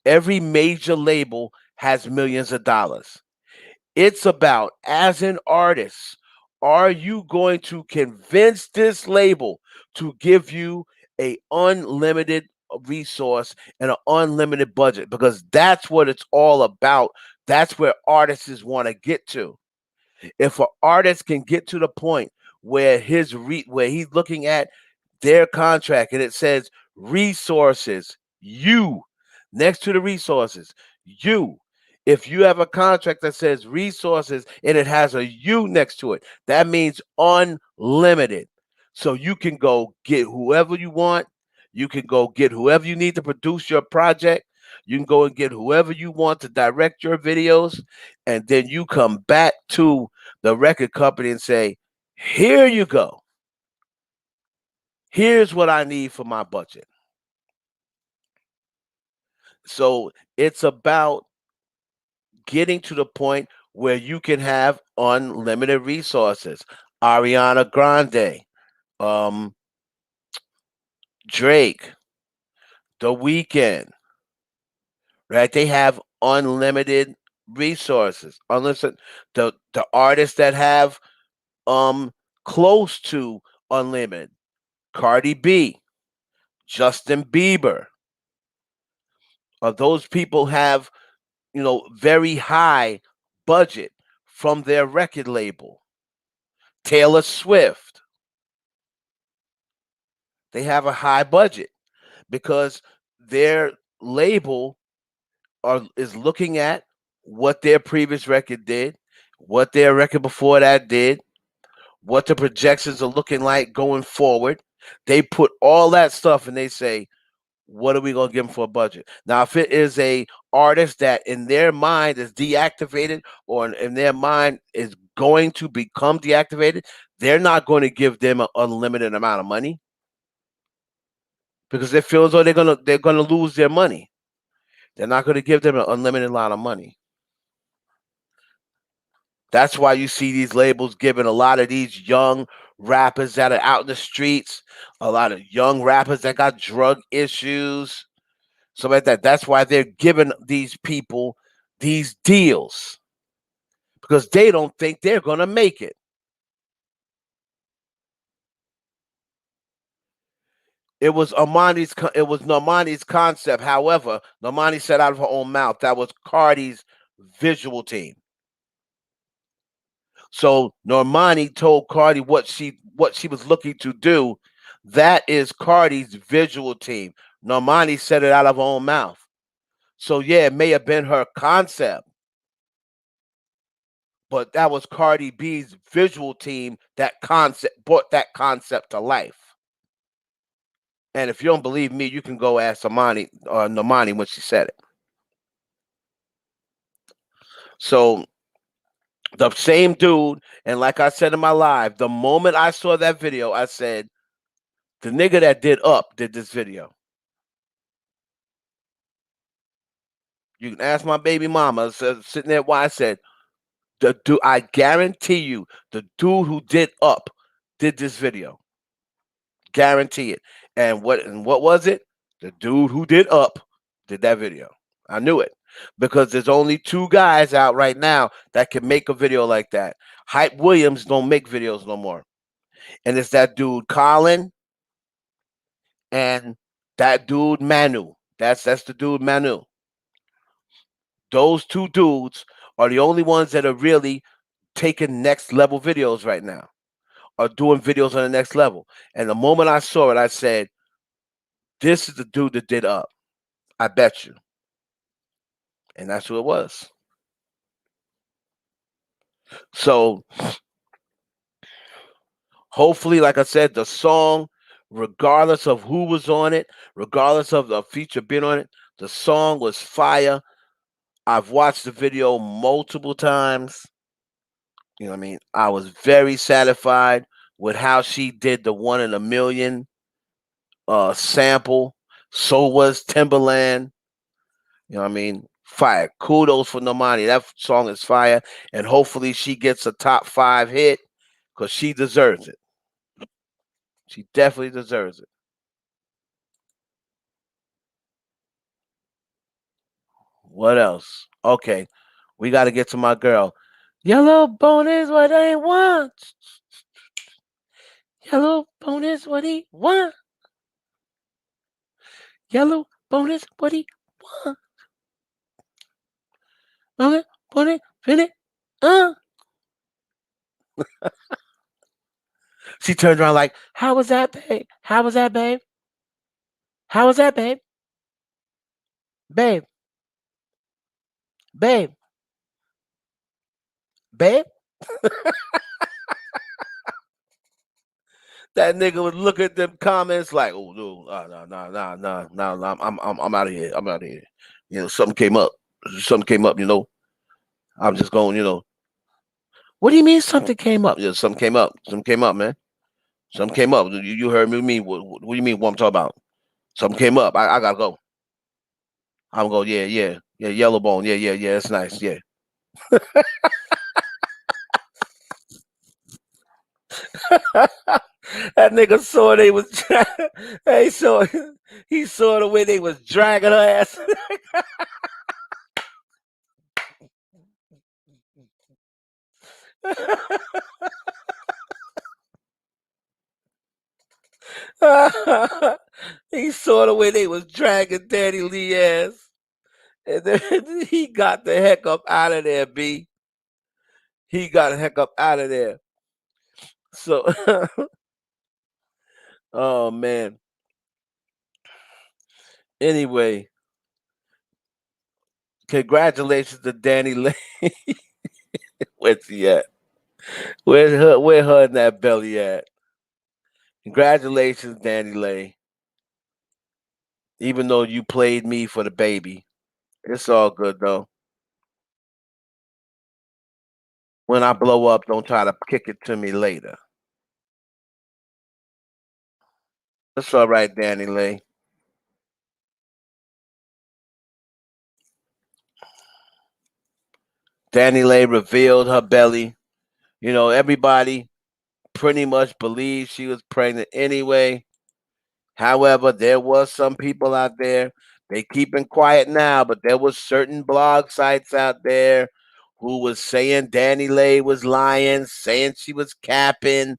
Every major label has millions of dollars. It's about, as an artist, are you going to convince this label to give you a unlimited resource and an unlimited budget? Because that's what it's all about. That's where artists want to get to. If an artist can get to the point where where he's looking at their contract and it says resources, you, next to the resources, you. If you have a contract that says resources and it has a U next to it, that means unlimited. So you can go get whoever you want. You can go get whoever you need to produce your project. You can go and get whoever you want to direct your videos. And then you come back to the record company and say, here you go. Here's what I need for my budget. So it's about getting to the point where you can have unlimited resources. Ariana Grande, um, Drake, The Weeknd, right? They have unlimited resources. Unlimited the artists that have um close to unlimited. Cardi B, Justin Bieber. Those people have, very high budget from their record label. Taylor Swift, they have a high budget because their label is looking at what their previous record did, what their record before that did, what the projections are looking like going forward. They put all that stuff and they say, what are we gonna give them for a budget? Now, if it is a artist that in their mind is deactivated or in their mind is going to become deactivated, they're not going to give them an unlimited amount of money because they feel as though they're gonna lose their money. They're not going to give them an unlimited amount of money. That's why you see these labels giving a lot of these young rappers that are out in the streets, a lot of young rappers that got drug issues, so like that. That's why they're giving these people these deals because they don't think they're going to make it. It was Normani's concept. However, Normani said out of her own mouth that was Cardi's visual team. So Normani told Cardi what she was looking to do. That is Cardi's visual team. Normani said it out of her own mouth. So yeah, it may have been her concept, but that was Cardi B's visual team that concept brought that concept to life. And if you don't believe me, you can go ask Normani when she said it. So the same dude, and like I said in my live, the moment I saw that video, I said, the nigga that did Up did this video. You can ask my baby mama, sitting there while I said, I guarantee you, the dude who did Up did this video. Guarantee it. And what was it? The dude who did Up did that video. I knew it. Because there's only two guys out right now that can make a video like that. Hype Williams don't make videos no more. And it's that dude Colin and that dude Manu. That's the dude Manu. Those two dudes are the only ones that are really taking next level videos right now, are doing videos on the next level. And the moment I saw it, I said, this is the dude that did Up. I bet you. And that's who it was. So hopefully, like I said, the song, regardless of who was on it, regardless of the feature being on it, the song was fire. I've watched the video multiple times. You know what I mean? I was very satisfied with how she did the 1 in a million sample. So was Timberland. You know what I mean? Fire. Kudos for Normani. That song is fire. And hopefully she gets a top 5 hit because she deserves it. She definitely deserves it. What else? Okay. We got to get to my girl. Yellow bone is what I want. Yellow bone is what he want. Yellow bone is what he want. Okay, put it, fit it. Uh. She turned around like, how was that, babe? How was that, babe? How was that, babe? Babe, babe, babe. That nigga would look at them comments like, "Oh no, no, I'm out of here. I'm out of here." Something came up. Something came up. I'm just going. What do you mean something came up? Yeah, something came up. Something came up, man. Something came up. You heard me? What do you mean? What I'm talking about? Something came up. I gotta go. I'm going. Yeah, yeah, yeah. Yellow bone. Yeah, yeah, yeah. It's nice. Yeah. That nigga saw they was. He saw. He saw the way they was dragging her ass. He saw the way they was dragging Danny Lee ass. And then he got the heck up out of there, B. He got the heck up out of there. So, oh man. Anyway, congratulations to Danny Lee. Where's he at? Where her and that belly at? Congratulations, Danny Lee. Even though you played me for the baby. It's all good though. When I blow up, don't try to kick it to me later. It's all right, Danny Lee. Danny Lee revealed her belly. Everybody pretty much believed she was pregnant anyway. However, there was some people out there. They keeping quiet now, but there was certain blog sites out there who was saying Danny Lee was lying, saying she was capping,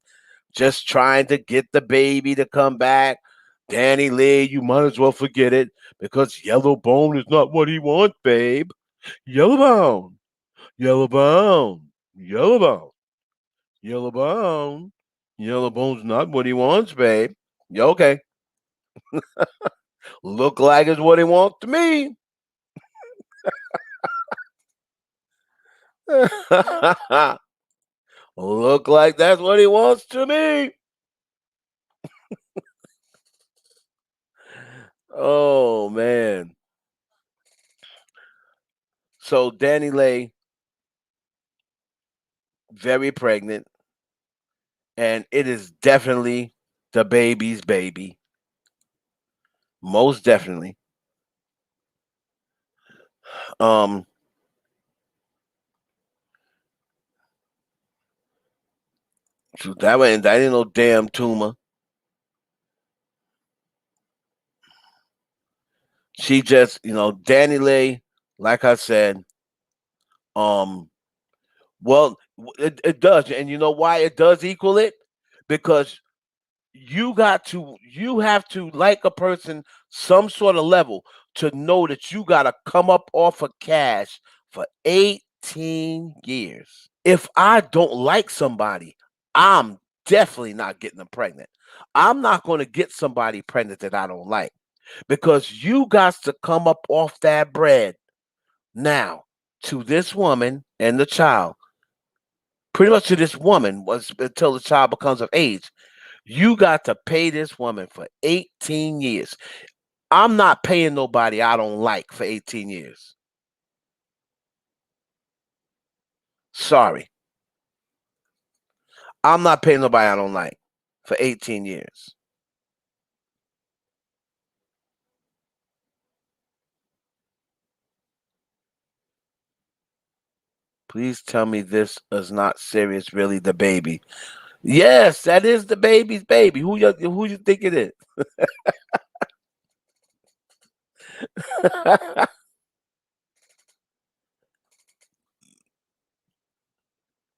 just trying to get the baby to come back. Danny Lee, you might as well forget it because yellow bone is not what he wants, babe. Yellow bone, yellow bone, yellow bone, yellow bone. Yellow bone's not what he wants, babe. Yeah, okay. Look like it's what he wants to me. Look like that's what he wants to me. Oh man. So Danny Lee, very pregnant, and it is definitely the baby's baby. Most definitely. Um, so that ain't no damn tumor. She just, Danny Lee, like I said, um, well, it does, and you know why it does equal it? Because you have to like a person some sort of level to know that you got to come up off of cash for 18 years. If I don't like somebody, I'm definitely not getting them pregnant. I'm not going to get somebody pregnant that I don't like because you got to come up off that bread now to this woman and the child. Pretty much to this woman was until the child becomes of age. You got to pay this woman for 18 years. I'm not paying nobody I don't like for 18 years. Sorry. I'm not paying nobody I don't like for 18 years. Please tell me this is not serious, really the baby. Yes, that is the baby's baby. Who you think it is?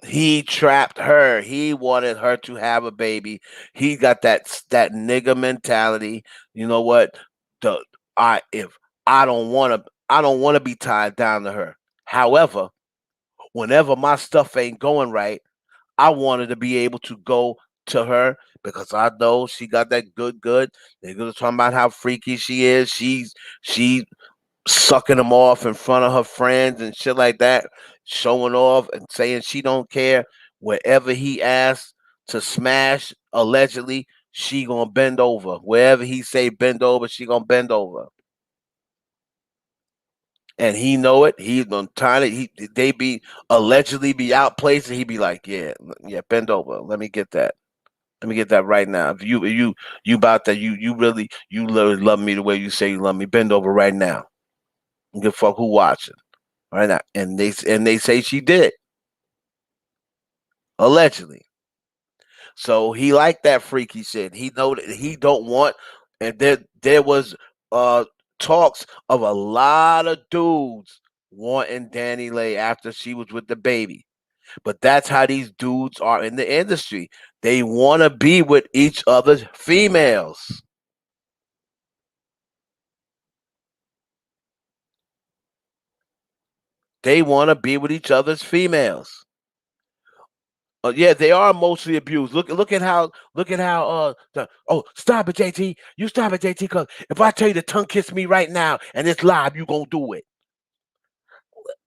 He trapped her. He wanted her to have a baby. He got that nigga mentality. You know what? The if I don't want to be tied down to her. However, whenever my stuff ain't going right, I wanted to be able to go to her because I know she got that good. They're gonna talk about how freaky she is. She sucking him off in front of her friends and shit like that, showing off and saying she don't care. Wherever he asks, to smash allegedly, she gonna bend over. Wherever he say bend over, she gonna bend over. And he know it. He's gonna time it. They be allegedly be out places. He be like, yeah, yeah, bend over. Let me get that. Let me get that right now. If you about that, you really love me the way you say you love me. Bend over right now. Don't give a fuck who watching right now. And they say she did allegedly. So he liked that freaky shit. He know that he don't want, and there was uh talks of a lot of dudes wanting Danny Lay after she was with the baby. But that's how these dudes are in the industry. They want to be with each other's females. They want to be with each other's females. Yeah, they are mostly abused. Oh, stop it, JT. You stop it, JT. Cause if I tell you to tongue kiss me right now and it's live, you gonna do it.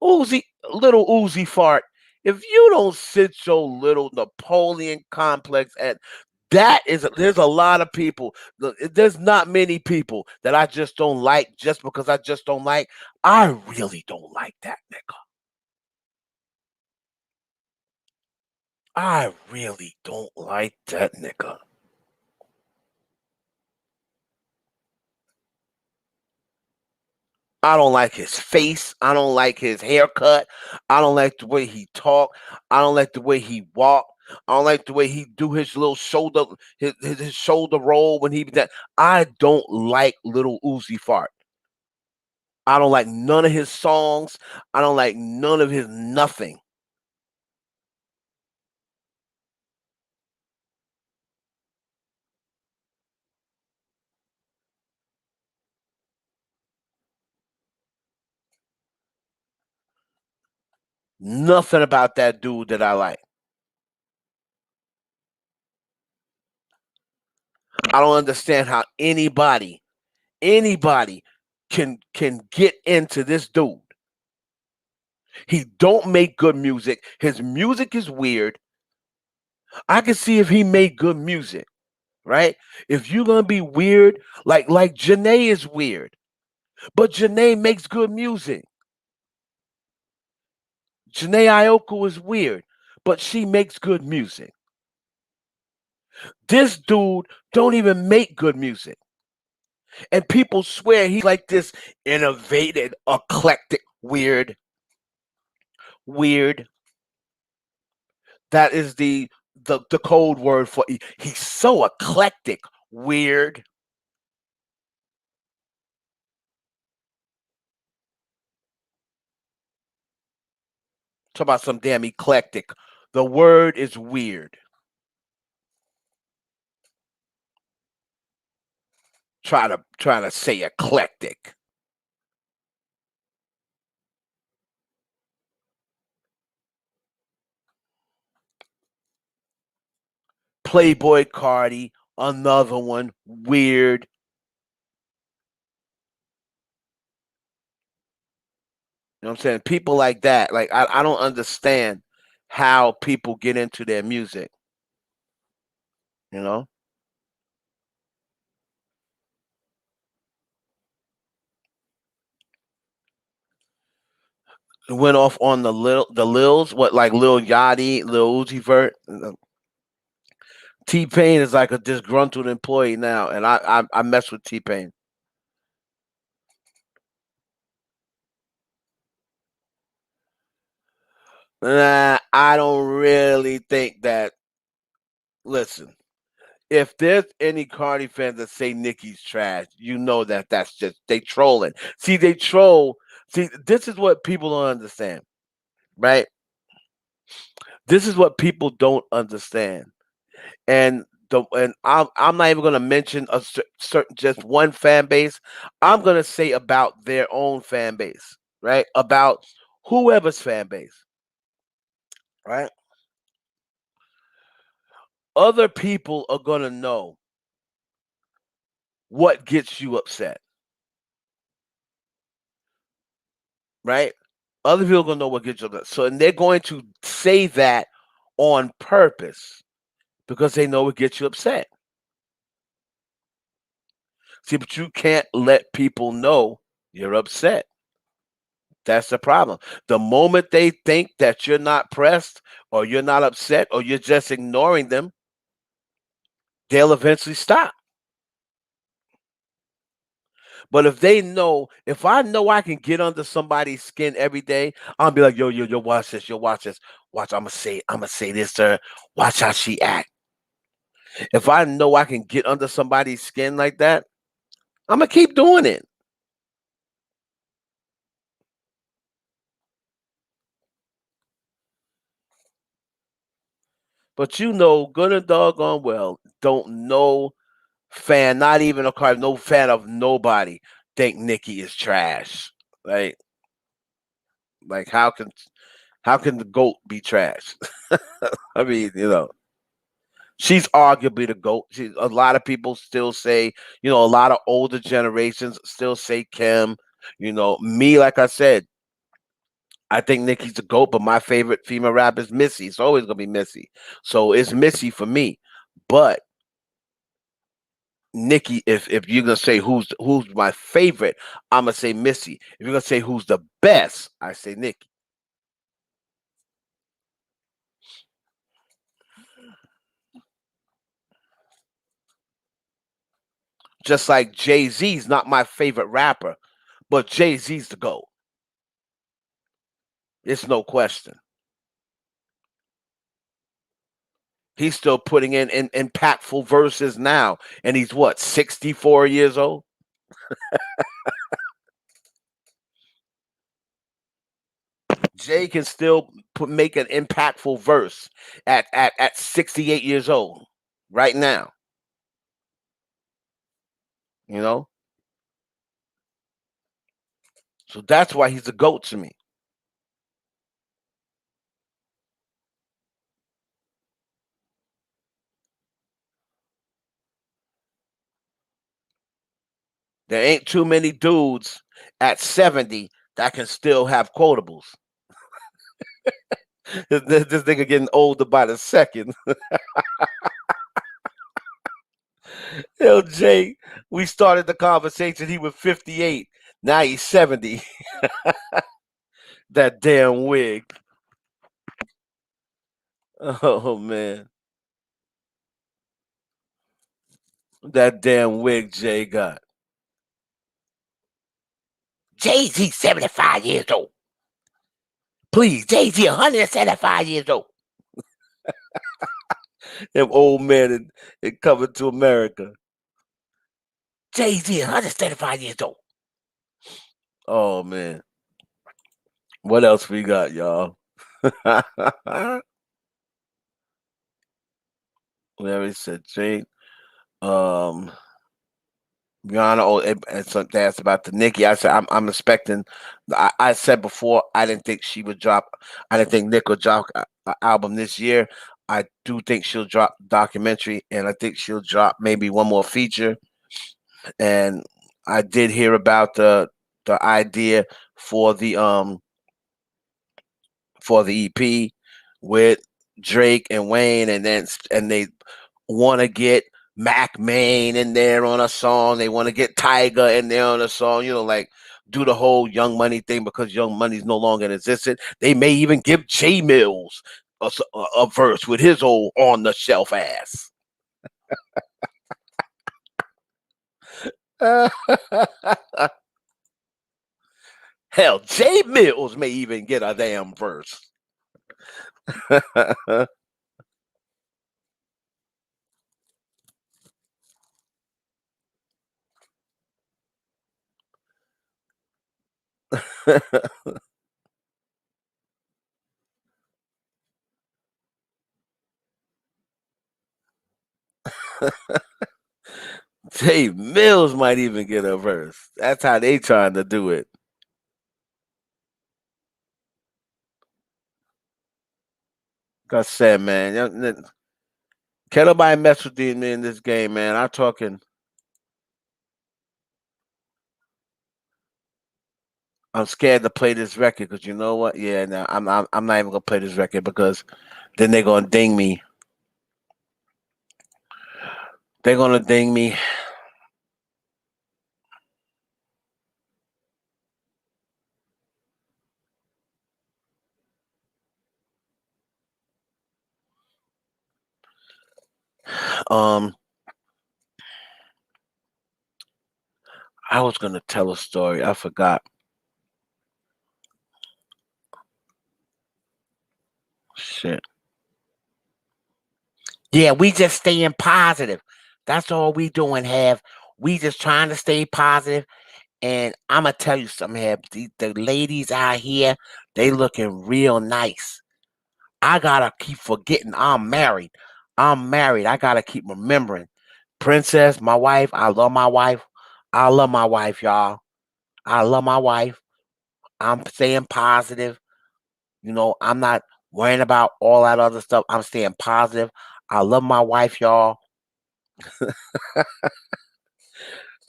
Uzi, little Uzi fart. If you don't sit your little Napoleon complex at there's a lot of people. There's not many people that I just don't like just because I just don't like. I really don't like that nigga. I really don't like that nigga. I don't like his face. I don't like his haircut. I don't like the way he talk. I don't like the way he walk. I don't like the way he do his little shoulder, his shoulder roll when he be that. I don't like little Uzi fart. I don't like none of his songs. I don't like none of his nothing. Nothing about that dude that I like. I don't understand how anybody can get into this dude. He don't make good music. His music is weird. I can see if he made good music, right? If you're gonna be weird, like Janae is weird, but Janae makes good music. Janae Aiko is weird, but she makes good music. This dude don't even make good music, and people swear he's like this innovative, eclectic, weird. That is the code word for he's so eclectic, weird. Talk about some damn eclectic. The word is weird. Try to say eclectic. Playboy Cardi, another one, weird. You know what I'm saying? People like that, like I don't understand how people get into their music. You know, went off on the Lils, what like Lil Yachty, Lil Uzi Vert. T Pain is like a disgruntled employee now, and I mess with T Pain. Nah, I don't really think that. Listen, if there's any Cardi fans that say Nicki's trash, you know that that's just they trolling. See, they troll. See, this is what people don't understand, right? This is what people don't understand, and I'm not even gonna mention a certain just one fan base. I'm gonna say about their own fan base, right? About whoever's fan base, right? Other people are gonna know what gets you upset, right? Other people are gonna know what gets you upset. So and they're going to say that on purpose because they know it gets you upset. See, but you can't let people know you're upset. That's the problem. The moment they think that you're not pressed or you're not upset or you're just ignoring them, they'll eventually stop. But if I know I can get under somebody's skin every day, I'll be like, yo, watch this, watch this. Watch, I'm gonna say this to her. Watch how she act. If I know I can get under somebody's skin like that, I'm gonna keep doing it. But good and doggone well, don't no fan, not even a Cardi, no fan of nobody, think Nicki is trash. Like, like how can the goat be trash? I mean, she's arguably the GOAT. A lot of people still say, a lot of older generations still say Kim. Me, like I said, I think Nicki's the GOAT, but my favorite female rapper is Missy. It's always gonna be Missy. So it's Missy for me. But Nicki, if you're gonna say who's my favorite, I'm gonna say Missy. If you're gonna say who's the best, I say Nicki. Just like Jay-Z's not my favorite rapper, but Jay-Z's the GOAT. It's no question. He's still putting in impactful verses now, and he's what, 64 years old? Jay can still make an impactful verse at 68 years old right now. You know, so that's why he's a goat to me. There ain't too many dudes at 70 that can still have quotables. This nigga getting older by the second. Yo, Jay, we started the conversation. He was 58. Now he's 70. That damn wig. Oh man. That damn wig Jay got. Jay-Z 75 years old. Please, Jay-Z 175 years old. Them old men coming to America. Jay-Z 175 years old. Oh man. What else we got, y'all? Larry said Jay. Um Rihanna, and so that's about the Nicki. I said I'm expecting. I said before I didn't think she would drop. I didn't think Nick would drop an album this year. I do think she'll drop documentary, and I think she'll drop maybe one more feature. And I did hear about the idea for the um for the EP with Drake and Wayne, and they want to get Mac Main in there on a song. They want to get Tiger in there on a song. Like do the whole Young Money thing because Young Money's no longer in existence. They may even give J Mills a verse with his old on the shelf ass. Hell, J Mills may even get a damn verse. J Mills might even get a verse. That's how they trying to do it. Like I said, man, can't nobody mess with me in this game, man. I'm talking. I'm scared to play this record because you know what? Yeah, no, I'm not even gonna play this record because then they're gonna ding me. They're gonna ding me. Um, I was gonna tell a story. I forgot. Shit. Yeah, we just staying positive. That's all we doing, Have. We just trying to stay positive. And I'm gonna tell you something, Have. The ladies out here, they looking real nice. I gotta keep forgetting I'm married. I'm married. I gotta keep remembering. Princess, my wife. I love my wife. I love my wife, y'all. I love my wife. I'm staying positive. I'm not worrying about all that other stuff. I'm staying positive. I love my wife, y'all.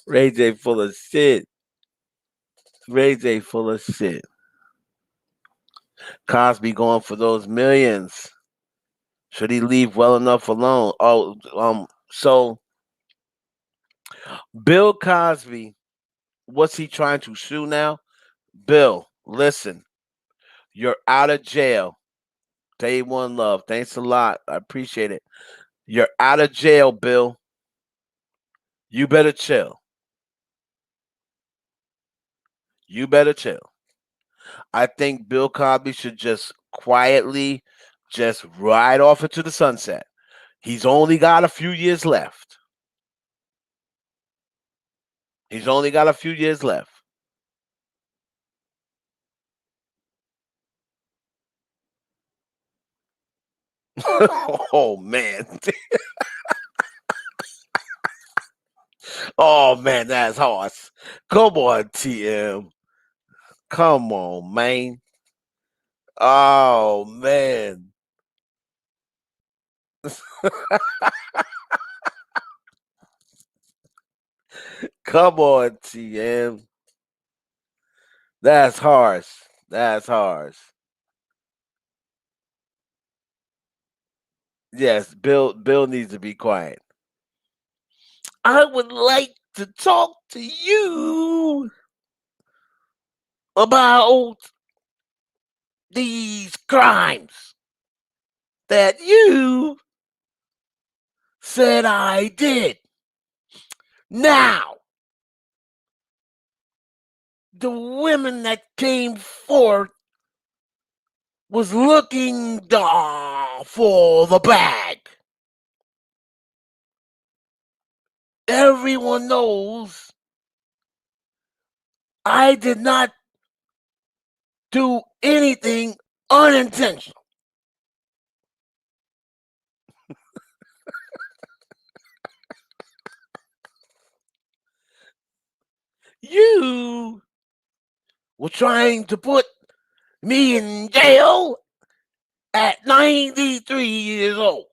Ray J full of shit. Ray J full of shit. Cosby going for those millions. Should he leave well enough alone? So Bill Cosby, what's he trying to sue now? Bill, listen, you're out of jail. Day one love. Thanks a lot. I appreciate it. You're out of jail, Bill. You better chill. You better chill. I think Bill Cosby should just quietly just ride off into the sunset. He's only got a few years left. He's only got a few years left. Oh man. Oh man, that's harsh. Come on, TM. Come on, man. Oh man. Come on, TM. That's harsh. That's harsh. Yes, Bill needs to be quiet. I would like to talk to you about these crimes that you said I did. Now, the women that came forth was looking for the bag. Everyone knows I did not do anything unintentional. You were trying to put me in jail at 93 years old.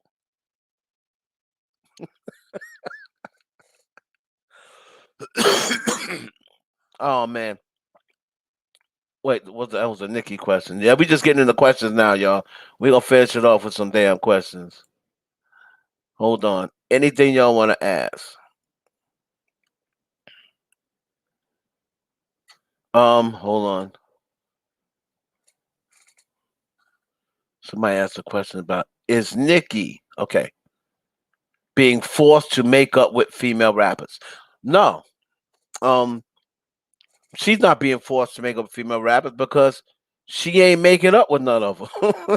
Oh man. Wait, that was a Nicki question. Yeah, we just getting into questions now, y'all. We gonna finish it off with some damn questions. Hold on. Anything y'all want to ask? Hold on. Somebody asked a question about is Nicki being forced to make up with female rappers? No. Um, she's not being forced to make up with female rappers because she ain't making up with none of them.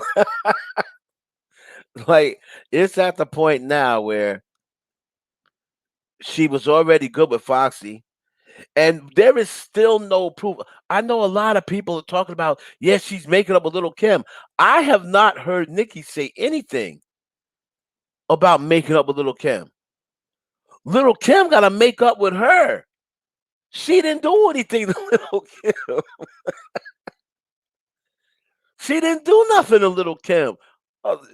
Like it's at the point now where she was already good with Foxy, and there is still no proof. I know a lot of people are talking about, yes, she's making up with Little Kim. I have not heard Nicki say anything about making up with Little Kim. Little Kim got to make up with her. She didn't do anything to Little Kim. She didn't do nothing to Little Kim. Oh,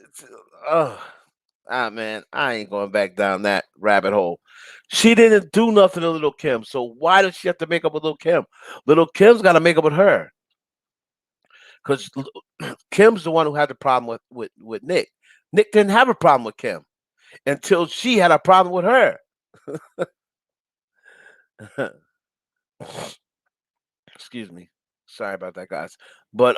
oh, man, I ain't going back down that rabbit hole. She didn't do nothing to Little Kim, so why does she have to make up with Little Kim? Little Kim's got to make up with her because Kim's the one who had the problem with Nick. Nick didn't have a problem with Kim. until she had a problem with her. Excuse me. Sorry about that, guys. But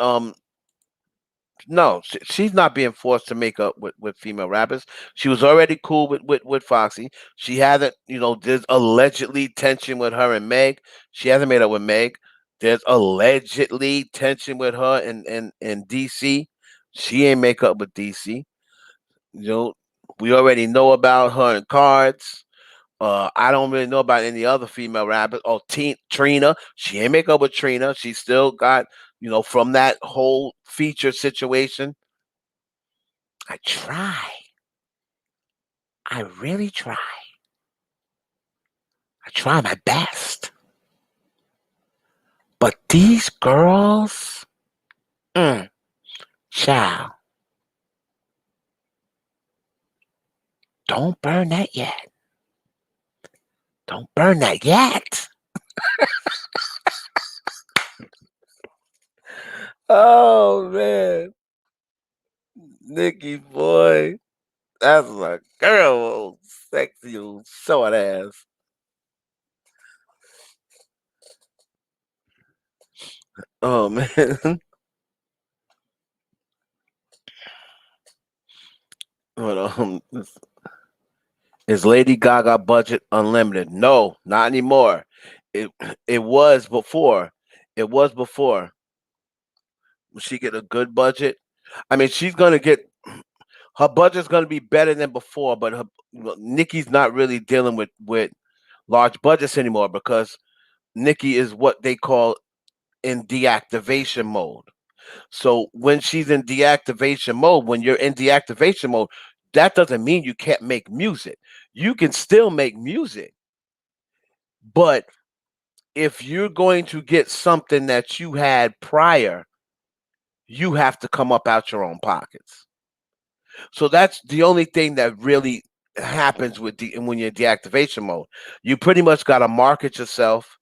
no, she's not being forced to make up with female rappers. She was already cool with Foxy. She hasn't, there's allegedly tension with her and Meg. She hasn't made up with Meg. There's allegedly tension with her and DC. She ain't make up with DC. You know, we already know about her and Cards. I don't really know about any other female rappers. Oh, Trina, she ain't make up with Trina. She still got, from that whole feature situation. I try. I really try. I try my best. But these girls, child, don't burn that yet. Don't burn that yet. Oh man, Nicki boy, that's my girl, old sexy old short ass. Oh man, but is Lady Gaga budget unlimited? No, not anymore. It it was before. It was before. Will she get a good budget? I mean, she's gonna get her budget's gonna be better than before, but Nicki's not really dealing with large budgets anymore because Nicki is what they call in deactivation mode. So when she's in deactivation mode, when you're in deactivation mode, that doesn't mean you can't make music. You can still make music, but if you're going to get something that you had prior, you have to come up out your own pockets. So that's the only thing that really happens when you're in deactivation mode. You pretty much got to market yourself.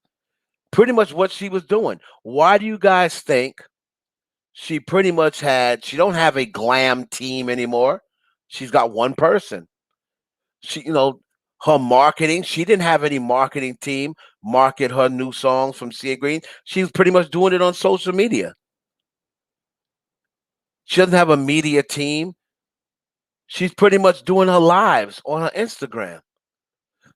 Pretty much what she was doing. Why do you guys think she pretty much she don't have a glam team anymore? She's got one person. She, her marketing, she didn't have any marketing team market her new songs from Sia Green. She's pretty much doing it on social media. She doesn't have a media team. She's pretty much doing her lives on her Instagram.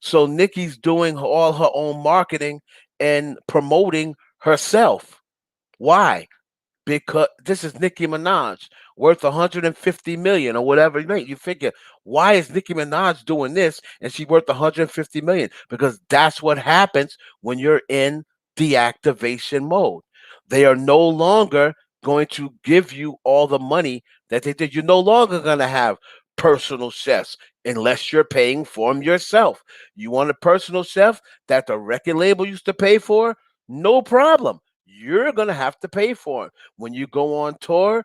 So Nicki's doing all her own marketing and promoting herself. Why? Because this is Nicki Minaj worth 150 million or whatever. You figure, why is Nicki Minaj doing this and she worth 150 million? Because that's what happens when you're in deactivation mode. They are no longer going to give you all the money that they did. You're no longer going to have personal chefs unless you're paying for them yourself. You want a personal chef that the record label used to pay for? No problem. You're going to have to pay for it. When you go on tour,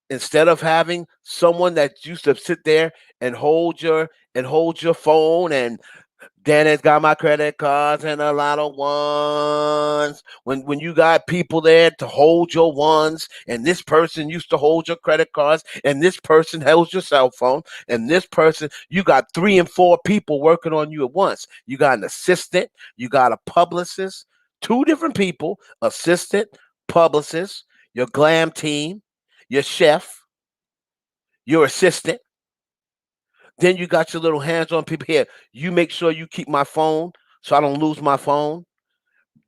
instead of having someone that used to sit there and hold your phone and Dennis got my credit cards and a lot of ones. When you got people there to hold your ones, and this person used to hold your credit cards, and this person holds your cell phone, and this person, you got 3 and 4 people working on you at once. You got an assistant, you got a publicist, 2 different people, assistant, publicist, your glam team, your chef, your assistant. Then you got your little hands-on people here. You make sure you keep my phone so I don't lose my phone.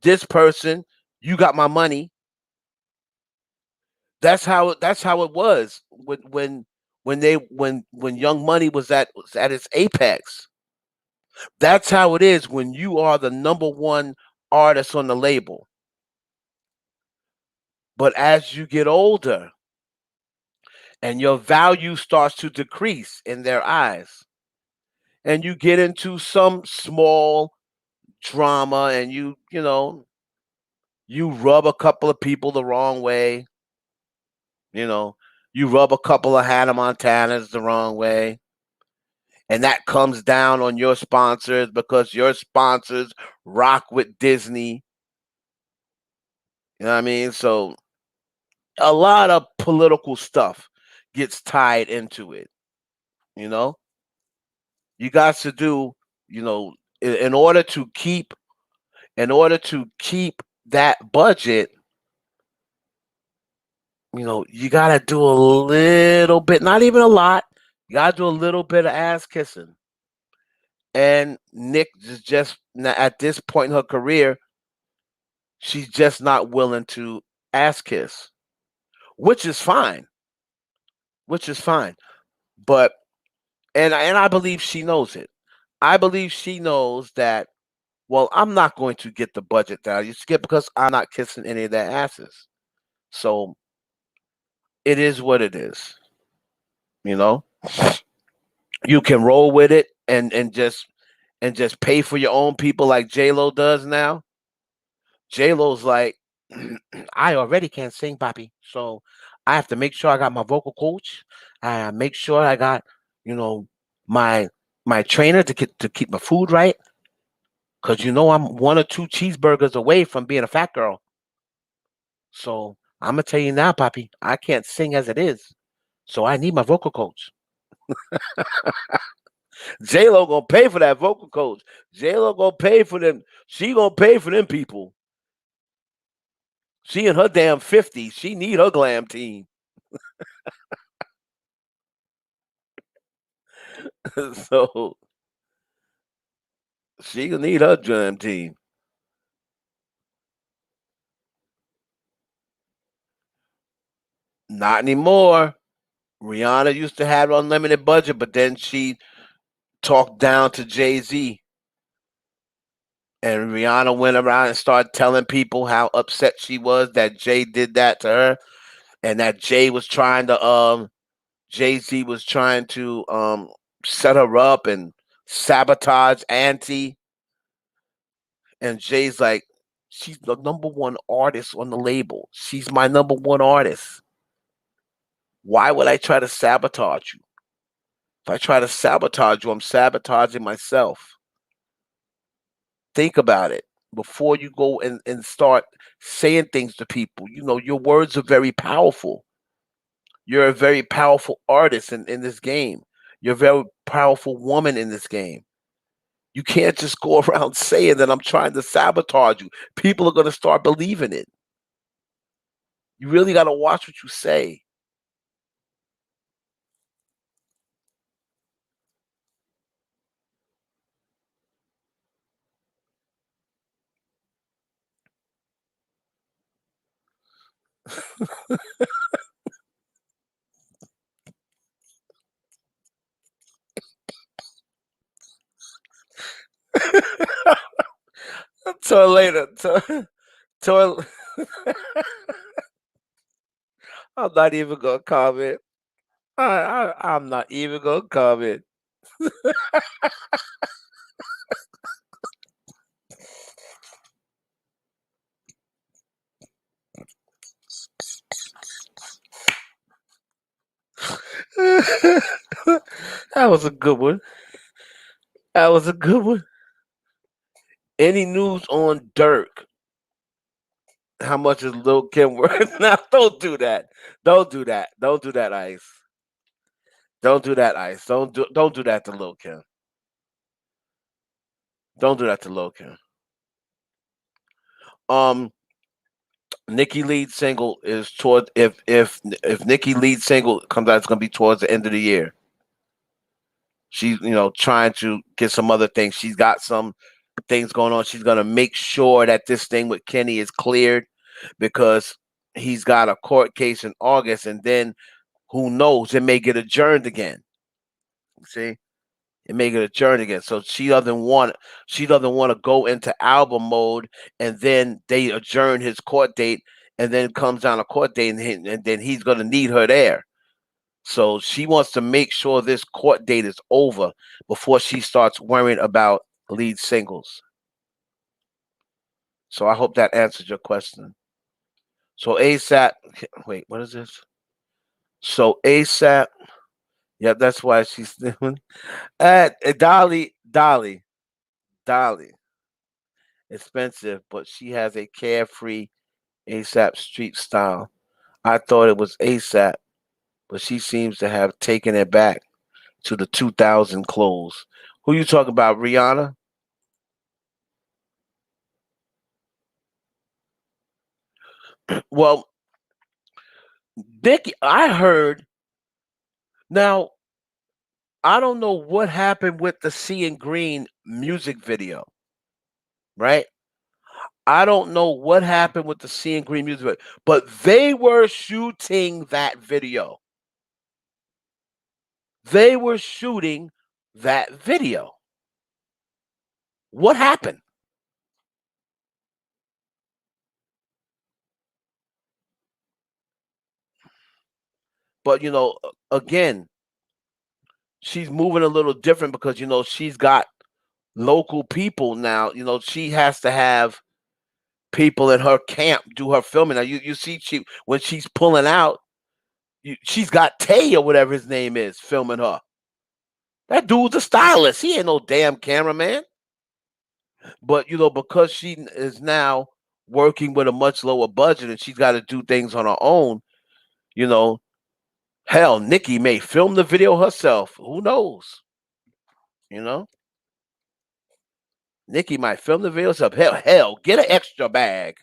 This person, you got my money. That's how it was when Young Money was at its apex. That's how it is when you are the number one artist on the label. But as you get older and your value starts to decrease in their eyes, and you get into some small drama and you rub a couple of people the wrong way, you know, you rub a couple of Hannah Montanas the wrong way, and that comes down on your sponsors because your sponsors rock with Disney. You know what I mean? So a lot of political stuff gets tied into it, you know? You got to do, you know, in order to keep, that budget, you gotta do a little bit, not even a lot. You gotta do a little bit of ass kissing. And Nick is just at this point in her career, she's just not willing to ass kiss, which is fine, which is fine. But and I believe she knows it. I believe she knows that. Well, I'm not going to get the budget that I used to get because I'm not kissing any of their asses. So it is what it is. You know, you can roll with it and just pay for your own people like J Lo does now. J Lo's like, I already can't sing, Poppy, so I have to make sure I got my vocal coach. I make sure I got, you know, my my trainer to keep my food right, because I'm one or two cheeseburgers away from being a fat girl. So I'm gonna tell you now, Poppy, I can't sing as it is, so I need my vocal coach. J Lo gonna pay for that vocal coach. J Lo gonna pay for them. She gonna pay for them people. She in her damn 50s. She need her glam team. So she gonna need her glam team. Not anymore. Rihanna used to have unlimited budget, but then she talked down to Jay-Z. And Rihanna went around and started telling people how upset she was that Jay did that to her, and that Jay-Z was trying to set her up and sabotage Auntie. And Jay's like, she's the number one artist on the label. She's my number one artist. Why would I try to sabotage you? If I try to sabotage you, I'm sabotaging myself. Think about it before you go and start saying things to people. Your words are very powerful. You're a very powerful artist in this game. You're a very powerful woman in this game. You can't just go around saying that I'm trying to sabotage you. People are going to start believing it. You really got to watch what you say. Till later. Till, I'm not even going to comment. I'm not even going to comment. That was a good one. That was a good one. Any news on Dirk? How much is Lil Kim worth? Now, don't do that. Don't do that. Don't do that, Ice. Don't do that, Ice. Don't do that to Lil Kim. Don't do that to Lil Kim. Um, Nicki lead single is toward if Nicki lead single comes out, it's gonna be towards the end of the year. She's trying to get some other things. She's got some things going on. She's gonna make sure that this thing with Kenny is cleared because he's got a court case in August, and then who knows, it may get adjourned again. See, it may get adjourned again. So she doesn't want to go into album mode, and then they adjourn his court date, and then comes down a court date, and then he's gonna need her there. So she wants to make sure this court date is over before she starts worrying about lead singles. So I hope that answers your question. So ASAP, wait, what is this? So ASAP, yeah, that's why she's doing. Dolly, expensive, but she has a carefree ASAP street style. I thought it was ASAP, but she seems to have taken it back. to the 2000 close. Who you talking about, Rihanna? Well, Nicki, I heard. Now, I don't know what happened with the Seeing Green music video, right? I don't know what happened with the Seeing Green music video, but they were shooting that video. They were shooting that video. What happened? But again, she's moving a little different because she's got local people now. She has to have people in her camp do her filming. Now you see when she's pulling out, she's got Tay or whatever his name is filming her. That dude's a stylist. He ain't no damn cameraman. But because she is now working with a much lower budget and she's got to do things on her own, you know, hell, Nicki may film the video herself. Who knows? You know, Nicki might film the video herself. Hell, get an extra bag.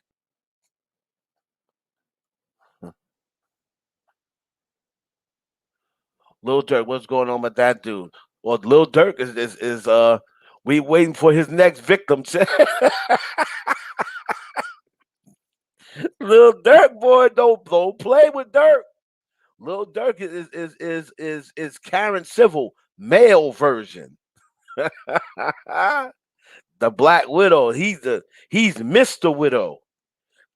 Lil Durk, what's going on with that dude? Well, Lil Durk is we waiting for his next victim. Lil Durk, boy, don't play with Durk. Lil Durk is Karen Civil male version. The Black Widow. He's Mr. Widow.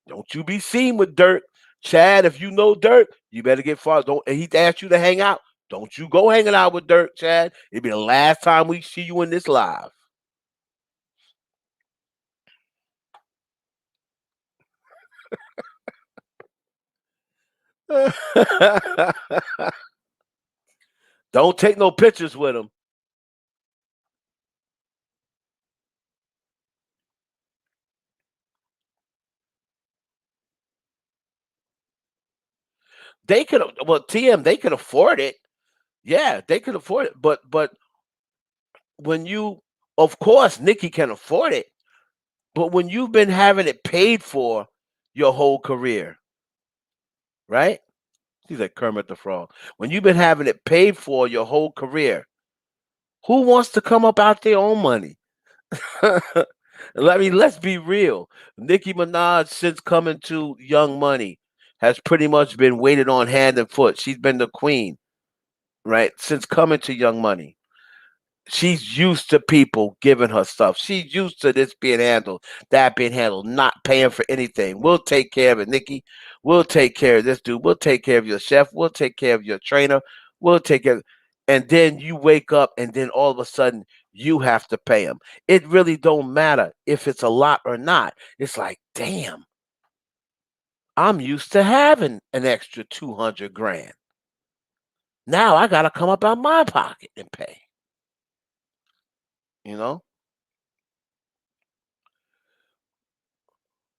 Don't you be seen with Dirk. Chad, if you know Dirk, you better get far. Don't he asked you to hang out. Don't you go hanging out with Dirk, Chad. It'll be the last time we see you in this live. Don't take no pictures with him. They could TM, they could afford it. Yeah, they could afford it. But when you of course Nicki can afford it, but when you've been having it paid for your whole career, right? He's like Kermit the Frog. When you've been having it paid for your whole career, who wants to come up out their own money? Let's be real. Nicki Minaj, since coming to Young Money, has pretty much been waited on hand and foot. She's been the queen, right? Since coming to Young Money. She's used to people giving her stuff. She's used to this being handled, that being handled, not paying for anything. We'll take care of it, Nikki. We'll take care of this dude. We'll take care of your chef. We'll take care of your trainer. We'll take care. And then you wake up, and then all of a sudden you have to pay them. It really don't matter if it's a lot or not. It's like, damn, I'm used to having an extra 200 grand. Now I gotta come up out my pocket and pay. You know.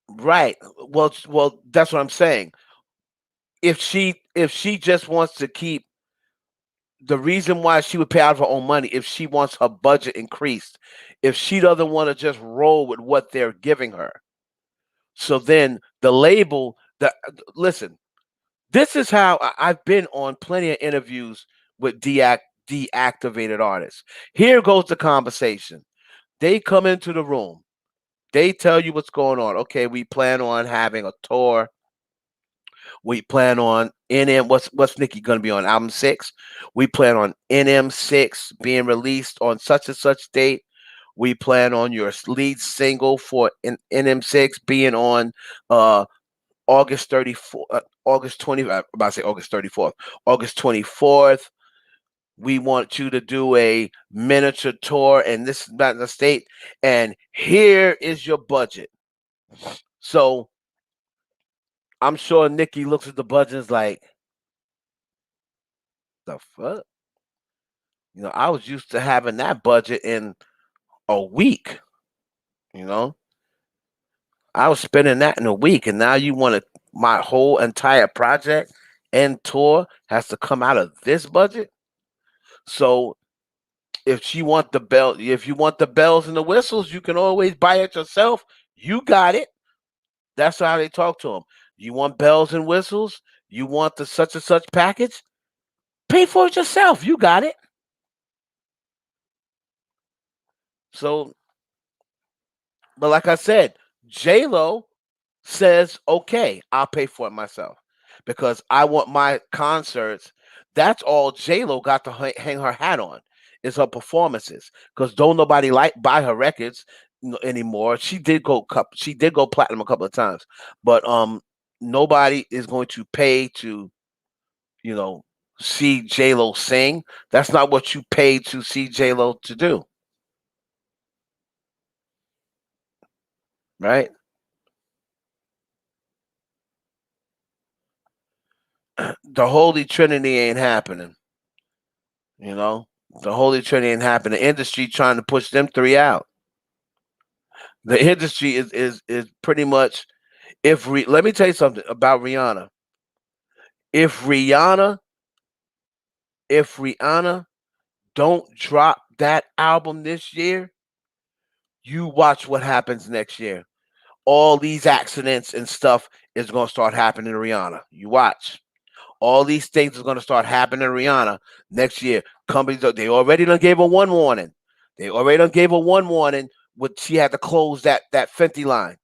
Right. Well, that's what I'm saying. If she just wants to keep the reason why she would pay out of her own money if she wants her budget increased, if she doesn't want to just roll with what they're giving her. So then the label the listen, this is how I've been on plenty of interviews with deactivated artists. Here goes the conversation. They come into the room. They tell you what's going on. Okay, we plan on having a tour. We plan on NM. What's Nicki gonna be on album 6? We plan on NM6 being released on such and such date. We plan on your lead single for NM6 being on uh August 34th, August 20. I'm about to say August 34th, August 24th. We want you to do a miniature tour, and this is about the state. And here is your budget. So I'm sure Nikki looks at the budget and is like, the fuck? I was used to having that budget in a week. You know, I was spending that in a week, and now you want to my whole entire project and tour has to come out of this budget. So if you want the bells and the whistles, you can always buy it yourself. You got it. That's how they talk to them. You want bells and whistles? You want the such and such package? Pay for it yourself. You got it. So, but like I said, J Lo says, "Okay, I'll pay for it myself because I want my concerts." That's all J Lo got to hang her hat on is her performances because don't nobody like buy her records anymore. She did go platinum a couple of times, but nobody is going to pay to you know see J Lo sing. That's not what you paid to see J Lo to do, right? The Holy Trinity ain't happening. You know, the Holy Trinity ain't happening. The industry trying to push them three out. The industry is pretty much let me tell you something about Rihanna. If Rihanna if Rihanna don't drop that album this year, you watch what happens next year. All these accidents and stuff is gonna start happening to Rihanna. You watch. All these things are gonna start happening to Rihanna next year. Companies they already done gave her one warning. They already done gave her one warning. What she had to close that Fenty line,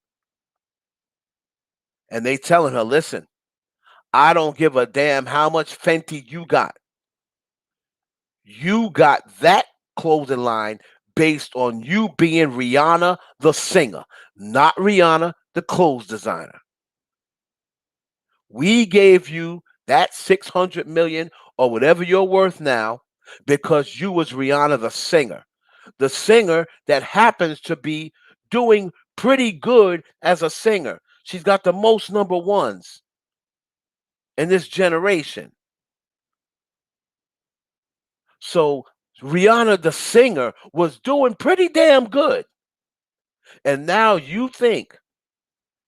and they telling her, listen, I don't give a damn how much Fenty you got. You got that clothing line based on you being Rihanna the singer, not Rihanna the clothes designer. We gave you that 600 million or whatever you're worth now because you was Rihanna the singer. The singer that happens to be doing pretty good as a singer. She's got the most number ones in this generation. So Rihanna the singer was doing pretty damn good. And now you think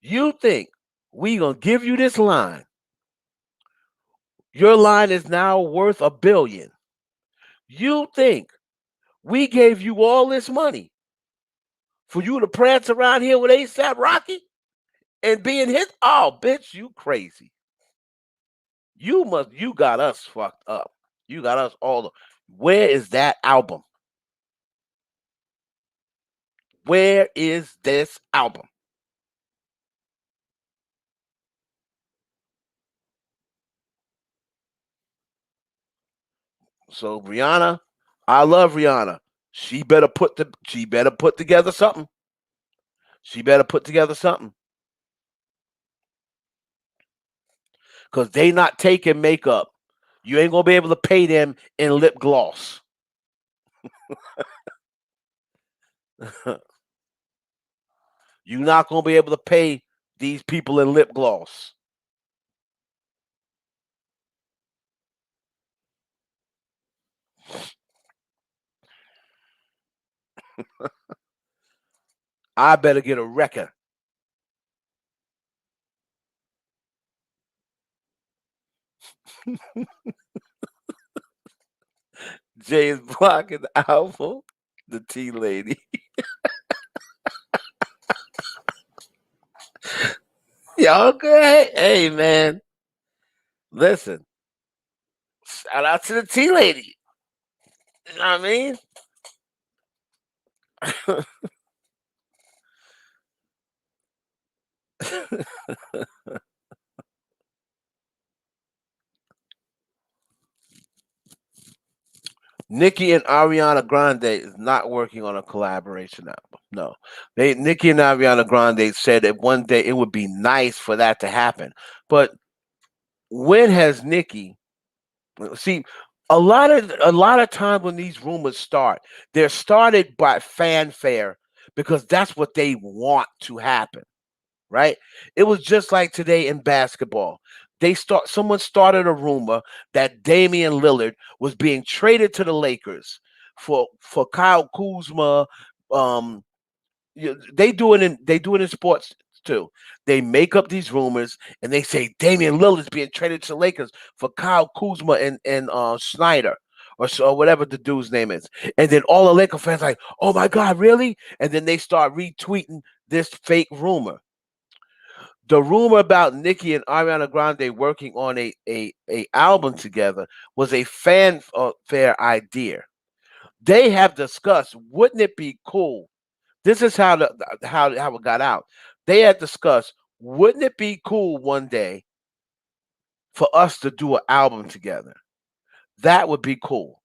we gonna give you this line. Your line is now worth $1 billion. You think we gave you all this money for you to prance around here with ASAP Rocky and being hit? Oh, bitch, you crazy. You got us fucked up. You got us all. Where is that album? Where is this album? So Rihanna, I love Rihanna. She better put together something. She better put together something. Cause they not taking makeup. You ain't gonna be able to pay them in lip gloss. You're not gonna be able to pay these people in lip gloss. I better get a record. Jay is blocking the album. The Tea Lady. Y'all good? Hey man, listen. Shout out to the Tea Lady. You know what I mean? Nicki and Ariana Grande is not working on a collaboration album. No, Nicki and Ariana Grande said that one day it would be nice for that to happen. But when has Nicki see a lot of time when these rumors start, they're started by fanfare because that's what they want to happen, right? It was just like today in basketball. Someone started a rumor that Damian Lillard was being traded to the Lakers for Kyle Kuzma. Um, they do it in sports too. They make up these rumors and they say Damian Lillard's being traded to the Lakers for Kyle Kuzma and Snyder. or whatever the dude's name is. And then all the Laker fans like, oh my God, really? And then they start retweeting this fake rumor. The rumor about Nicki and Ariana Grande working on a album together was a fanfare idea. They have discussed, wouldn't it be cool? This is how it got out. They had discussed, wouldn't it be cool one day for us to do an album together? That would be cool.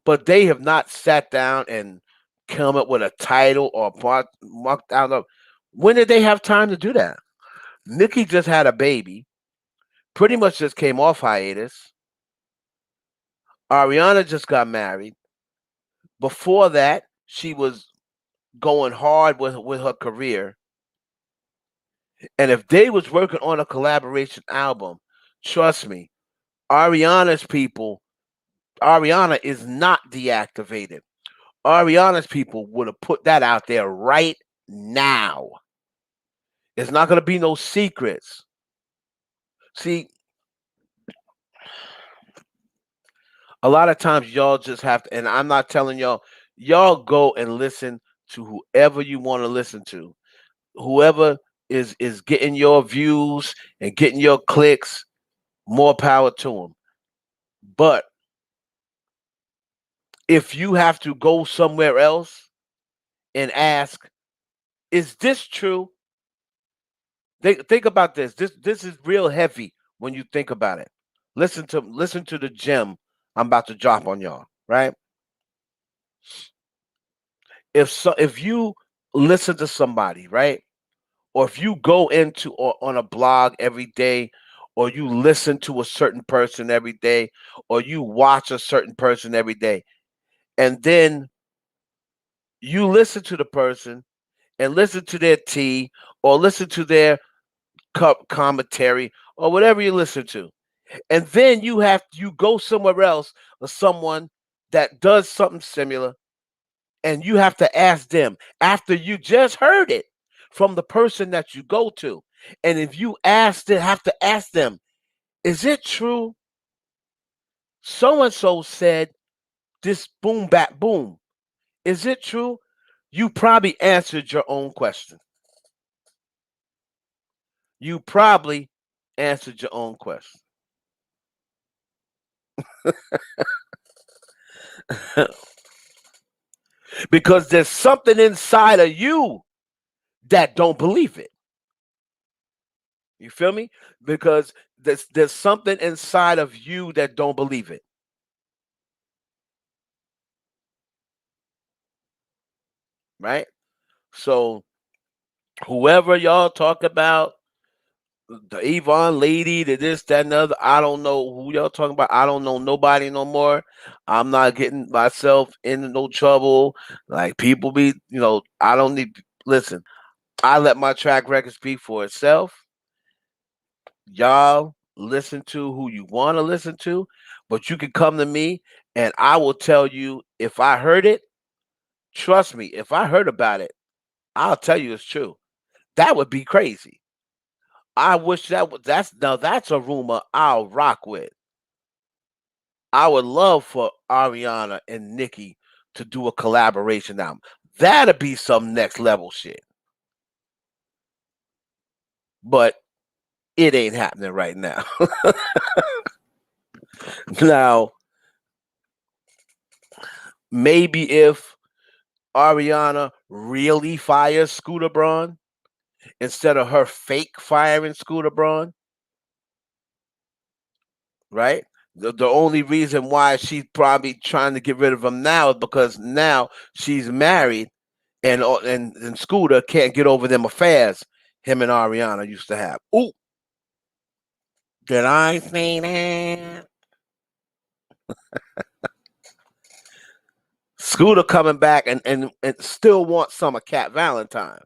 But they have not sat down and come up with a title or marked out. When did they have time to do that? Nicki just had a baby, pretty much just came off hiatus. Ariana just got married. Before that, she was going hard with her career. And if they was working on a collaboration album, trust me, Ariana's people, Ariana is not deactivated. Ariana's people would have put that out there right now. It's not going to be no secrets. See, a lot of times y'all just have to, and I'm not telling y'all go and listen to whoever you want to listen to. Whoever is getting your views and getting your clicks, more power to them. But if you have to go somewhere else and ask, is this true? Think about this. This is real heavy when you think about it. Listen to the gem I'm about to drop on y'all, right? If you listen to somebody, right? Or if you go into or on a blog every day, or you listen to a certain person every day, or you watch a certain person every day, and then you listen to the person and listen to their tea or listen to their cup commentary or whatever you listen to. And then you go somewhere else or someone that does something similar and you have to ask them after you just heard it from the person that you go to. And if you have to ask them, is it true? So and so said this boom back boom. Is it true? You probably answered your own question. You probably answered your own question. Because there's something inside of you that don't believe it. You feel me? Because there's something inside of you that don't believe it, right? So whoever y'all talk about, the Yvonne lady, the this, that, and the other, I don't know who y'all talking about. I don't know nobody no more. I'm not getting myself into no trouble. Like people be, I don't need. Listen, I let my track record speak for itself. Y'all listen to who you want to listen to, but you can come to me and I will tell you if I heard it. Trust me, if I heard about it, I'll tell you it's true. That would be crazy. I wish that's a rumor I'll rock with. I would love for Ariana and Nicki to do a collaboration album. That'd be some next level shit. But it ain't happening right now. Now, maybe if Ariana really fires Scooter Braun instead of her fake firing Scooter Braun, right? The only reason why she's probably trying to get rid of him now is because now she's married and Scooter can't get over them affairs him and Ariana used to have. Ooh, did I say that? Scooter coming back and still wants some of Cat Valentine.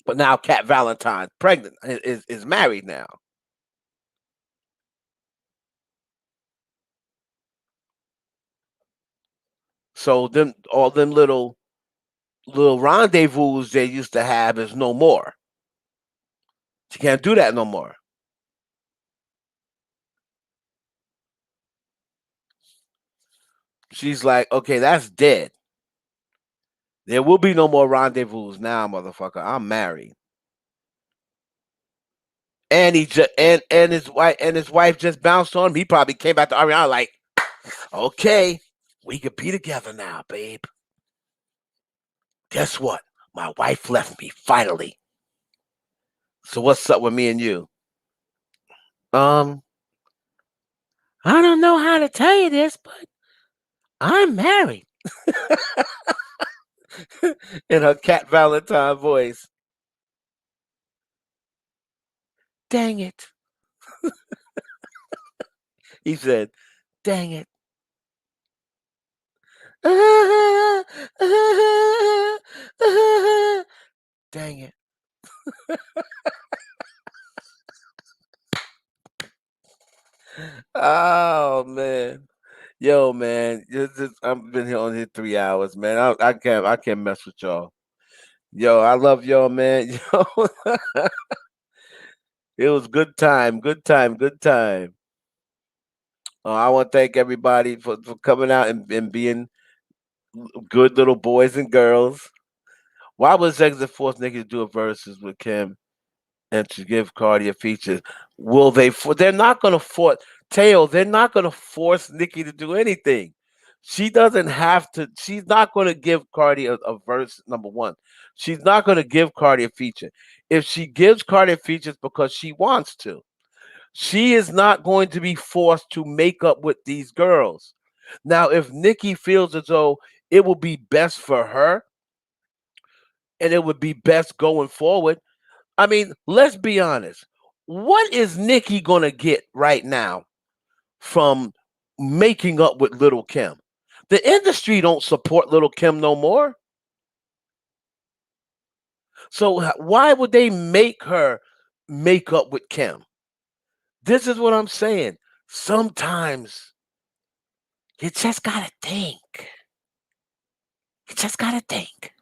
But now Cat Valentine pregnant is married now. So them all them little rendezvous they used to have is no more. She can't do that no more. She's like, okay, that's dead. There will be no more rendezvous now, motherfucker. I'm married. And his wife just bounced on him. He probably came back to Ariana like, okay, we could be together now, babe. Guess what? My wife left me finally. So what's up with me and you? Um, I don't know how to tell you this, but I'm married. In her Cat Valentine voice. Dang it. He said, dang it. Dang it. Oh man. Yo, man. I've been here on here 3 hours, man. I can't mess with y'all. Yo, I love y'all, man. Yo, it was good time, good time, good time. I want to thank everybody for coming out and being good little boys and girls. Why was Exit force Nicki to do a verses with Kim and to give Cardi a feature? Will they? They're not going to force Teo. They're not going to force Nicki to do anything. She doesn't have to. She's not going to give Cardi a verse. Number one, she's not going to give Cardi a feature. If she gives Cardi a feature, it's because she wants to. She is not going to be forced to make up with these girls. Now, if Nicki feels as though it will be best for her and it would be best going forward, I mean, let's be honest. What is Nicki gonna get right now from making up with Little Kim? The industry don't support Little Kim no more. So why would they make her make up with Kim? This is what I'm saying. Sometimes you just gotta think. You just gotta think.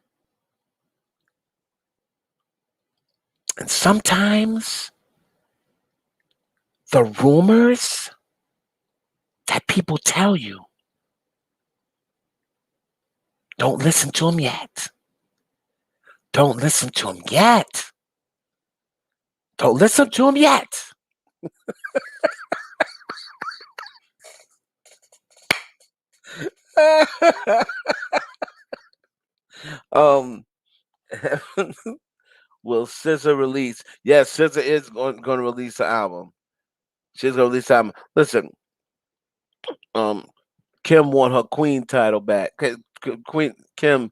And sometimes the rumors that people tell you, don't listen to them yet. Don't listen to them yet. Don't listen to them yet. um, will SZA release? Yes, SZA is going to release an album. She's going to release an album. Listen, um, Kim won her Queen title back. Queen Kim,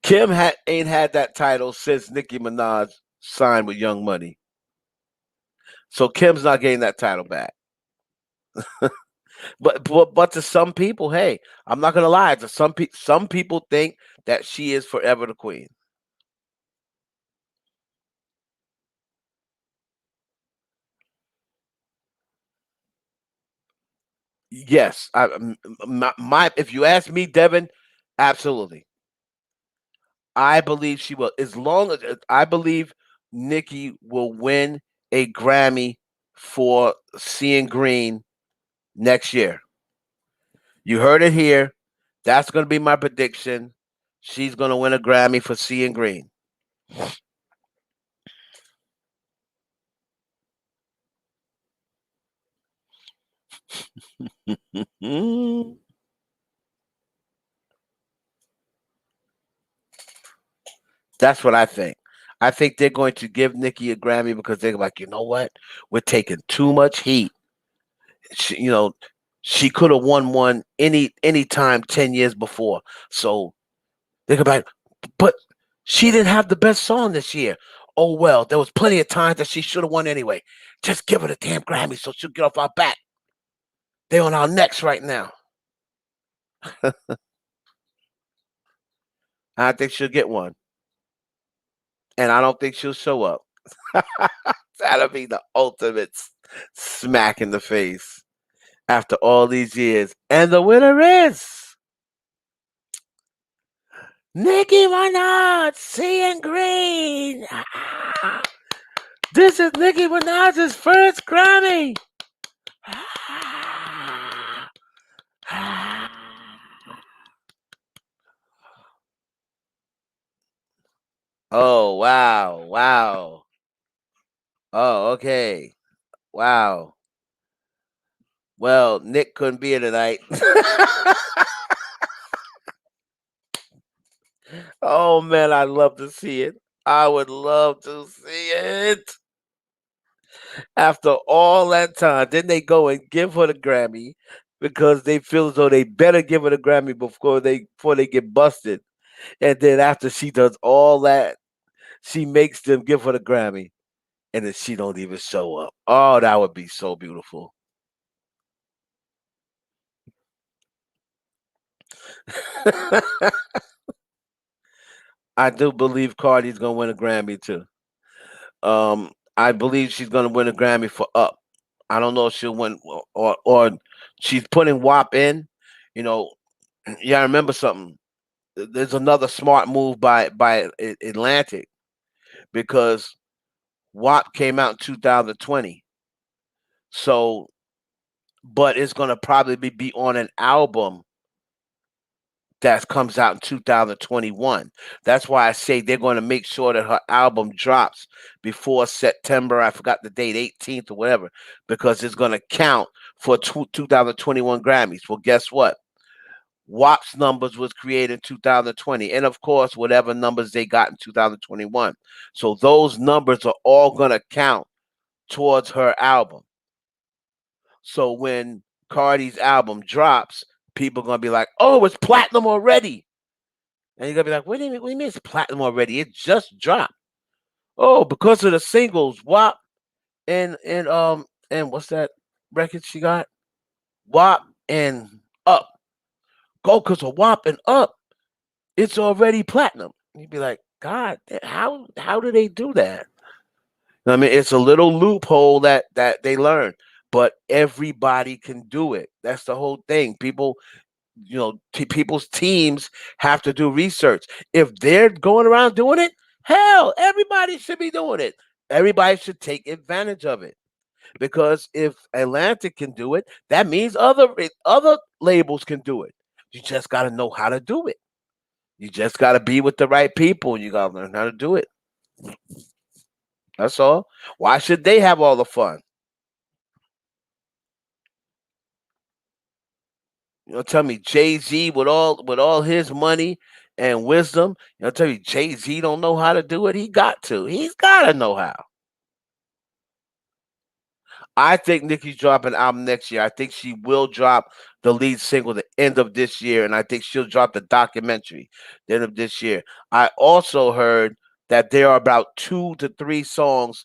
Kim ain't had that title since Nicki Minaj signed with Young Money. So Kim's not getting that title back. But to some people, hey, I'm not gonna lie. To some people think that she is forever the queen. Yes, my if you ask me, Devin, absolutely. I believe she will. As long as I believe Nicki will win a Grammy for Seeing Green next year. You heard it here. That's going to be my prediction. She's going to win a Grammy for Seeing Green. That's what I think. I think they're going to give Nicki a Grammy because they're like, you know what? We're taking too much heat. She could have won one any time 10 years before. So they could be like, but she didn't have the best song this year. Oh well, there was plenty of times that she should have won anyway. Just give her the damn Grammy so she'll get off our back. They're on our necks right now. I think she'll get one. And I don't think she'll show up. That'll be the ultimate smack in the face after all these years. And the winner is Nicki Minaj, Seeing Green. This is Nicki Minaj's first Grammy. Oh, wow. Wow. Oh, okay. Wow. Well, Nick couldn't be here tonight. Oh man, I'd love to see it. I would love to see it. After all that time, then they go and give her the Grammy because they feel as though they better give her the Grammy before they get busted. And then after she does all that, she makes them give her the Grammy, and then she don't even show up. Oh, that would be so beautiful. I do believe Cardi's gonna win a Grammy too. I believe she's gonna win a Grammy for Up. I don't know if she'll win or she's putting WAP in. You know, yeah, I remember something. There's another smart move by Atlantic because WAP came out in 2020. So, but it's gonna probably be on an album that comes out in 2021. That's why I say they're going to make sure that her album drops before September. I forgot the date, 18th or whatever, because it's going to count for 2021 Grammys. Well, guess what? WAP's numbers was created in 2020, and of course, whatever numbers they got in 2021. So those numbers are all going to count towards her album. So when Cardi's album drops, people are going to be like, "Oh, it's platinum already." And you're gonna be like, what do you mean it's platinum already? It just dropped. Oh, because of the singles, WAP and what's that record she got? WAP and Up. Go because of WAP and Up, it's already platinum. You'd be like, God, how do they do that? I mean, it's a little loophole that they learn, but everybody can do it. That's the whole thing. People, people's teams have to do research. If they're going around doing it, hell, everybody should be doing it. Everybody should take advantage of it because if Atlantic can do it, that means other labels can do it. You just got to know how to do it. You just got to be with the right people. You got to learn how to do it. That's all. Why should they have all the fun? Tell me Jay Z with all his money and wisdom. Tell me Jay Z don't know how to do it. He got to. He's got to know how. I think Nicki's dropping an album next year. I think she will drop the lead single the end of this year, and I think she'll drop the documentary the end of this year. I also heard that there are about 2 to 3 songs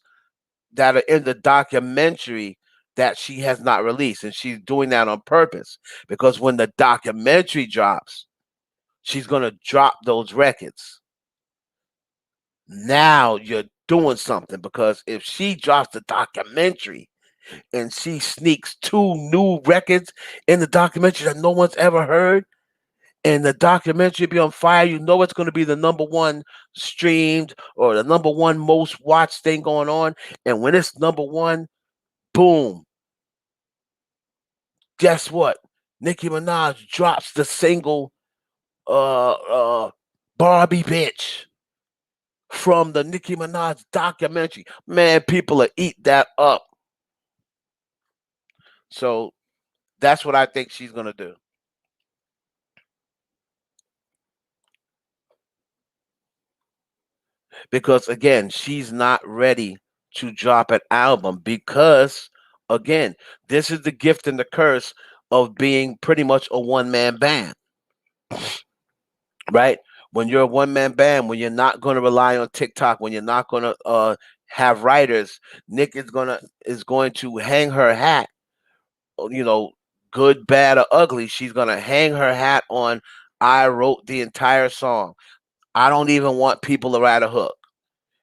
that are in the documentary that she has not released, and she's doing that on purpose because when the documentary drops, she's gonna drop those records. Now you're doing something because if she drops the documentary and she sneaks 2 new records in the documentary that no one's ever heard, and the documentary be on fire, you know it's going to be the number one streamed or the number one most watched thing going on. And when it's number one, boom, guess what? Nicki Minaj drops the single Barbie Bitch from the Nicki Minaj documentary. Man, people will eat that up. So that's what I think she's gonna do. Because again, she's not ready to drop an album because again, this is the gift and the curse of being pretty much a one-man band, right? When you're a one-man band, when you're not going to rely on TikTok, when you're not going to have writers, Nick is going to hang her hat, you know, good, bad, or ugly. She's going to hang her hat on. I wrote the entire song. I don't even want people to write a hook.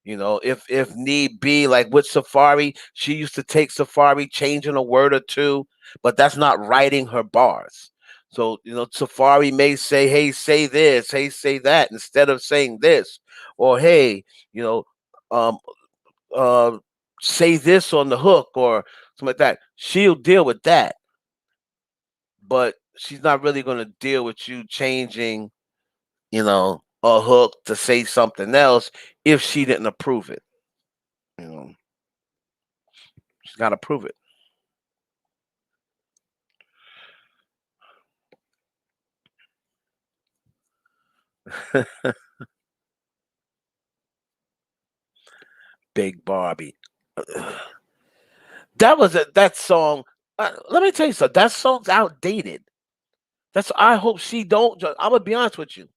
If need be, like with Safari, she used to take Safari, changing a word or two, but that's not writing her bars. So, Safari may say, "Hey, say this, hey, say that," instead of saying this, or "Hey, you know, um, uh, say this on the hook," or something like that. She'll deal with that, but she's not really going to deal with you changing, you know. a hook to say something else if she didn't approve it. You know, she's got to prove it. Big Barbie. That song. Let me tell you something. That song's outdated. That's. I hope she don't. I'm gonna be honest with you.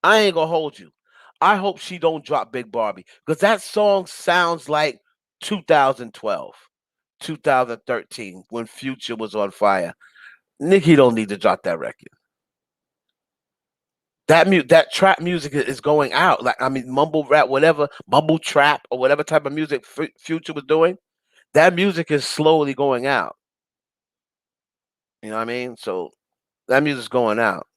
I ain't gonna hold you. I hope she don't drop Big Barbie because that song sounds like 2012, 2013 when Future was on fire. Nicki don't need to drop that record. That trap music is going out. Like I mean, mumble rap, whatever, mumble trap or whatever type of music Future was doing. That music is slowly going out. You know what I mean? So that music's going out.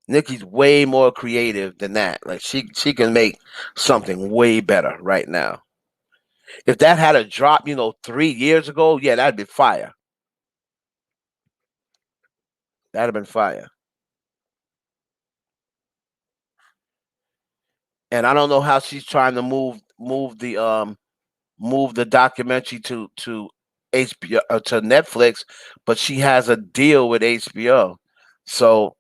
Nicki's way more creative than that. Like she can make something way better right now. If that had a drop, 3 years ago, yeah, that'd be fire. That'd have been fire. And I don't know how she's trying to move the documentary to HBO to Netflix, but she has a deal with HBO. So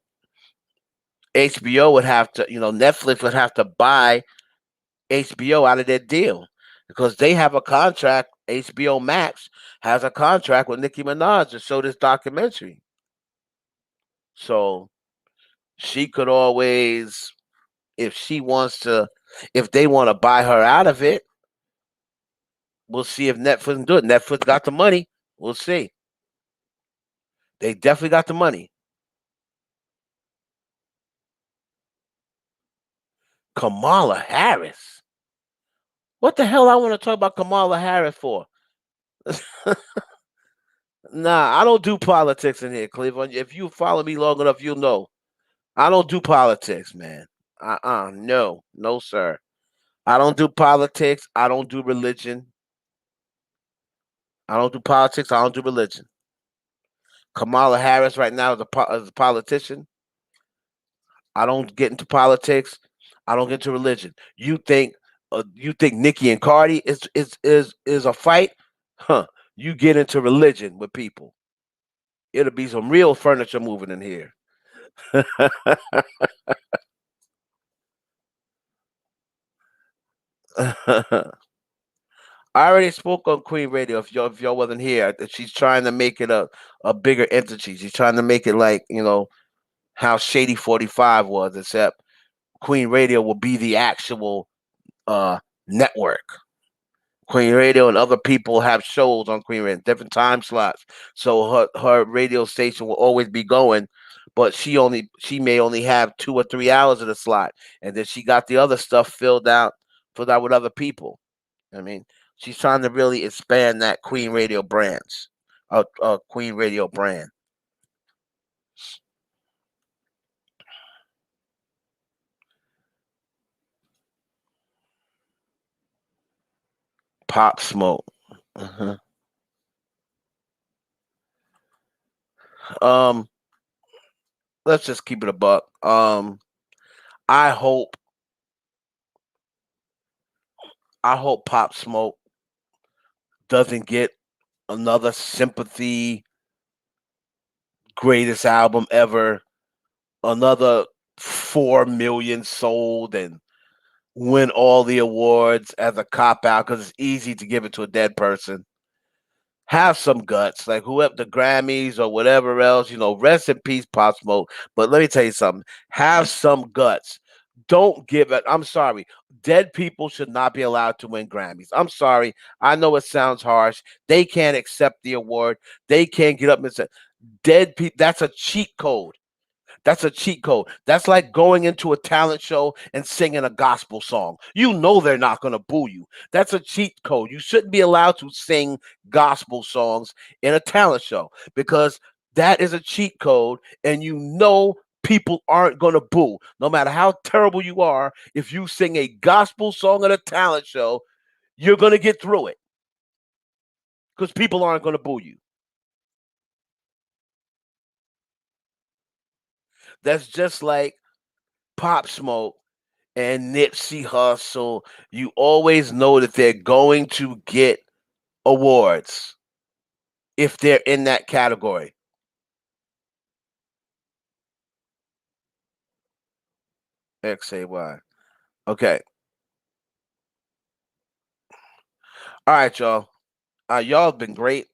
HBO would have to, Netflix would have to buy HBO out of their deal because they have a contract. HBO Max has a contract with Nicki Minaj to show this documentary. So she could always, if she wants to, if they want to buy her out of it, we'll see if Netflix can do it. Netflix got the money. We'll see. They definitely got the money. Kamala Harris. What the hell I want to talk about Kamala Harris for? Nah, I don't do politics in here, Cleveland. If you follow me long enough, you'll know. I don't do politics, man. No. No, sir. I don't do politics. I don't do religion. I don't do politics. I don't do religion. Kamala Harris right now is a politician. I don't get into politics. I don't get into religion. You think Nicki and Cardi is a fight? Huh. You get into religion with people. It'll be some real furniture moving in here. I already spoke on Queen Radio. If y'all wasn't here, that she's trying to make it a bigger entity. She's trying to make it like how Shady 45 was, except Queen Radio will be the actual uh network. Queen Radio and other people have shows on Queen Radio, different time slots. So her radio station will always be going, but she may only have 2 or 3 hours of the slot, and then she got the other stuff filled out with other people. I mean, she's trying to really expand that Queen Radio branch, Queen Radio brand. Pop Smoke. uh Um, let's just keep it a buck. I hope I hope Pop Smoke doesn't get another sympathy greatest album ever, another 4 million sold and win all the awards as a cop out because it's easy to give it to a dead person. Have some guts, like whoever the Grammys or whatever else, rest in peace, Pop Smoke. But let me tell you something. Have some guts. Don't give it. I'm sorry. Dead people should not be allowed to win Grammys. I'm sorry. I know it sounds harsh. They can't accept the award. They can't get up and say, dead people. That's a cheat code. That's a cheat code. That's like going into a talent show and singing a gospel song. You know they're not going to boo you. That's a cheat code. You shouldn't be allowed to sing gospel songs in a talent show because that is a cheat code and people aren't going to boo. No matter how terrible you are, if you sing a gospel song at a talent show, you're going to get through it because people aren't going to boo you. That's just like Pop Smoke and Nipsey Hussle, you always know that they're going to get awards if they're in that category. XAY. Okay. All right, y'all. Y'all have been great.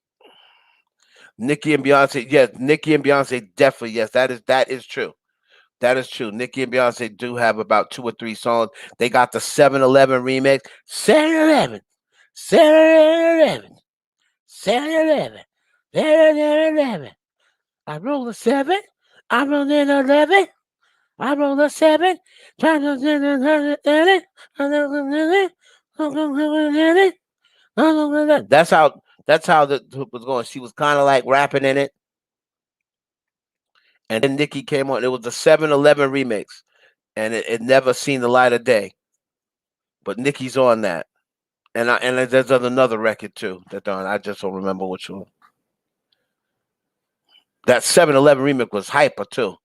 Nicki and Beyonce, yes, Nicki and Beyonce definitely, yes, that is true. That is true. Nicki and Beyonce do have about two or three songs. They got the 7-Eleven remix. 7-Eleven, 7-Eleven, 7-Eleven, 7-Eleven. I roll a seven. I roll in 11. I roll a seven. Try to get it. That's how the was going. She was kind of like rapping in it, and then Nicki came on. It was the 7-Eleven remix, and it never seen the light of day. But Nicki's on that, and there's another record too that done. I just don't remember which one. That 7-Eleven remix was hyper too,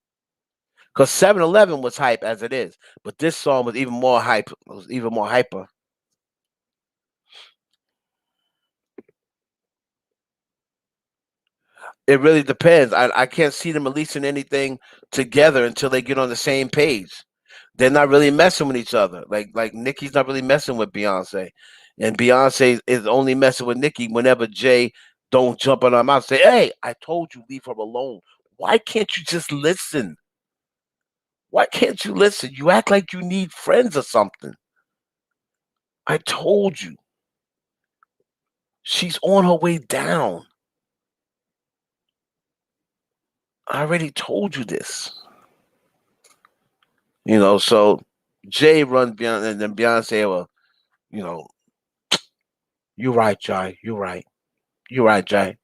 because 7-Eleven was hype as it is, but this song was even more hype. It was even more hyper. It really depends. I can't see them releasing anything together until they get on the same page. They're not really messing with each other. Like Nicki's not really messing with Beyonce, and Beyonce is only messing with Nicki whenever Jay don't jump on her mouth and say, "Hey, I told you leave her alone. Why can't you just listen? Why can't you listen? You act like you need friends or something. I told you she's on her way down. I already told you this." So Jay run Beyonce, and then Beyonce will, you know, you right, Jay. You right. You right, Jay.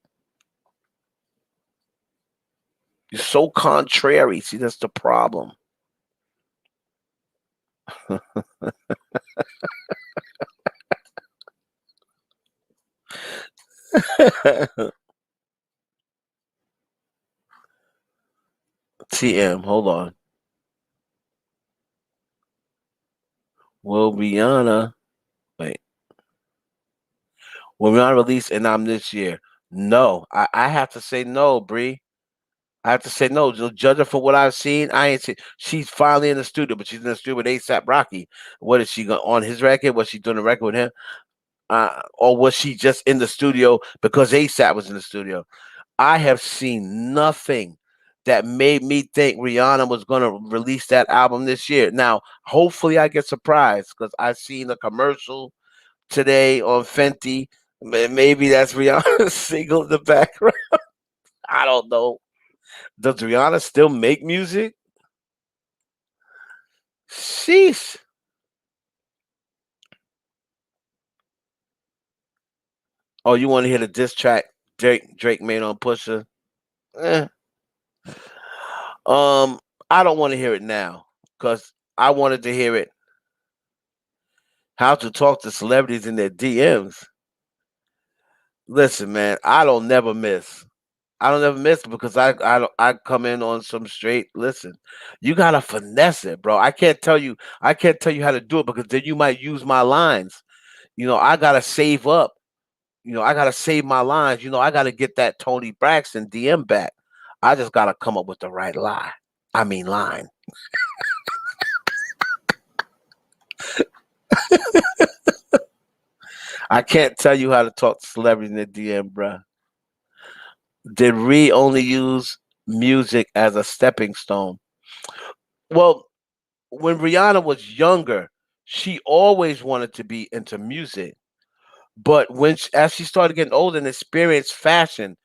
You're so contrary. See, that's the problem. TM, hold on. Will Rihanna wait? Will Rihanna release an album this year? No. I have to say no, Bree. I have to say no. Judging for what I've seen, I ain't seen. She's finally in the studio, but she's in the studio with ASAP Rocky. What is she on his record? Was she doing a record with him? Or was she just in the studio because ASAP was in the studio? I have seen nothing that made me think Rihanna was going to release that album this year. Now, hopefully, I get surprised because I seen a commercial today on Fenty. Maybe that's Rihanna's single in the background. I don't know. Does Rihanna still make music? Sheesh. Oh, you want to hear the diss track Drake made on Pusha? Eh. Um, I don't want to hear it now because I wanted to hear it. How to talk to celebrities in their DMs. Listen, man, I don't never miss. I don't ever miss because I come in on some straight. Listen, you gotta finesse it, bro. I can't tell you how to do it because then you might use my lines. I gotta save up. I gotta save my lines. I gotta get that Tony Braxton DM back. I just gotta come up with the right lie. I mean line. I can't tell you how to talk to celebrities in the DM, bro. Did Ree only use music as a stepping stone? Well, when Rihanna was younger, she always wanted to be into music. But as she started getting older and experienced fashion,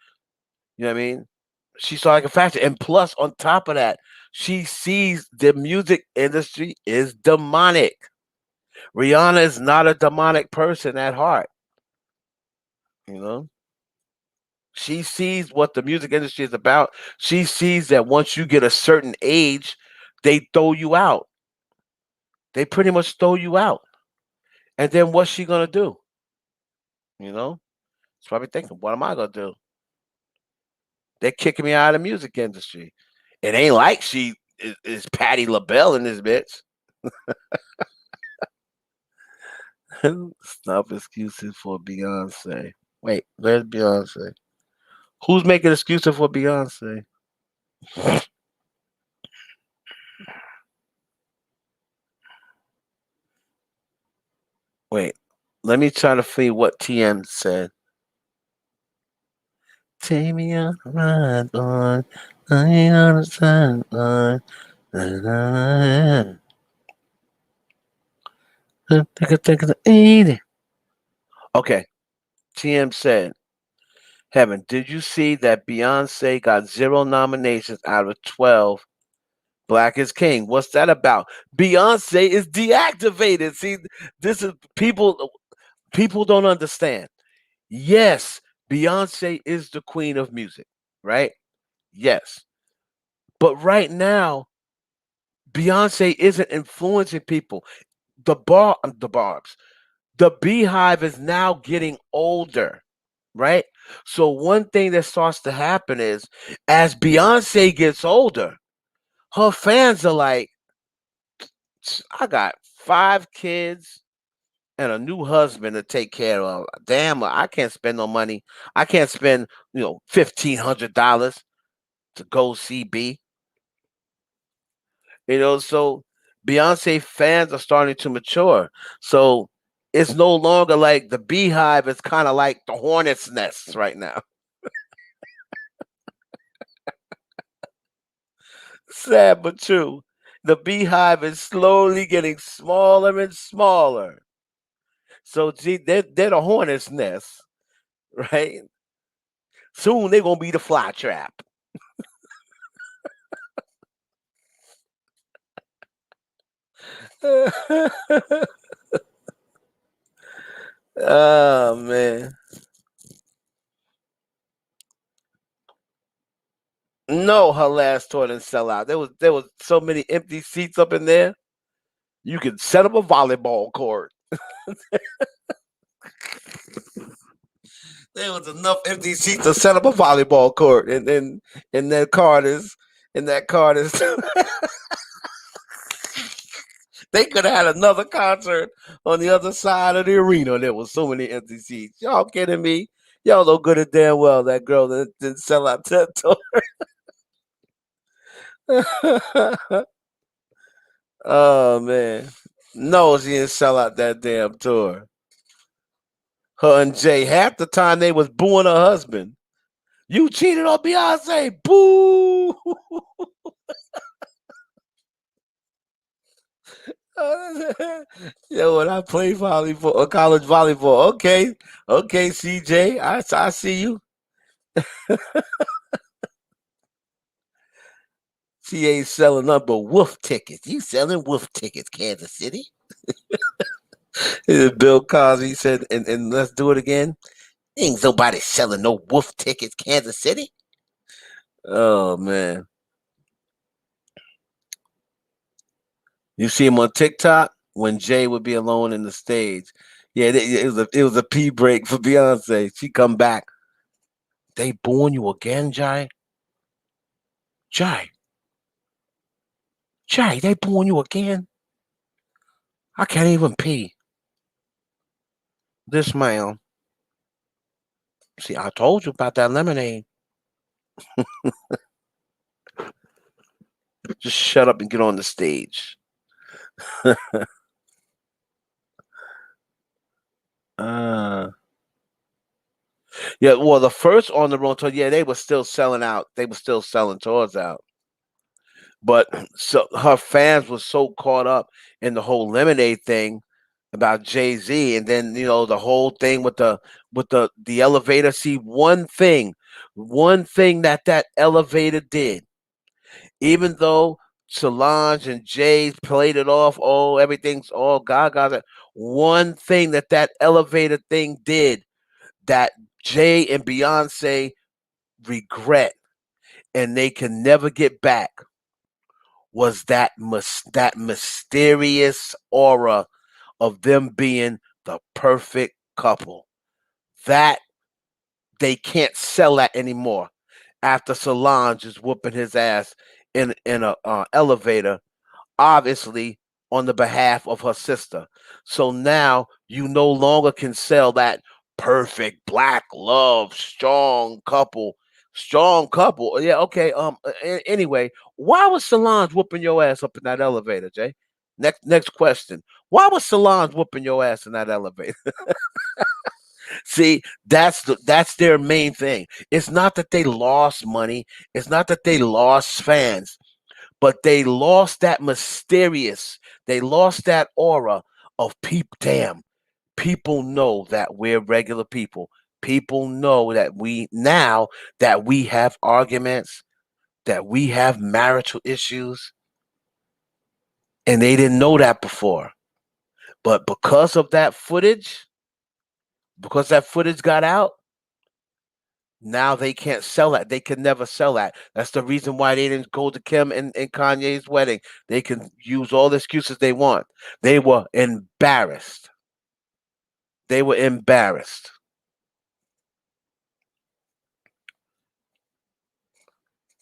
you know what I mean? She started like a fashion. And plus, on top of that, she sees the music industry is demonic. Rihanna is not a demonic person at heart. You know, she sees what the music industry is about. She sees that once you get a certain age, they throw you out. They pretty much throw you out. And then what's she gonna do? You know? She's probably thinking, what am I gonna do? They're kicking me out of the music industry. It ain't like she is Patti LaBelle in this bitch. Stop excuses for Beyonce. Wait, where's Beyonce? Who's making excuses for Beyonce? Wait, let me try to see what TM said. Take me on a ride, boy. I ain't on the sideline. Take it easy. Okay, TM said, Heaven, did you see that Beyonce got 0 nominations out of 12? Black is King. What's that about? Beyonce is deactivated. See, this is people don't understand. Yes, Beyonce is the queen of music, right? Yes. But right now, Beyonce isn't influencing people. The barbs. The beehive is now getting older, right? So one thing that starts to happen is as Beyonce gets older, her fans are like, I got 5 kids and a new husband to take care of. Damn, I can't spend no money. I can't spend, $1,500 to go see B. So Beyonce fans are starting to mature. So it's no longer like the beehive is kind of like the hornet's nest right now. Sad but true. The beehive is slowly getting smaller and smaller. So gee, they're the hornet's nest, right? Soon they're gonna be the fly trap. Oh man. No, her last tour didn't sell out. There was so many empty seats up in there. You could set up a volleyball court. There was enough empty seats to set up a volleyball court, and then in that card is in that card is they could have had another concert on the other side of the arena. There was so many empty seats. Y'all kidding me? Y'all know good and damn well that girl didn't sell out that tour. Oh man, no, she didn't sell out that damn tour. Her and Jay, half the time they was booing her husband. You cheated on Beyonce, boo! Yo, when I play volleyball, college volleyball, okay, okay, CJ, I see you. She ain't selling nothing but wolf tickets. You selling wolf tickets, Kansas City? Bill Cosby said, and let's do it again. Ain't nobody selling no wolf tickets, Kansas City. Oh man, you see him on TikTok when Jay would be alone in the stage. Yeah, it was a pee break for Beyonce. She come back. They booing you again, Jay? Jay, Jay, they booing you again? I can't even pee. This man. See, I told you about that lemonade. Just shut up and get on the stage. uh, yeah, well, the first on the road tour, yeah, they were still selling out. They were still selling tours out. But so her fans were so caught up in the whole lemonade thing about Jay-Z, and then the whole thing with the elevator. See, one thing that elevator did, even though Solange and Jay played it off, oh, everything's all gaga. One thing that elevator thing did that Jay and Beyonce regret and they can never get back was that mysterious aura of them being the perfect couple. That they can't sell that anymore after Solange is whooping his ass in a elevator, obviously on the behalf of her sister. So now you no longer can sell that perfect black love, strong couple. Yeah, okay. Anyway, why was Solange whooping your ass up in that elevator, Jay? Next question. Why was Solange whooping your ass in that elevator? See, that's their main thing. It's not that they lost money. It's not that they lost fans, but they lost that mysterious. They lost that aura of people. Damn, people know that we're regular people. People know that we have arguments, that we have marital issues, and they didn't know that before. But because that footage got out, now they can't sell that. They can never sell that. That's the reason why they didn't go to Kim and Kanye's wedding. They can use all the excuses they want. They were embarrassed. They were embarrassed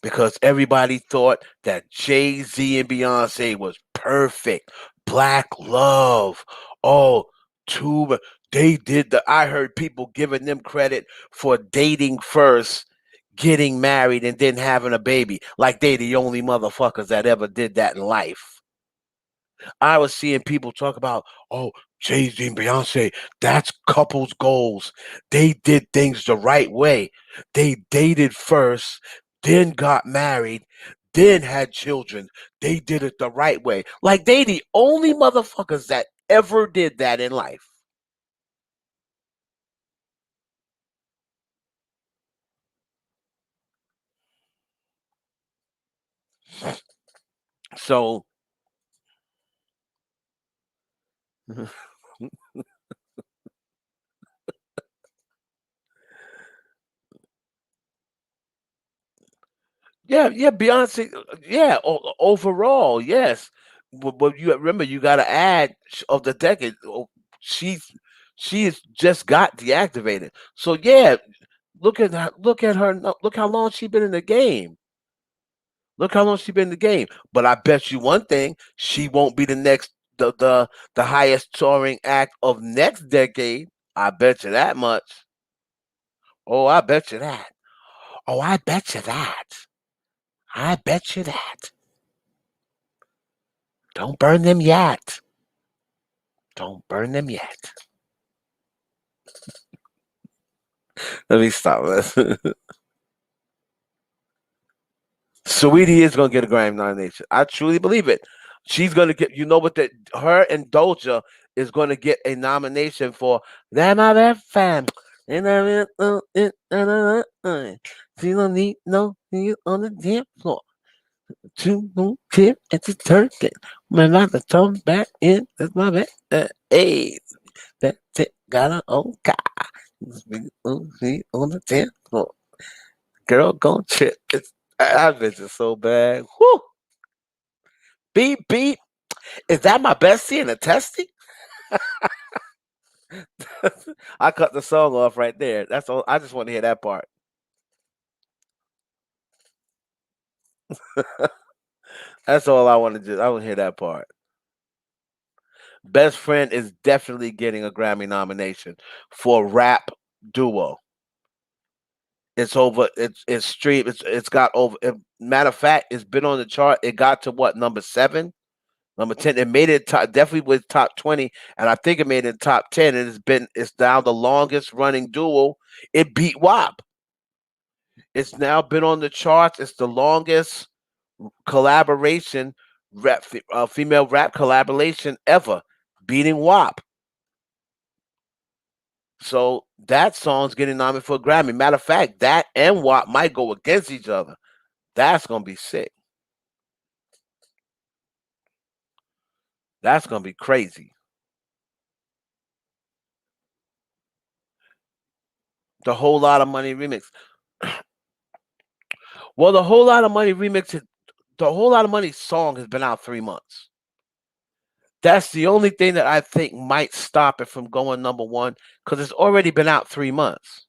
because everybody thought that Jay-Z and Beyonce was perfect. Black love. Oh, two. They did I heard people giving them credit for dating first, getting married, and then having a baby. Like they the only motherfuckers that ever did that in life. I was seeing people talk about, oh, Jay-Z and Beyonce, that's couples goals. They did things the right way. They dated first, then got married, then had children. They did it the right way. Like they the only motherfuckers that ever did that in life. So yeah, Beyonce, yeah, overall, yes. But you remember, you got to add of the decade. She's she's just got deactivated. So yeah, look at her. Look how long she been in the game. Look how long she been in the game. But I bet you one thing, she won't be the next the highest touring act of next decade. I bet you that much. Oh, I bet you that. Oh, I bet you that. I bet you that. Don't burn them yet. Don't burn them yet. Let me stop this. Sweetie is gonna get a Grammy nomination. I truly believe it. She's gonna get. You know what? That her and Doja is gonna get a nomination for that my best fan. And she don't need no you on the dance floor. Two no tip at the turkey. Man, not the thumb back in. That's my bad. Hey, that it got her own car. On the dance floor. Girl, go trip. That bitch is so bad. Whew. Beep beep. Is that my bestie in a testy? I cut the song off right there. That's all. I just want to hear that part. That's all I want to do. I want to hear that part. Best Friend is definitely getting a Grammy nomination for rap duo. It's over. It's stream. It's got over. Matter of fact, it's been on the chart. It got to what, number 7, number 10. It made it top, definitely with top 20, and I think it made it top 10. And it's now the longest running duo. It beat WAP. It's now been on the charts. It's the longest collaboration female rap collaboration ever, beating WAP. So that song's getting nominated for a Grammy. Matter of fact, that and WAP might go against each other. That's gonna be sick. That's gonna be crazy. The whole lot of money remix. Well, the whole lot of money remix. The whole lot of money song has been out 3 months. That's the only thing that I think might stop it from going number one because it's already been out 3 months.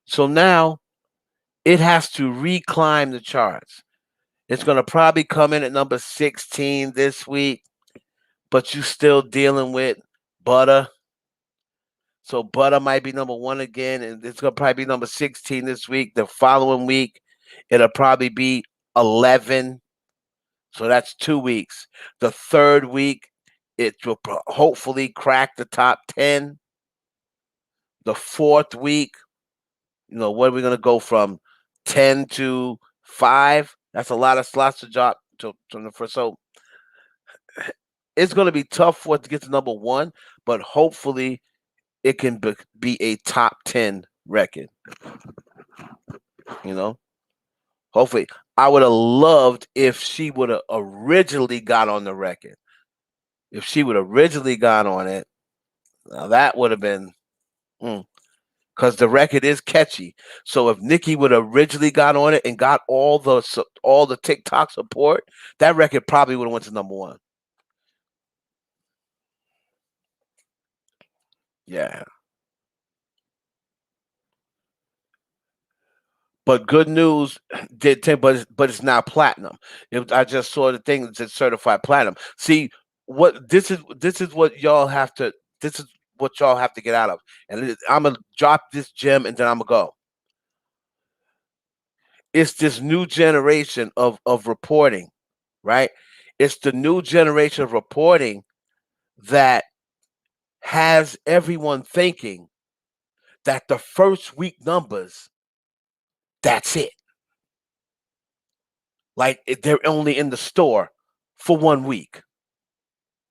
So now it has to reclimb the charts. It's gonna probably come in at number 16 this week, but you still dealing with Butter. So Butter might be number one again, and it's gonna probably be number 16 this week. The following week, it'll probably be 11. So that's 2 weeks. The third week, it will hopefully crack the top 10. The fourth week, what are we gonna go from 10 to 5? That's a lot of slots to drop to the first. So it's gonna be tough for it to get to number one, but hopefully it can be a top 10 record. You know, hopefully. I would have loved if she would have originally got on the record. If she would have originally got on it, now that would have been. Because the record is catchy. So if Nicki would have originally got on it and got all the TikTok support, that record probably would have went to number one. Yeah. But good news, but it's now platinum. I just saw the thing that said certified platinum. See, this is what y'all have to this is what y'all have to get out of. And I'm gonna drop this gem and then I'm gonna go. It's this new generation of reporting, right? It's the new generation of reporting that has everyone thinking that the first week numbers, that's it. Like they're only in the store for 1 week.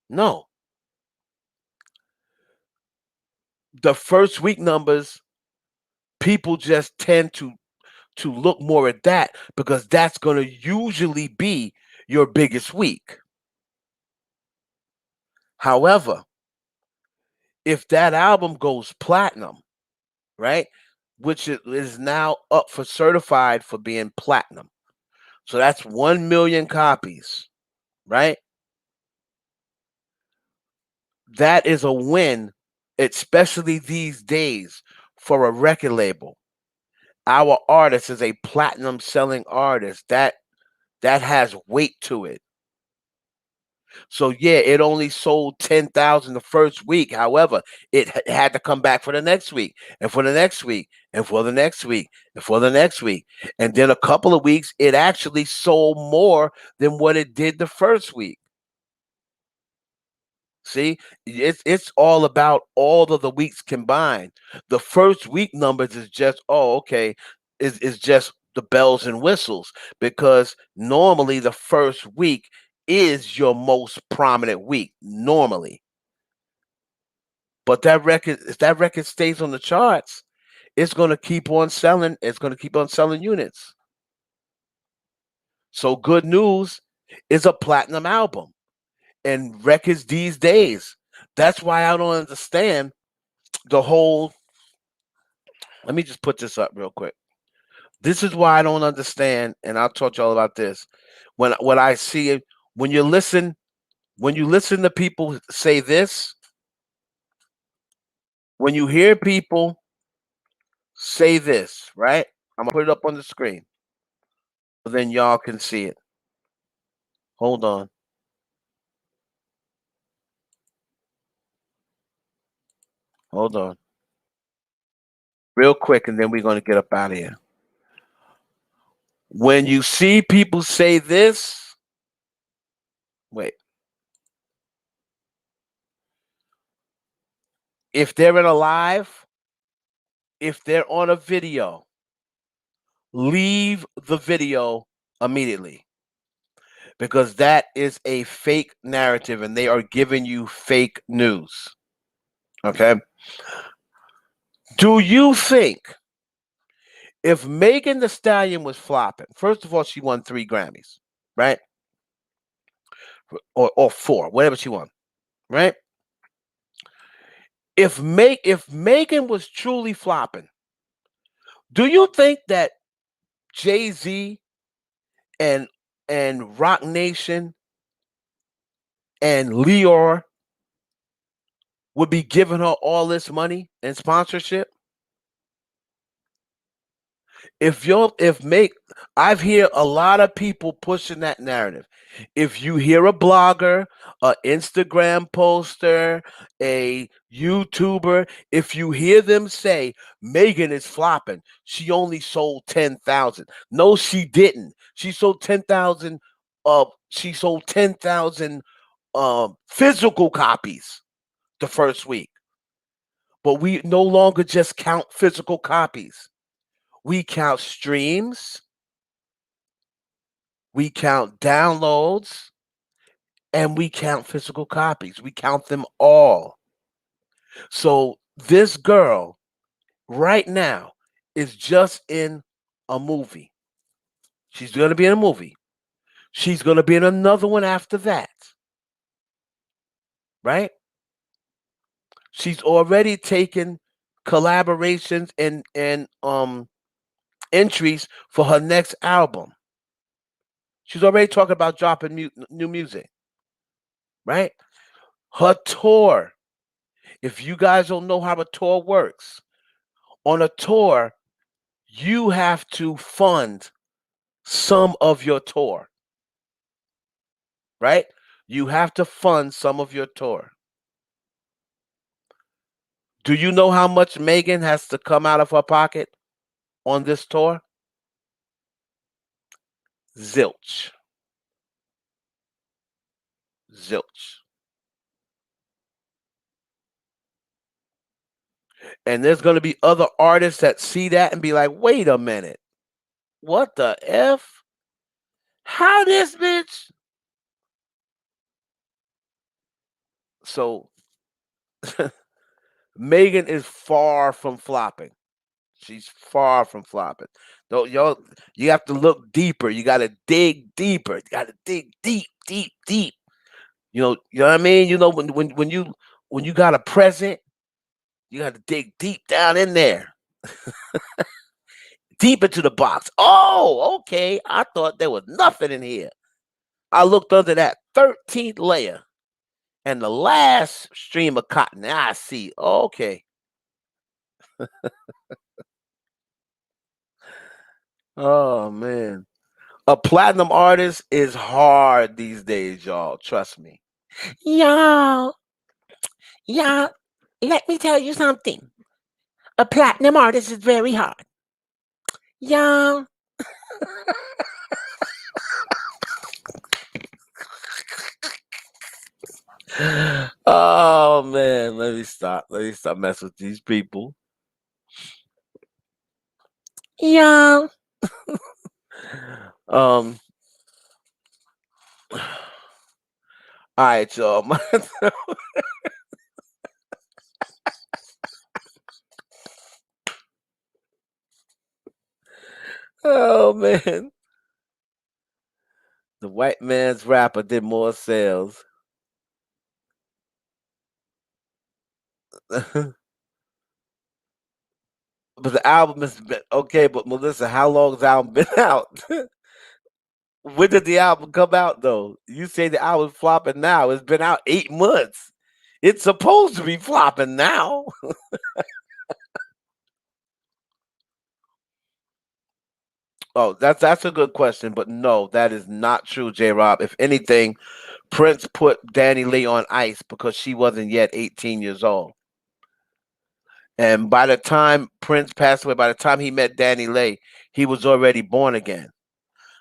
No. The first week numbers, people just tend to look more at that because that's going to usually be your biggest week. However, if that album goes platinum, right? Which is now up for certified for being platinum. So that's 1 million copies, right? That is a win, especially these days for a record label. Our artist is a platinum selling artist. That has weight to it. So yeah, it only sold 10,000 the first week. However, it had to come back for the next week, and for the next week, and for the next week, and for the next week. And then a couple of weeks, it actually sold more than what it did the first week. See, it's all about all of the weeks combined. The first week numbers is just, oh, okay, is just the bells and whistles, because normally the first week is your most prominent week normally. But if that record stays on the charts, it's going to keep on selling. It's going to keep on selling units. So good news is a platinum album and records these days. That's why I don't understand the whole. Let me just put this up real quick. This is why I don't understand, and I'll talk to y'all about this. When I see it, when you listen to people say this, when you hear people say this, right? I'm gonna put it up on the screen, so then y'all can see it. Hold on, hold on, real quick, and then we're gonna get up out of here. When you see people say this, wait, if they're in a live, if they're on a video, leave the video immediately, because that is a fake narrative and they are giving you fake news. Okay? Do you think if Megan Thee Stallion was flopping, first of all, she won 3 Grammys, right? Or 4, whatever she won, right? If Megan was truly flopping, do you think that Jay-Z and Rock Nation and Leor would be giving her all this money and sponsorship? if make I've hear a lot of people pushing that narrative. If you hear a blogger, a Instagram poster, a YouTuber, if you hear them say Megan is flopping, she only sold 10,000. No, she didn't. She sold 10,000 physical copies the first week. But we no longer just count physical copies. We count streams, we count downloads, and we count physical copies. We count them all. So this girl right now is just in a movie. She's going to be in a movie. She's going to be in another one after that, right? She's already taken collaborations and entries for her next album. She's already talking about dropping new music, right? Her tour. If you guys don't know how a tour works, on a tour, you have to fund some of your tour, right? You have to fund some of your tour. Do you know how much Megan has to come out of her pocket on this tour? Zilch. Zilch. And there's going to be other artists that see that and be like, wait a minute. What the F? How this bitch? So Megan is far from flopping. She's far from flopping. Don't y'all you have to look deeper. You gotta dig deeper. You gotta dig deep, deep, deep. You know what I mean? When you got a present, you gotta dig deep down in there. Deep into the box. Oh, okay. I thought there was nothing in here. I looked under that 13th layer and the last stream of cotton. I see. Okay. Oh man. A platinum artist is hard these days, y'all. Trust me. Y'all, y'all, let me tell you something. A platinum artist is very hard. Y'all, Oh man, let me stop. Let me stop messing with these people. y'all, Um, all right, y'all. Oh man, the white man's rapper did more sales. But the album has been okay. But Melissa, how long has the album been out? When did the album come out though? You say the album's flopping now. It's been out 8 months. It's supposed to be flopping now. Oh, that's a good question, but no, that is not true, J. Rob. If anything, Prince put Danny Lee on ice because she wasn't yet 18 years old. And by the time Prince passed away, by the time he met Danny Lee, he was already born again.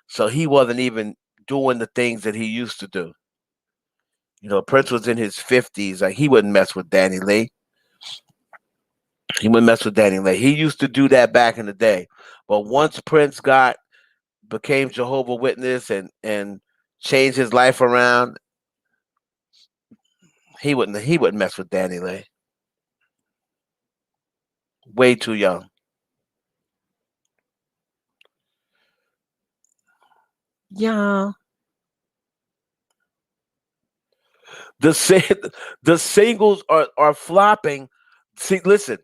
So he wasn't even doing the things that he used to do. Prince was in his 50s. Like he wouldn't mess with Danny Lee. He wouldn't mess with Danny Lee. He used to do that back in the day. But once Prince became Jehovah Witness and changed his life around, he wouldn't mess with Danny Lee. Way too young. y'all. The the singles are flopping. See, listen,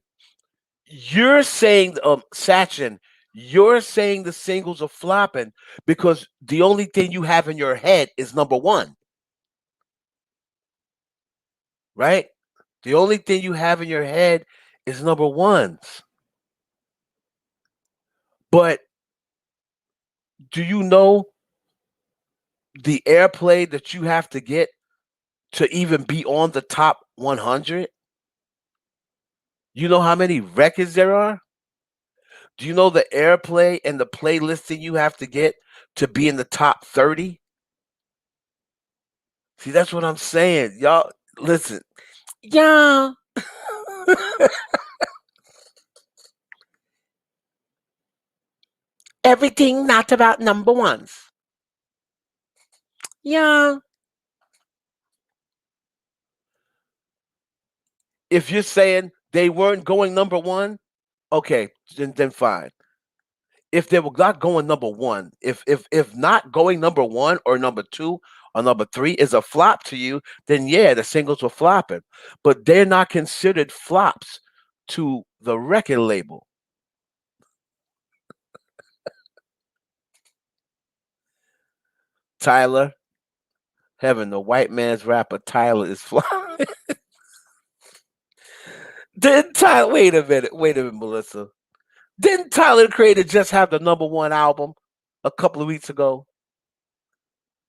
you're saying Sachin, you're saying the singles are flopping because the only thing you have in your head is number one, right? The only thing you have in your head is number ones. But do you know the airplay that you have to get to even be on the top 100? You know how many records there are? Do you know the airplay and the playlisting you have to get to be in the top 30? See, that's what I'm saying. Y'all, listen. Yeah. Everything not about number ones. Yeah. If you're saying they weren't going number one, okay, then fine. If they were not going number one, if not going number one or number two or number three is a flop to you, then yeah, the singles were flopping. But they're not considered flops to the record label. Tyler, heaven, the white man's rapper Tyler is flopping. Didn't Tyler wait a minute, Melissa. Didn't Tyler the Creator just have the number one album a couple of weeks ago?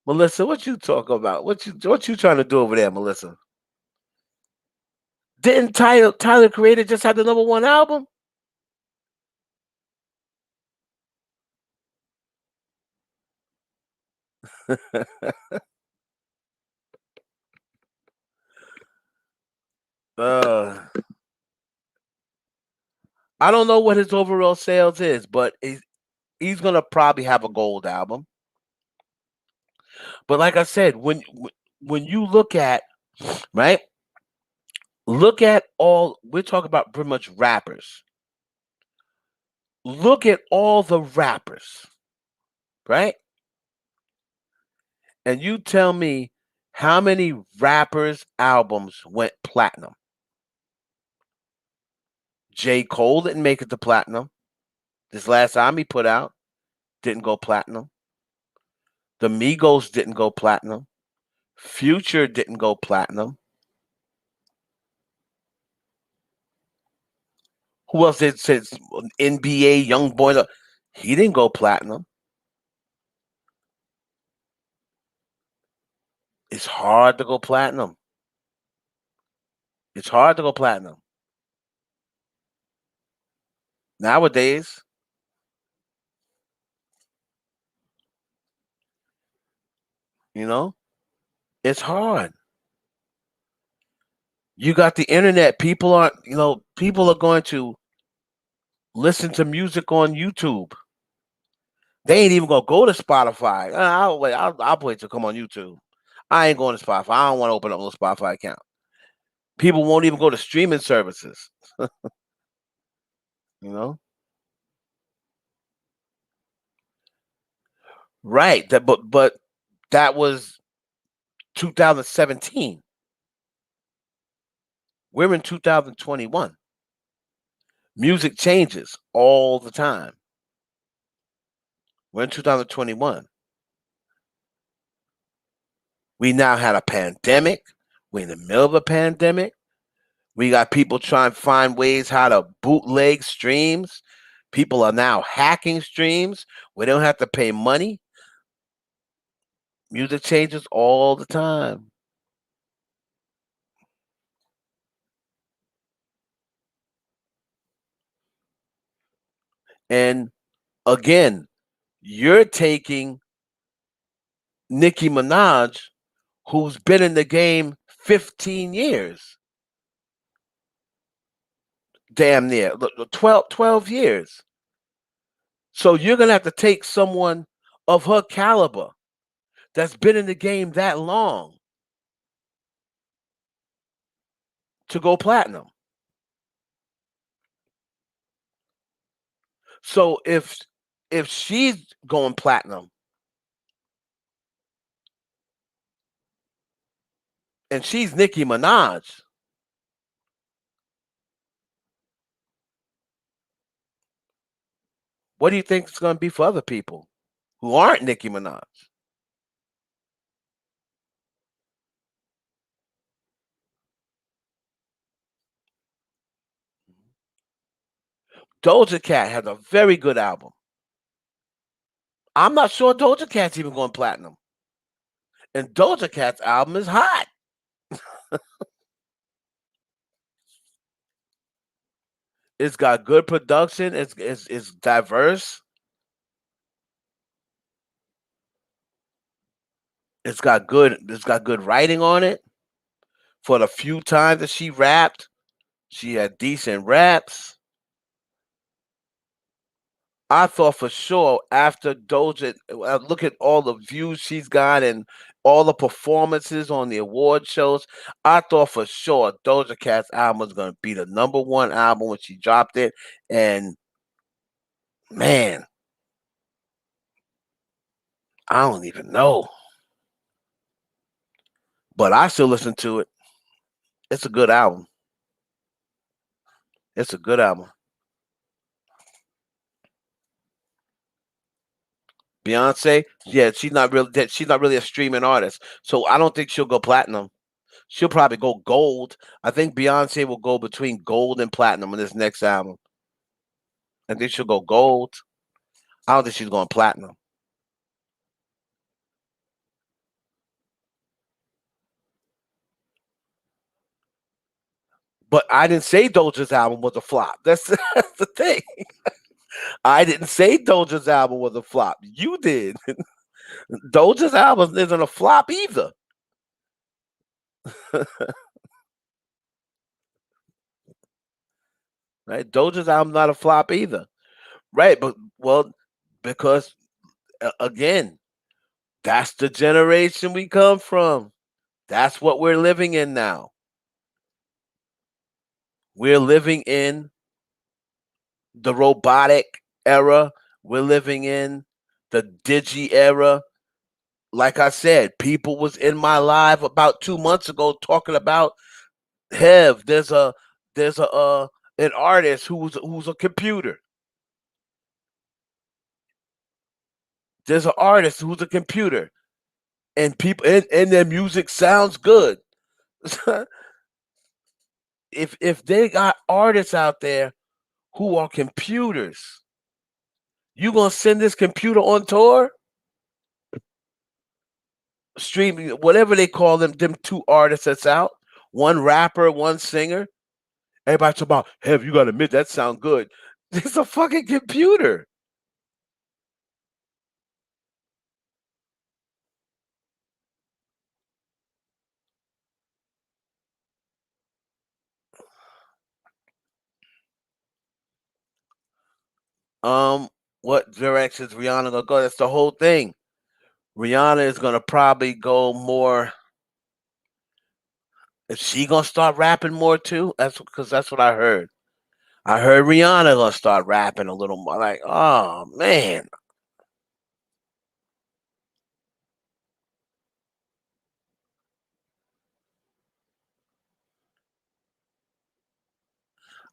Melissa, what you talking about? What you trying to do over there, Melissa? Didn't Tyler Creator just have the number one album? uh, I don't know what his overall sales is, but he's gonna probably have a gold album. But like I said, when you look at right, look at all we're talking about pretty much rappers. Look at all the rappers, right? And you tell me how many rappers' albums went platinum. J. Cole didn't make it to platinum. This last album he put out didn't go platinum. The Migos didn't go platinum. Future didn't go platinum. Who else did since NBA Young Boy? He didn't go platinum. It's hard to go platinum. It's hard to go platinum. Nowadays, you know, it's hard. You got the internet. People aren't, people are going to listen to music on YouTube. They ain't even gonna go to Spotify. I'll wait. I'll wait to come on YouTube. I ain't going to Spotify. I don't want to open up no Spotify account. People won't even go to streaming services. You know, right? But that was 2017. We're in 2021. Music changes all the time. We're in 2021. We now had a pandemic. We're in the middle of a pandemic. We got people trying to find ways how to bootleg streams. People are now hacking streams. We don't have to pay money. Music changes all the time. And again, you're taking Nicki Minaj, who's been in the game 15 years, damn near 12 years. So you're going to have to take someone of her caliber that's been in the game that long to go platinum. So if she's going platinum and she's Nicki Minaj, what do you think it's going to be for other people who aren't Nicki Minaj? Doja Cat has a very good album. I'm not sure Doja Cat's even going platinum. And Doja Cat's album is hot. It's got good production. It's diverse. It's got good writing on it. For the few times that she rapped, she had decent raps. I thought for sure after Doja, look at all the views she's got and all the performances on the award shows. I thought for sure Doja Cat's album was going to be the number one album when she dropped it. And man, I don't even know. But I still listen to it. It's a good album. It's a good album. Beyonce, yeah, she's not really a streaming artist. So I don't think she'll go platinum. She'll probably go gold. I think Beyonce will go between gold and platinum in this next album. I think she'll go gold. I don't think she's going platinum. But I didn't say Doja's album was a flop. That's the thing. I didn't say Doja's album was a flop. You did. Doja's album isn't a flop either. Right? Doja's album not a flop either. Right? But well, because again, that's the generation we come from. That's what we're living in now. We're living in the robotic era. We're living in the digi era. Like I said, people was in my live about 2 months ago talking about Hev. There's a an artist who's a computer. There's an artist who's a computer, and people and their music sounds good. If they got artists out there who are computers, you gonna send this computer on tour? Streaming, whatever they call them two artists that's out, one rapper, one singer. Everybody talk about, have you got to admit that sound good? It's a fucking computer. Um, what directions Rihanna gonna go? That's the whole thing. Rihanna is gonna probably go more. Is she gonna start rapping more too? That's because that's what I heard. I heard Rihanna gonna start rapping a little more. Like, oh man,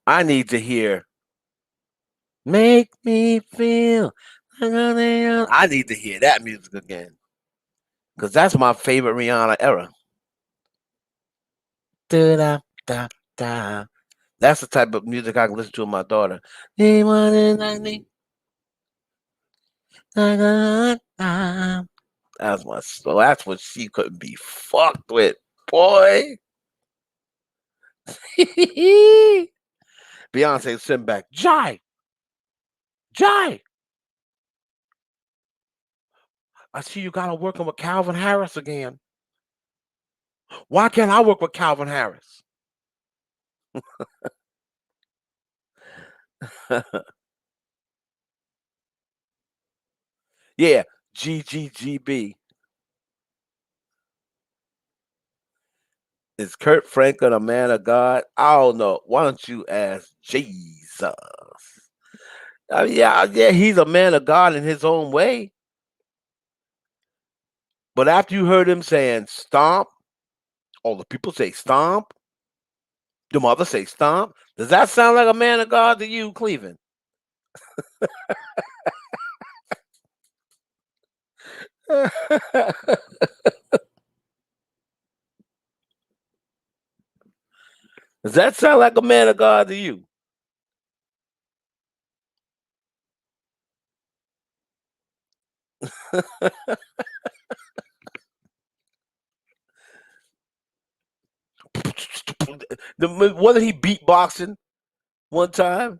I need to hear "Make Me Feel." I need to hear that music again because that's my favorite Rihanna era. Da, da, da. That's the type of music I can listen to with my daughter. That's my so that's what she couldn't be fucked with, boy. Beyonce sitting back, Jai, Jai. I see you gotta working with Calvin Harris again. Why can't I work with Calvin Harris? Yeah, GGGB. Is Kurt Franklin a man of God? I don't know. Why don't you ask Jesus? Yeah, he's a man of God in his own way. But after you heard him saying stomp, all the people say stomp, the mother say stomp. Does that sound like a man of God to you, Cleveland? Does that sound like a man of God to you? Wasn't he beatboxing one time?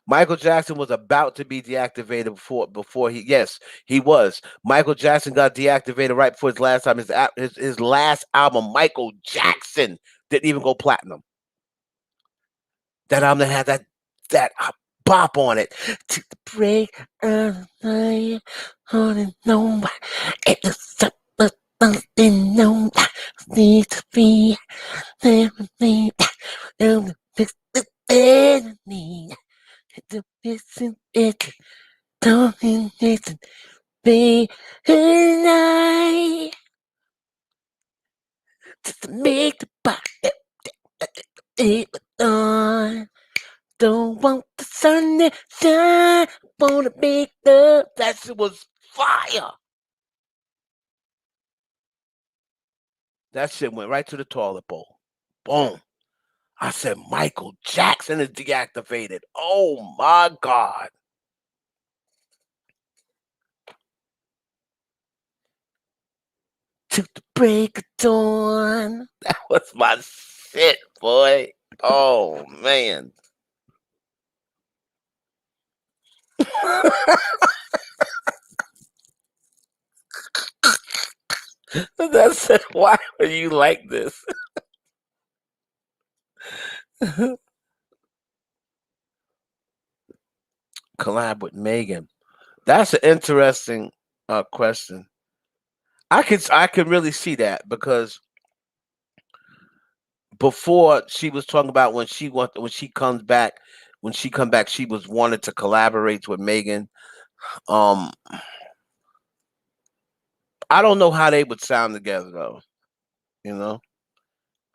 Michael Jackson was about to be deactivated before he yes, he was. Michael Jackson got deactivated right before his last time. His last album, Michael Jackson, didn't even go platinum. That album that had that bop on it. To the break of night, on and on. It is something no need to be there with me. Fix the enemy. To listen it. Don't listen. Be tonight. Just make the body. It on. Don't want the sun to shine. Wanna make love. That shit was fire. That shit went right to the toilet bowl. Boom. I said, Michael Jackson is deactivated. Oh my God. To the break of dawn. That was my shit, boy. Oh man. That's why are you like this? Collab with Megan. That's an interesting question. I can really see that because before she was talking about when she comes back when she come back she was wanted to collaborate with Megan. Um, I don't know how they would sound together though. You know,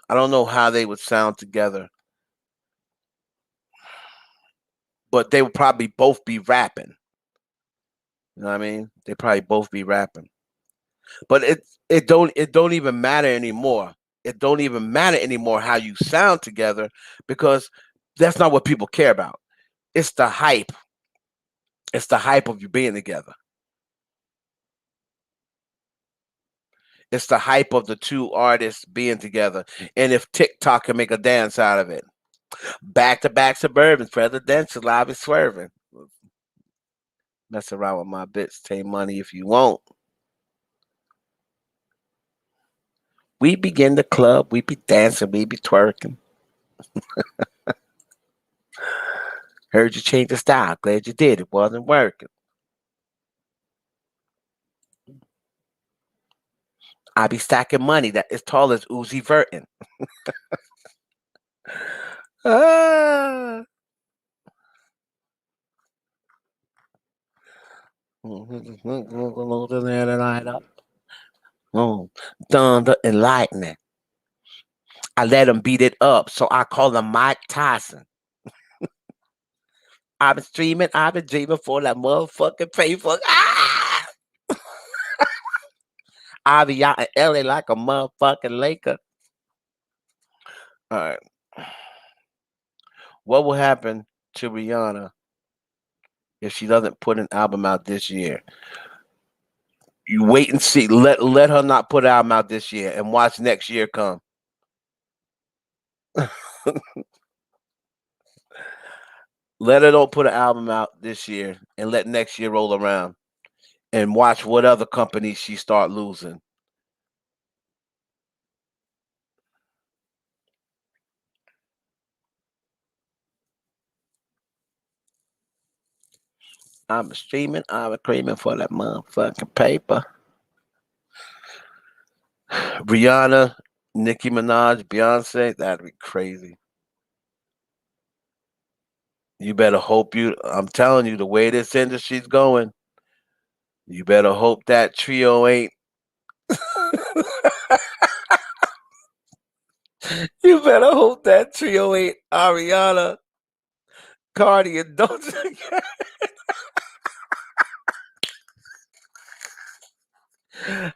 I don't know how they would sound together, but they would probably both be rapping. You know what I mean? They probably both be rapping. But it don't even matter anymore. It don't even matter anymore how you sound together because that's not what people care about. It's the hype. It's the hype of you being together. It's the hype of the two artists being together. And if TikTok can make a dance out of it. Back to back suburban, presidential, I be swerving. Mess around with my bitch, take money if you want. We begin the club, we be dancing, we be twerking. Heard you change the style, glad you did. It wasn't working. I be stacking money that is tall as Uzi Vertin. Ah. Thunder and lightning. I let him beat it up, so I call him Mike Tyson. I've been streaming, I've been dreaming for that motherfucking paper. Ah! I be out in LA like a motherfucking Laker. All right. What will happen to Rihanna if she doesn't put an album out this year? You wait and see. Let her not put an album out this year and watch next year come. Let her don't put an album out this year and let next year roll around and watch what other companies she start losing. I'm streaming, I'm creaming for that motherfucking paper. Rihanna, Nicki Minaj, Beyonce, that'd be crazy. You better hope I'm telling you, the way this industry's going, you better hope that trio ain't. You better hope that trio ain't Ariana, Cardi, and Doja Cat.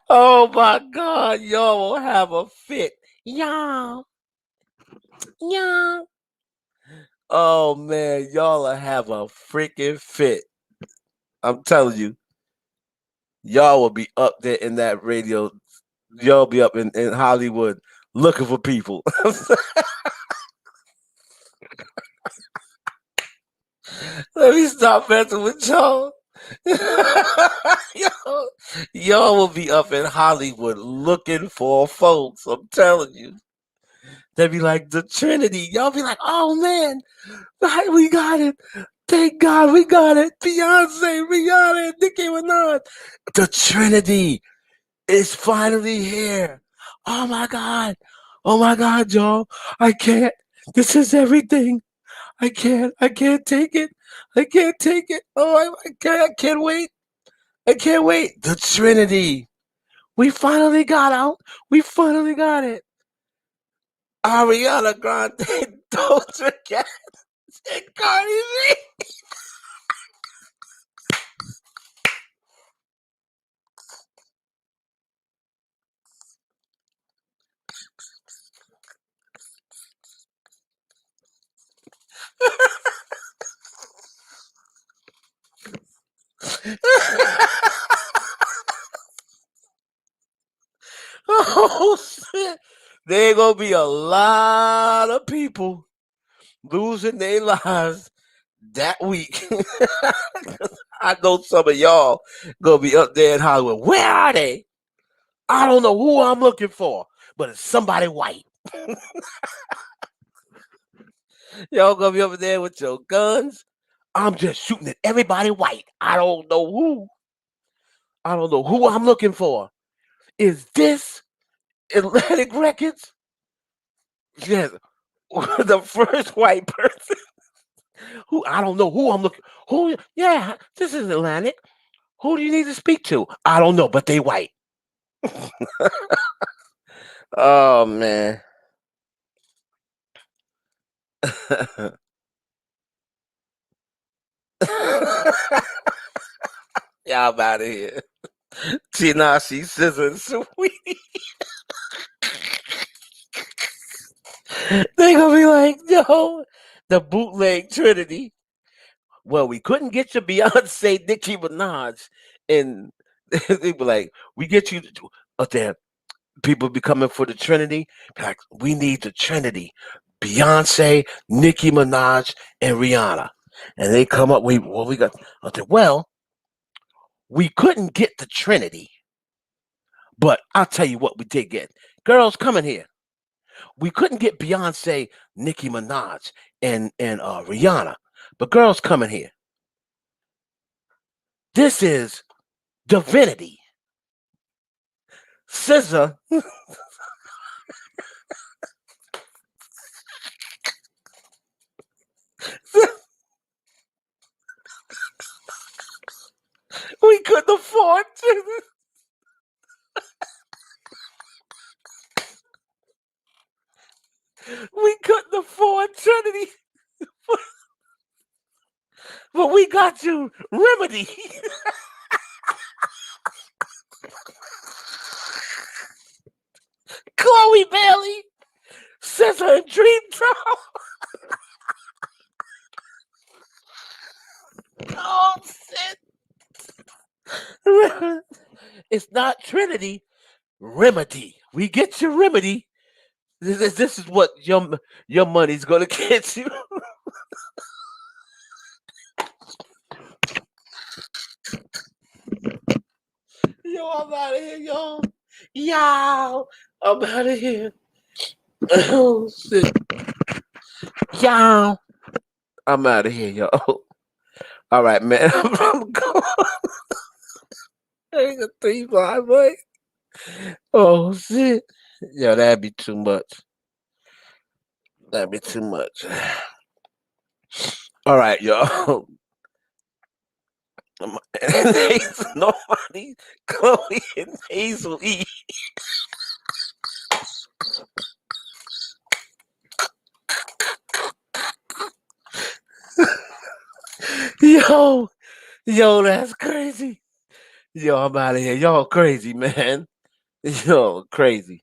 Oh my God, y'all will have a fit. Y'all, y'all. Oh man, y'all will have a freaking fit. I'm telling you. y'all will be up there in that radio. Y'all be up in Hollywood looking for people. Let me stop messing with y'all. y'all. Y'all will be up in Hollywood looking for folks. I'm telling you. They'll be like the Trinity. Y'all be like, oh man, right, we got it. Thank God we got it. Beyonce, Rihanna, Nicki Minaj. The Trinity is finally here. Oh my God. Oh my God, y'all. I can't. This is everything. I can't take it. I can't take it. Oh, I can't wait. I can't wait. The Trinity. We finally got out. We finally got it. Ariana Grande, Doja Cat, and Cardi B. Oh shit. There gonna be a lot of people losing their lives that week. I know some of y'all gonna be up there in Hollywood. Where are they? I don't know who I'm looking for, but it's somebody white. Y'all gonna be over there with your guns. I'm just shooting at everybody white. I don't know who. I don't know who I'm looking for. Is this Atlantic Records? Yes, the first white person who I don't know who I'm looking. Who? Yeah, this is Atlantic. Who do you need to speak to? I don't know, but they white. Oh man. Y'all I'm out of here. See now she's sizzling sweet. They gonna be like, yo, the bootleg Trinity. Well, we couldn't get you Beyonce, Nicki Minaj, and they be like, we get you up there. People be coming for the Trinity. Be like, we need the Trinity: Beyonce, Nicki Minaj, and Rihanna. And they come up. We got. I said, well, we couldn't get the Trinity, but I'll tell you what we did get. Girls, coming here. We couldn't get Beyonce, Nicki Minaj, and Rihanna, but girls, coming here. This is divinity. SZA. We couldn't afford to. We couldn't afford Trinity, but we got you Remedy. Chloe Bailey, Scissor and Dream Drop. Oh shit! It's not Trinity, Remedy. We get you Remedy. This is what your money's gonna get you. Yo, I'm out of here, yo. Yo, I'm out of here. Oh shit. Yo, I'm out of here, yo. All right, man. I'm going. I ain't got 3 5, boy. Oh shit. Yo, that'd be too much. That'd be too much. All right, y'all. Nobody, Chloe and Hazel E. Yo, yo, that's crazy. Yo, I'm out of here. Y'all crazy, man. Yo, crazy.